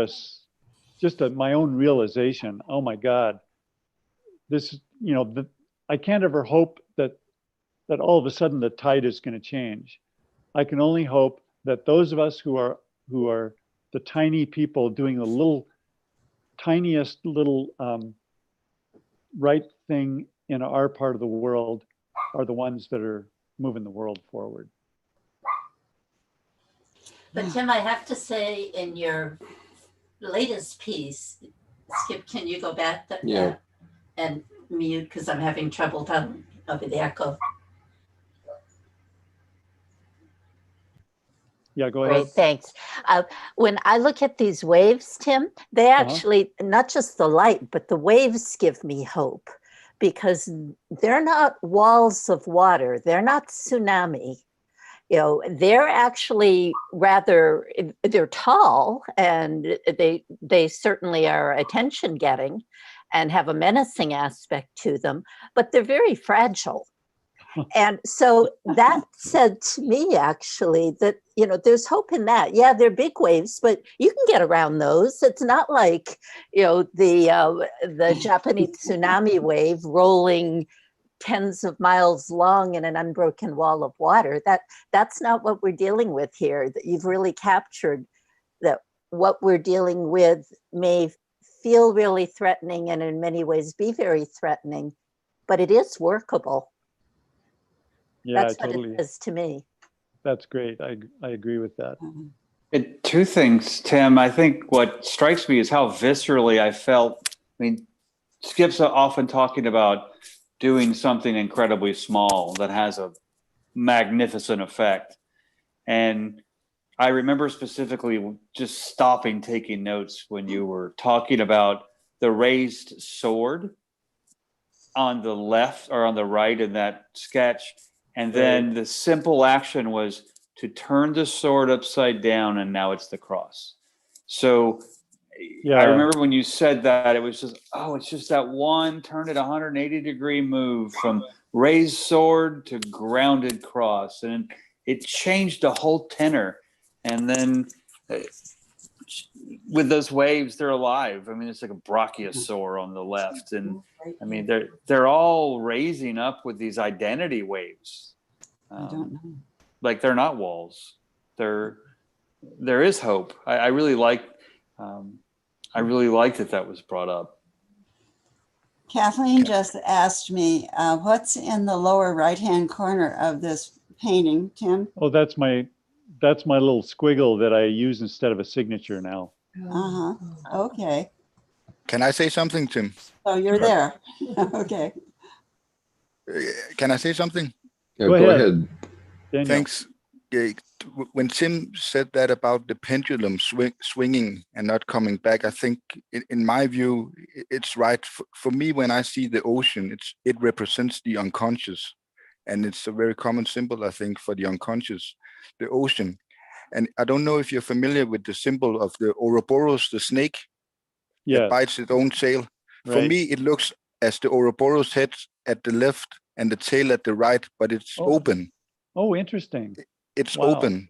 my own realization. Oh my God, this, I can't ever hope that all of a sudden the tide is going to change. I can only hope that those of us who are the tiny people doing the tiniest little right thing in our part of the world are the ones that are moving the world forward. But Tim, I have to say, in your latest piece, Skip, can you go back and mute, because I'm having trouble telling over the echo. Yeah, go ahead. Great, thanks. When I look at these waves, Tim, they actually, not just the light, but the waves give me hope, because they're not walls of water. They're not tsunami. They're actually they're tall, and they certainly are attention getting and have a menacing aspect to them, but they're very fragile. And so that said to me, actually, that, there's hope in that. Yeah, they're big waves, but you can get around those. It's not like, the Japanese tsunami wave rolling tens of miles long in an unbroken wall of water. That's not what we're dealing with here. That you've really captured that what we're dealing with may feel really threatening and in many ways be very threatening, but it is workable. Yeah, that's totally. what it is to me. That's great. I agree with that. Two things, Tim. I think what strikes me is how viscerally I felt. I mean, Skip's often talking about doing something incredibly small that has a magnificent effect. And I remember specifically just stopping, taking notes when you were talking about the raised sword on the left or on the right in that sketch. And then the simple action was to turn the sword upside down, and now it's the cross. So I remember when you said that, it was just, it's just that one turn it 180-degree move from raised sword to grounded cross. And it changed the whole tenor. And then with those waves, they're alive. I mean, it's like a brachiosaur on the left. And I mean, they're all raising up with these identity waves. I don't know. Like they're not walls. There is hope. I really liked that was brought up. Kathleen just asked me, what's in the lower right-hand corner of this painting, Tim? Oh, that's my little squiggle that I use instead of a signature now. Okay. Can I say something, Tim? Oh, you're there. Okay. Can I say something? Go ahead. Daniel. Thanks. When Tim said that about the pendulum swinging and not coming back, I think in my view, it's right. For me, when I see the ocean, it represents the unconscious. And it's a very common symbol, I think, for the unconscious, the ocean. And I don't know if you're familiar with the symbol of the Ouroboros, the snake that bites its own tail. Right. For me, it looks as the Ouroboros head at the left and the tail at the right, but it's open. Oh, interesting. It's Wow. open.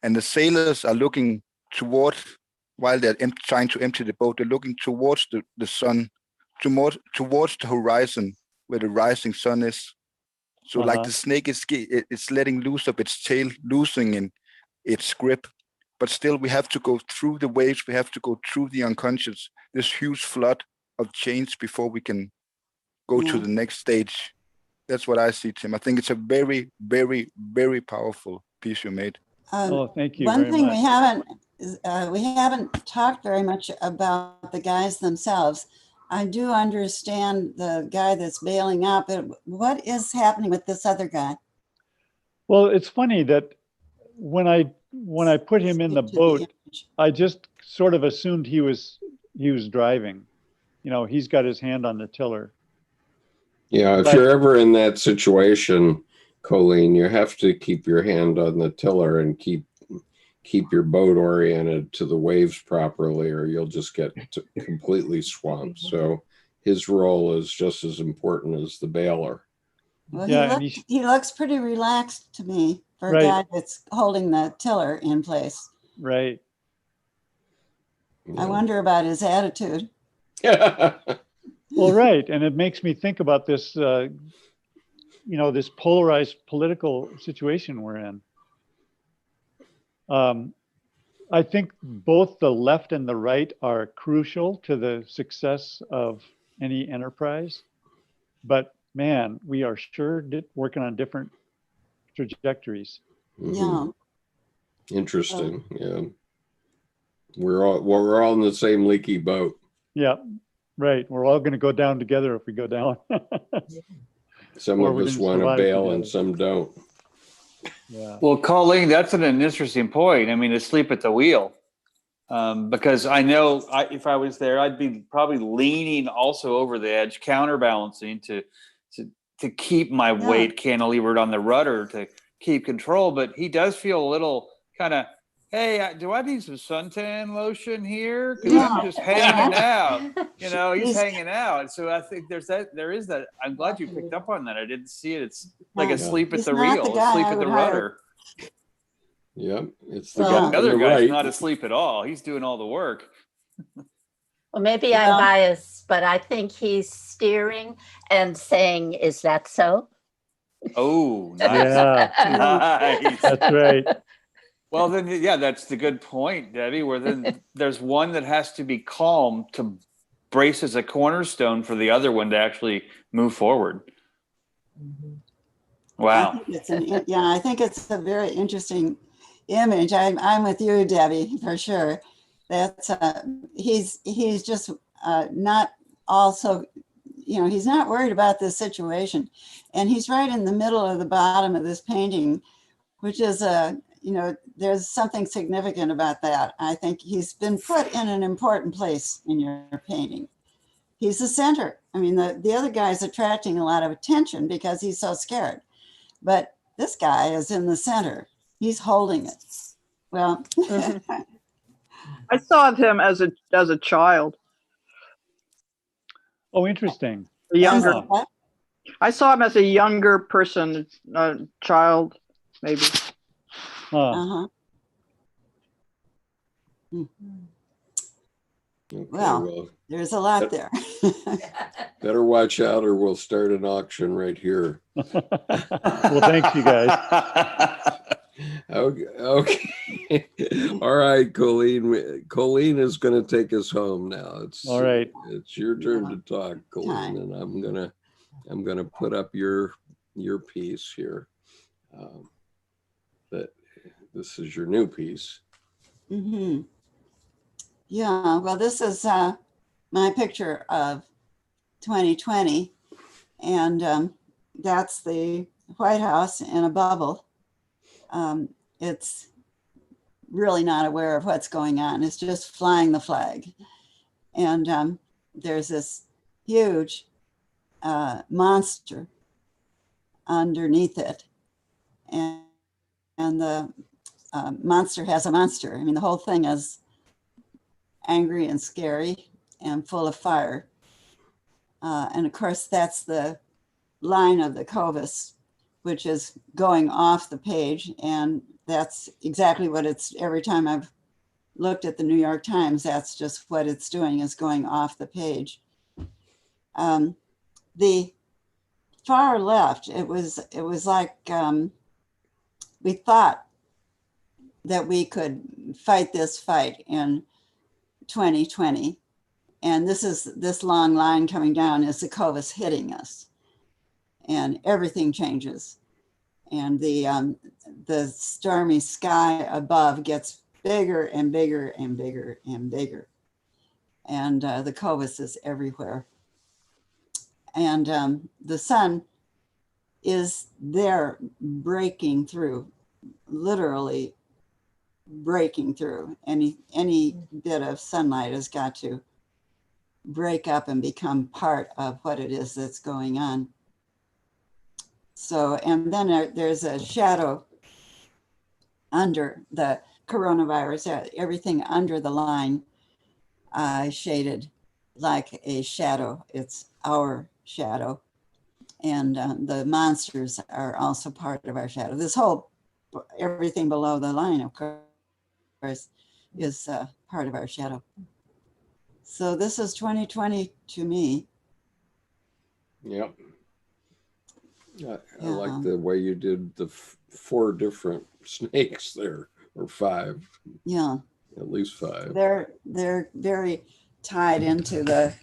And the sailors are looking towards, while they're trying to empty the boat, they're looking towards the sun, towards the horizon where the rising sun is. So like the snake is it's letting loose of its tail, loosening its grip. But still we have to go through the waves, we have to go through the unconscious, this huge flood of change before we can go to the next stage. That's what I see, Tim. I think it's a very, very, very powerful piece you made. Oh, thank you One very thing much. we haven't talked very much about the guys themselves. I do understand the guy that's bailing out, but what is happening with this other guy? Well, it's funny that when I put him in the boat, I just sort of assumed he was driving. You know, he's got his hand on the tiller. Yeah, if you're ever in that situation, Coeleen, you have to keep your hand on the tiller and keep your boat oriented to the waves properly, or you'll just get completely swamped. So his role is just as important as the bailer. Well, he looks pretty relaxed to me for a guy that's holding the tiller in place. Right. I wonder about his attitude. Well, right. And it makes me think about this, this polarized political situation we're in. I think both the left and the right are crucial to the success of any enterprise. But man, we are sure working on different trajectories. Yeah. Interesting. Yeah. We're all in the same leaky boat. Yeah. Right. We're all going to go down together if we go down. Some of us want to bail and some don't. Yeah. Well, Colleen, that's an interesting point. I mean, to sleep at the wheel. Because I know if I was there, I'd be probably leaning also over the edge, counterbalancing to keep my weight cantilevered on the rudder to keep control. But he does feel a little kind of, hey, do I need some suntan lotion here? Because I'm just hanging out. You know, he's hanging out. So I think there is that. I'm glad you picked up on that. I didn't see it. It's like asleep at the wheel, asleep at the rudder. Yep, it's the The guy other guy's right. not asleep at all. He's doing all the work. Well, maybe I'm biased, but I think he's steering and saying, "Is that so?" Oh, nice. Yeah. Nice. That's right. Well, then, yeah, that's the good point, Debbie, where then there's one that has to be calm to brace as a cornerstone for the other one to actually move forward. Wow. I think it's a very interesting image. I'm with you, Debbie, for sure. That's he's just not also, he's not worried about this situation, and he's right in the middle of the bottom of this painting, which is there's something significant about that. I think he's been put in an important place in your painting. He's the center. I mean, the other guy is attracting a lot of attention because he's so scared, but this guy is in the center. He's holding it. Well, I saw him as a child. Oh, interesting. A younger. I saw him as a younger person, a child, maybe. Okay, well, there's a lot there. Better watch out or we'll start an auction right here. Well, thanks, you guys. Okay. All right, Coleen. Coleen is going to take us home now. All right. It's your turn to talk, Coleen, and I'm gonna put up your piece here. That this is your new piece. Mm-hmm. Yeah. Well, this is my picture of 2020, and that's the White House in a bubble. It's really not aware of what's going on. It's just flying the flag. And there's this huge monster underneath it. And the monster has a monster. I mean, the whole thing is angry and scary and full of fire. And of course, that's the line of the Covis, which is going off the page. And that's exactly what it's, every time I've looked at the New York Times, that's just what it's doing, is going off the page. The far left, it was like we thought that we could fight this fight in 2020. And this long line coming down is the Covis hitting us. And everything changes. And the stormy sky above gets bigger and bigger and bigger and bigger. And the Covis is everywhere. And the sun is there breaking through, literally breaking through. Any bit of sunlight has got to break up and become part of what it is that's going on. So, and then there's a shadow under the coronavirus, everything under the line shaded like a shadow. It's our shadow. And the monsters are also part of our shadow. This whole, everything below the line, of course, is part of our shadow. So this is 2020 to me. Yep. I like the way you did the 4 different snakes there, or 5. Yeah. At least 5. They're very tied into the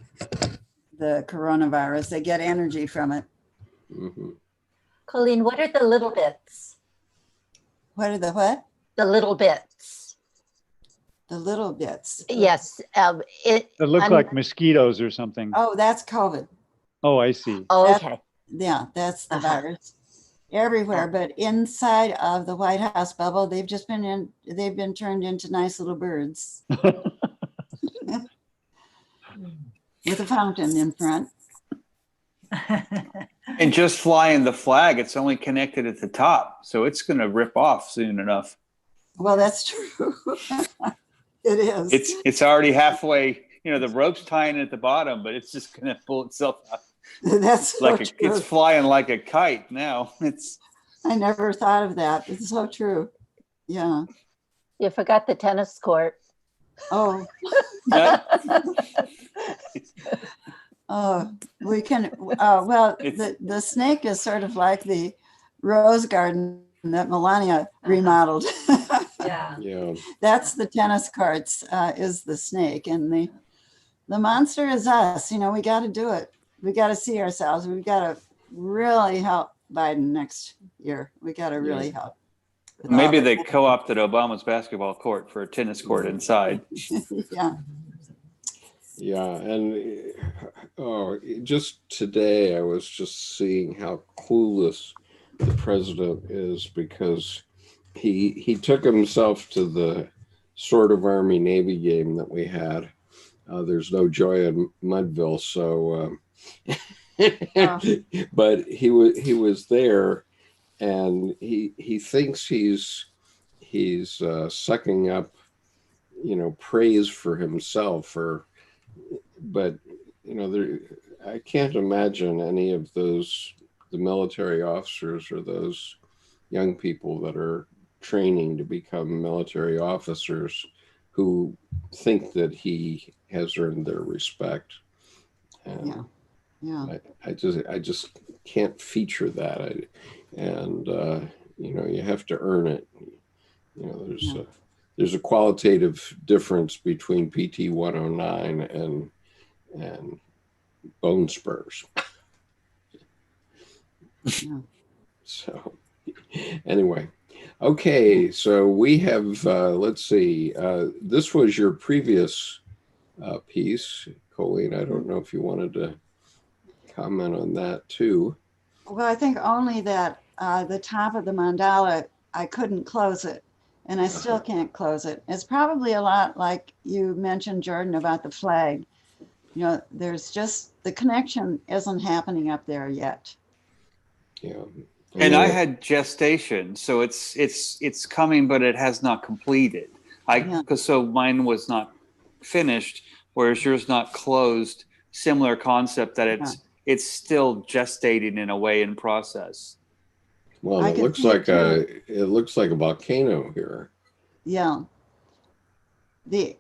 coronavirus. They get energy from it. Mm-hmm. Colleen, what are the little bits? What are the what? The little bits. The little bits. Yes. It look like mosquitoes or something. Oh, that's COVID. Oh, I see. Oh, okay. That's the virus everywhere. But inside of the White House bubble, they've been turned into nice little birds with a fountain in front. And just flying the flag, it's only connected at the top, so it's going to rip off soon enough. Well, that's true. It is. It's already halfway. The rope's tying at the bottom, but it's just going to pull itself out. That's so like true. It's flying like a kite now. I never thought of that. It's so true. Yeah. You forgot the tennis court. Oh. We can. Well, the snake is sort of like the rose garden that Melania remodeled. Yeah. That's the tennis courts. Is the snake, and the monster is us. We got to do it. We got to see ourselves. We've got to really help Biden next year. We got to really help. Maybe they co-opted Obama's basketball court for a tennis court inside. Yeah. Yeah, and just today I was just seeing how clueless the president is, because he took himself to the sort of Army-Navy game that we had. There's no joy in Mudville, so but he was there, and he thinks he's sucking up, praise for himself, but I can't imagine any of the military officers or those young people that are training to become military officers who think that he has earned their respect. And I just can't feature that. You have to earn it. There's a qualitative difference between PT 109 and bone spurs. So anyway, okay, so we have, let's see, this was your previous piece, Coeleen. I don't know if you wanted to comment on that too. Well, I think only that the top of the mandala, I couldn't close it, and I still can't close it. It's probably a lot like you mentioned, Jordan, about the flag. There's just, the connection isn't happening up there yet. Yeah. And I had gestation, so it's coming, but it has not completed. So mine was not finished, whereas yours not closed. Similar concept that it's still gestating in a way in process. Well, it looks like a volcano here. Yeah. The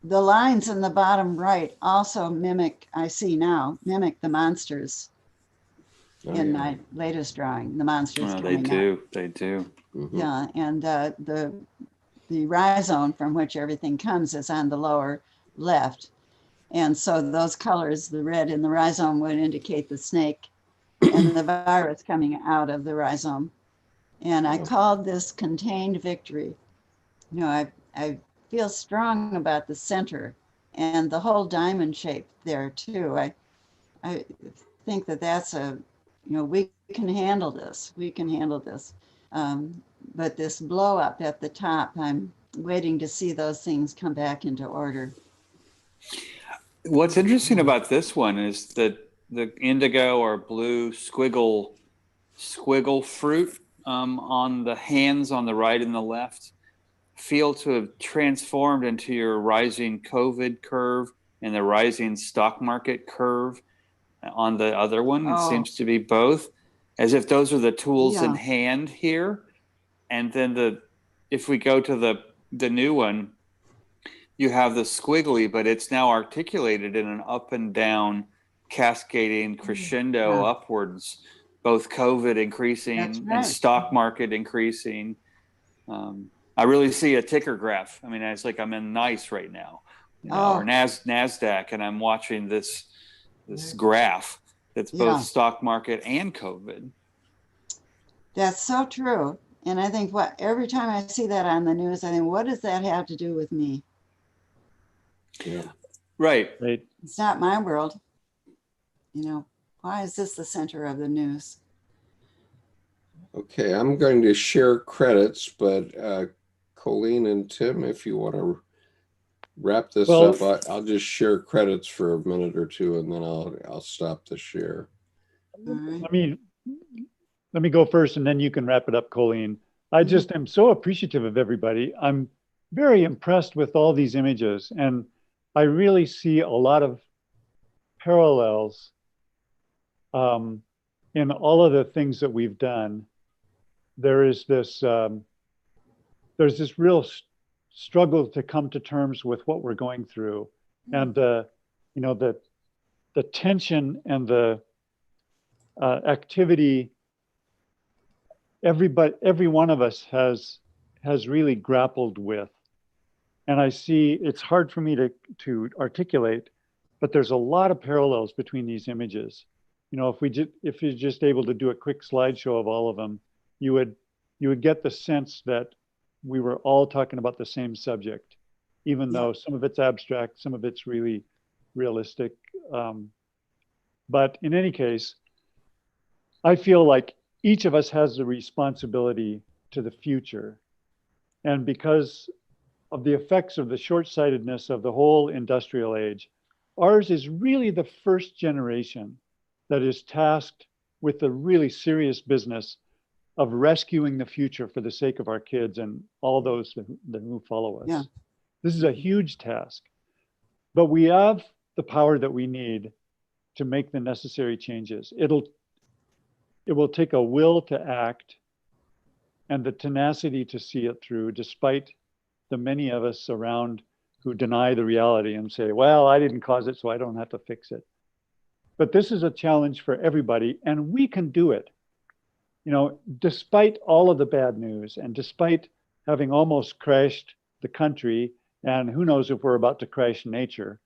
lines in the bottom right also mimic the monsters in my latest drawing. The monsters They coming do. up. They do. Mm-hmm. Yeah, and the rhizome from which everything comes is on the lower left. And so those colors, the red in the rhizome would indicate the snake and the virus coming out of the rhizome. And I called this contained victory. You know, I feel strong about the center and the whole diamond shape there too. I think that's we can handle this. We can handle this. But this blow up at the top, I'm waiting to see those things come back into order. What's interesting about this one is that the indigo or blue squiggle fruit on the hands on the right and the left feel to have transformed into your rising COVID curve and the rising stock market curve on the other one. It seems to be both, as if those are the tools in hand here. And then if we go to the new one, you have the squiggly, but it's now articulated in an up and down cascading crescendo upwards, both COVID increasing and stock market increasing. I really see a ticker graph. I mean, it's like I'm in NICE right now, or NASDAQ, and I'm watching this graph that's both stock market and COVID. That's so true. And I think every time I see that on the news, I think, what does that have to do with me? Yeah. Right. It's not my world. You know, why is this the center of the news? Okay, I'm going to share credits, but Colleen and Tim, if you want to wrap this up, I'll just share credits for a minute or two, and then I'll stop the share. Let me go first, and then you can wrap it up, Colleen. I just am so appreciative of everybody. I'm very impressed with all these images, and I really see a lot of parallels in all of the things that we've done. There's this real struggle to come to terms with what we're going through, and the tension and the activity. Every one of us has really grappled with, and I see it's hard for me to articulate, but there's a lot of parallels between these images. You know, if you're just able to do a quick slideshow of all of them, you would get the sense that we were all talking about the same subject, even though some of it's abstract, some of it's really realistic. But in any case, I feel like each of us has the responsibility to the future. And because of the effects of the short-sightedness of the whole industrial age, ours is really the first generation that is tasked with the really serious business of rescuing the future for the sake of our kids and all those that who follow us. Yeah. This is a huge task, but we have the power that we need to make the necessary changes. It will take a will to act and the tenacity to see it through, despite the many of us around who deny the reality and say, well, I didn't cause it, so I don't have to fix it. But this is a challenge for everybody, and we can do it. You know, despite all of the bad news and despite having almost crashed the country, and who knows if we're about to crash nature,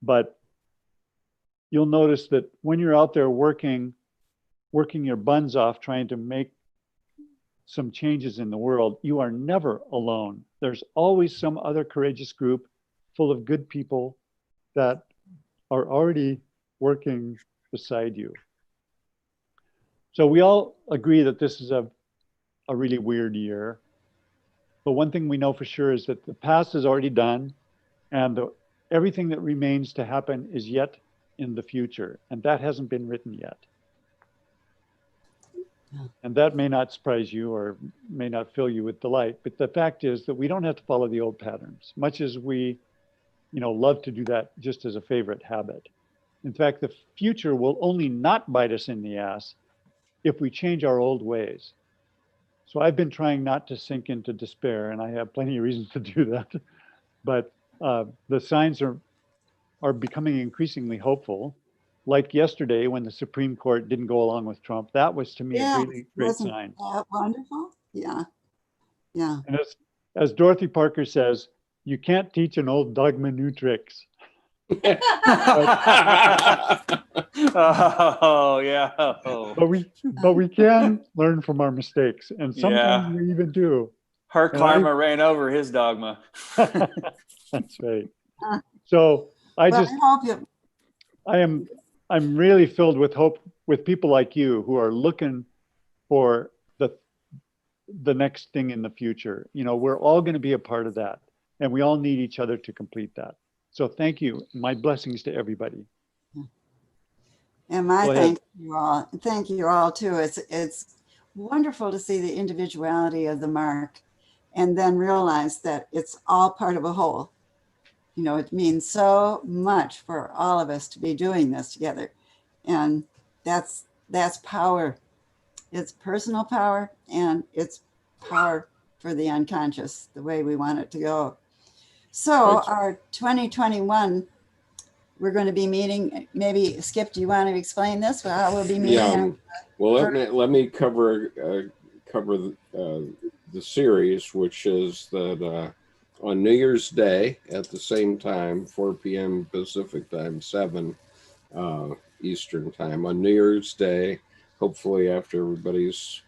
but you'll notice that when you're out there working your buns off trying to make some changes in the world, you are never alone. There's always some other courageous group full of good people that are already working beside you. So we all agree that this is a really weird year. But one thing we know for sure is that the past is already done, and everything that remains to happen is yet in the future, and that hasn't been written yet. And that may not surprise you or may not fill you with delight, but the fact is that we don't have to follow the old patterns. Much as we love to do that just as a favorite habit. In fact, the future will only not bite us in the ass if we change our old ways. So I've been trying not to sink into despair, and I have plenty of reasons to do that. But the signs are becoming increasingly hopeful. Like yesterday, when the Supreme Court didn't go along with Trump, that was to me a really great sign. That wonderful? Yeah, yeah. And as Dorothy Parker says, you can't teach an old dogma new tricks. Oh yeah. But we can learn from our mistakes, and sometimes we even do. Her karma ran over his dogma. That's right. So I'm really filled with hope with people like you who are looking for the next thing in the future. We're all going to be a part of that, and we all need each other to complete that. So thank you. My blessings to everybody. And my thank you all too. It's wonderful to see the individuality of the mark and then realize that it's all part of a whole. It means so much for all of us to be doing this together. And that's power. It's personal power, and it's power for the unconscious, the way we want it to go. So our 2021, we're going to be meeting, maybe Skip, do you want to explain this? Well, we'll be meeting. Yeah. Well, let me cover the series, which is that on New Year's Day at the same time, 4 p.m. Pacific time, 7 Eastern time. On New Year's Day, hopefully after everybody's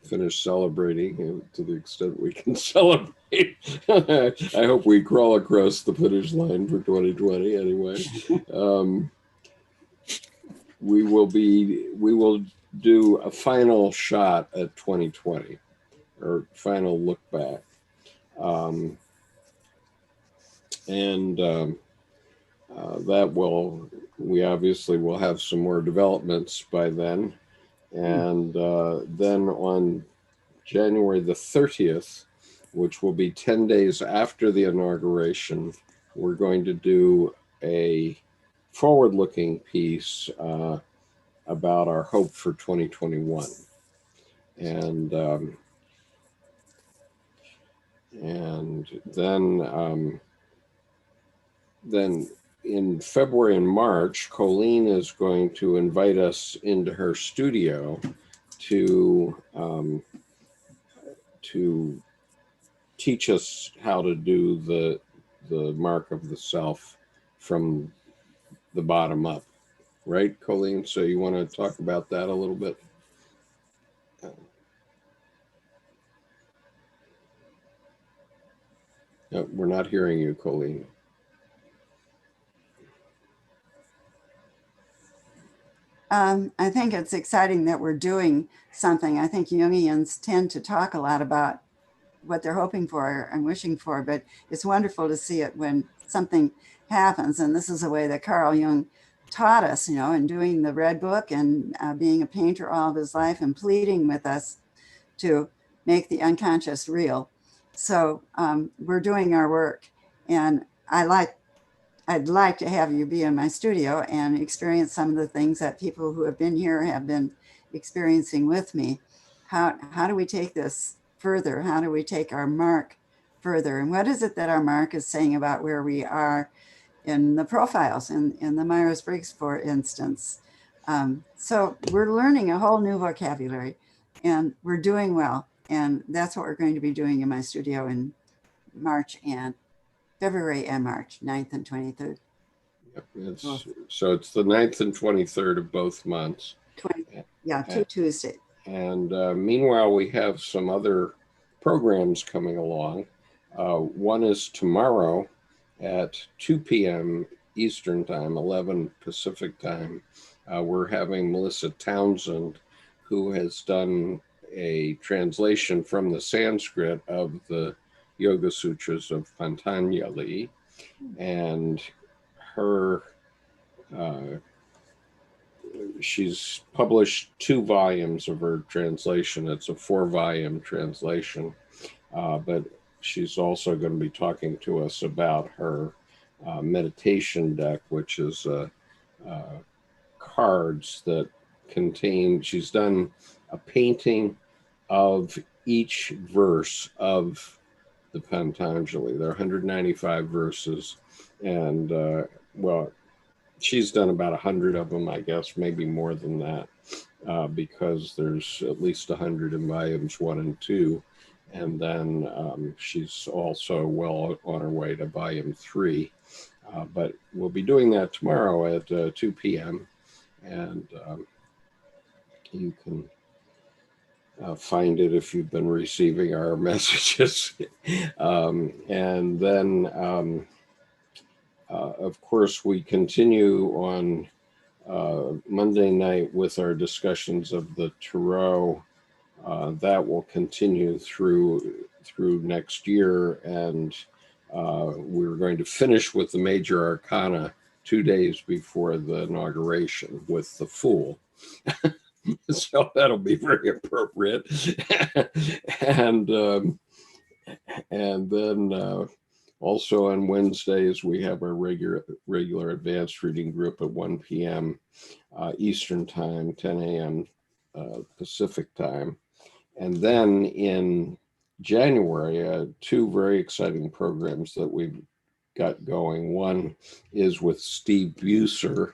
finished celebrating to the extent we can celebrate. I hope we crawl across the finish line for 2020 anyway. We will do a final shot at 2020, or final look back. We obviously will have some more developments by then. And then on January the 30th, which will be 10 days after the inauguration, we're going to do a forward-looking piece about our hope for 2021. And then in February and March, Colleen is going to invite us into her studio to teach us how to do the mark of the self from the bottom up. Right, Colleen? So you want to talk about that a little bit? No, we're not hearing you, Colleen. I think it's exciting that we're doing something. I think Jungians tend to talk a lot about what they're hoping for and wishing for, but it's wonderful to see it when something happens. And this is a way that Carl Jung taught us, in doing the Red Book and being a painter all of his life and pleading with us to make the unconscious real. So we're doing our work, and I'd like to have you be in my studio and experience some of the things that people who have been here have been experiencing with me. How do we take this further? How do we take our mark further? And what is it that our mark is saying about where we are in the profiles, in the Myers-Briggs, for instance? So we're learning a whole new vocabulary, and we're doing well. And that's what we're going to be doing in my studio in February and March, 9th and 23rd. Yep, so it's the 9th and 23rd of both months. 2 Tuesdays. And meanwhile, we have some other programs coming along. One is tomorrow at 2 p.m. Eastern time, 11 Pacific time. We're having Melissa Townsend, who has done a translation from the Sanskrit of the Yoga Sutras of Patanjali, and she's published 2 volumes of her translation. It's a 4-volume translation, but she's also going to be talking to us about her meditation deck, which is cards that contain, she's done a painting of each verse of the Pentateuch. There are 195 verses, and well, she's done about 100 of them, I guess, maybe more than that, because there's at least 100 in volumes 1 and 2. And then she's also well on her way to volume 3. But we'll be doing that tomorrow at 2 p.m. And you can find it if you've been receiving our messages. And then, of course, we continue on Monday night with our discussions of the Tarot. That will continue through next year, and we're going to finish with the major arcana 2 days before the inauguration with the Fool. So that'll be very appropriate. And then also on Wednesdays, we have our regular advanced reading group at 1 p.m. Eastern Time, 10 a.m. Pacific Time. And then in January, 2 very exciting programs that we've got going. One is with Steve Buser,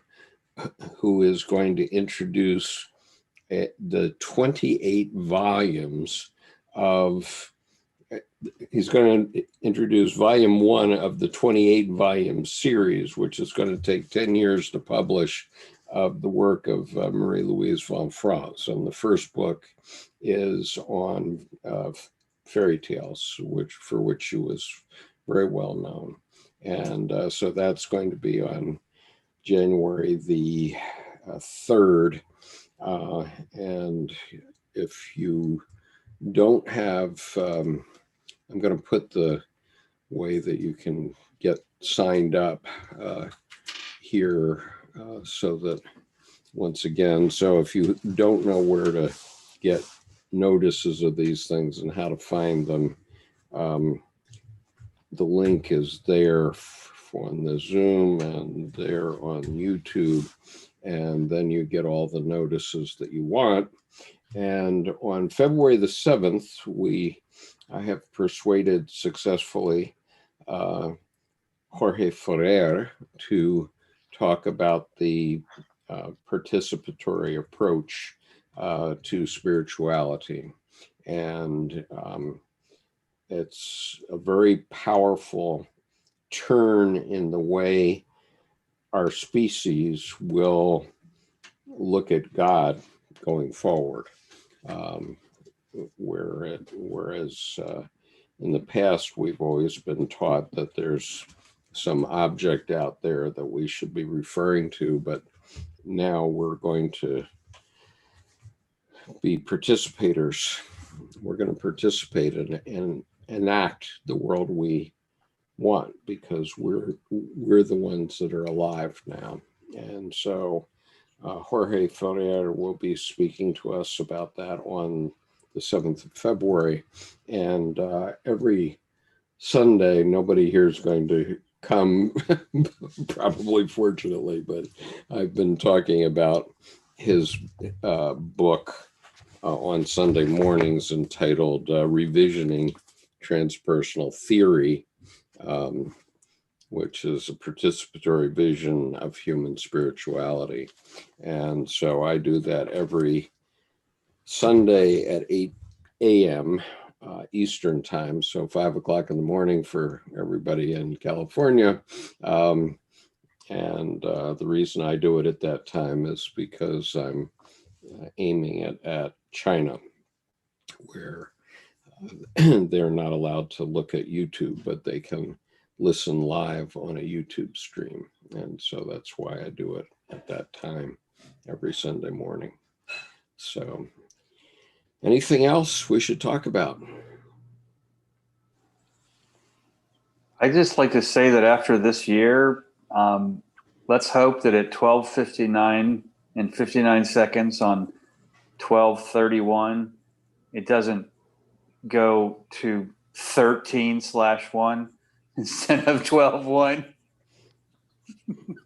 who is going to introduce the 28 volumes of, he's going to introduce volume 1 of the 28 volume series, which is going to take 10 years to publish, of the work of Marie-Louise von France. And the first book is on fairy tales, for which she was very well known. And so that's going to be on January the 3rd. And if you don't have, I'm going to put the way that you can get signed up here, so that once again, so if you don't know where to get notices of these things and how to find them, the link is there on the Zoom and there on YouTube, and then you get all the notices that you want. And on February the 7th, I have persuaded successfully Jorge Ferrer to talk about the participatory approach to spirituality. And it's a very powerful turn in the way our species will look at God going forward. Whereas in the past, we've always been taught that there's some object out there that we should be referring to, but now we're going to be participators. We're going to participate and enact the world we want, because we're the ones that are alive now. And so Jorge Ferrer will be speaking to us about that on the 7th of February. And every Sunday, nobody here is going to come, probably fortunately, but I've been talking about his book on Sunday mornings entitled Revisioning Transpersonal Theory, which is a participatory vision of human spirituality. And so I do that every Sunday at 8 a.m. Eastern Time, so 5 o'clock in the morning for everybody in California. And the reason I do it at that time is because I'm aiming it at China, where they're not allowed to look at YouTube, but they can listen live on a YouTube stream. And so that's why I do it at that time every Sunday morning. So anything else we should talk about? I'd just like to say that after this year, let's hope that at 12:59 and 59 seconds on 12/31, it doesn't go to 13/1 instead of 12/1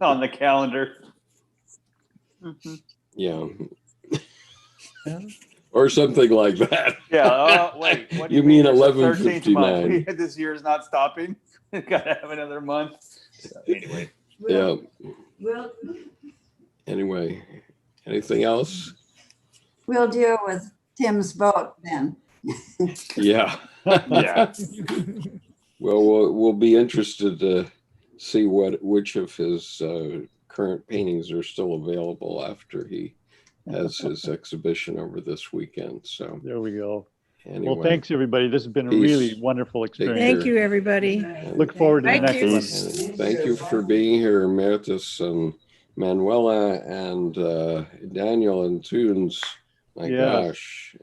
on the calendar. Yeah. Or something like that. Yeah. Wait. What do You mean There's a 13th month. 11:59? This year is not stopping. Gotta have another month. So anyway. Yeah. Well, Anyway, anything else? We'll deal with Tim's vote then. Yeah. Yeah. Well, we'll be interested to see which of his current paintings are still available after he has his exhibition over this weekend. So there we go. Anyway, well, thanks everybody. This has been a peace. really wonderful experience. Thank you, everybody. Look forward to the Thank next you. one. And thank you for being here, Emeritus and Manuela and Daniel and Tunes. My Yes. gosh.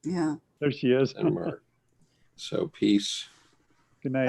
Yeah. There she is. And Mark. So peace. Good night.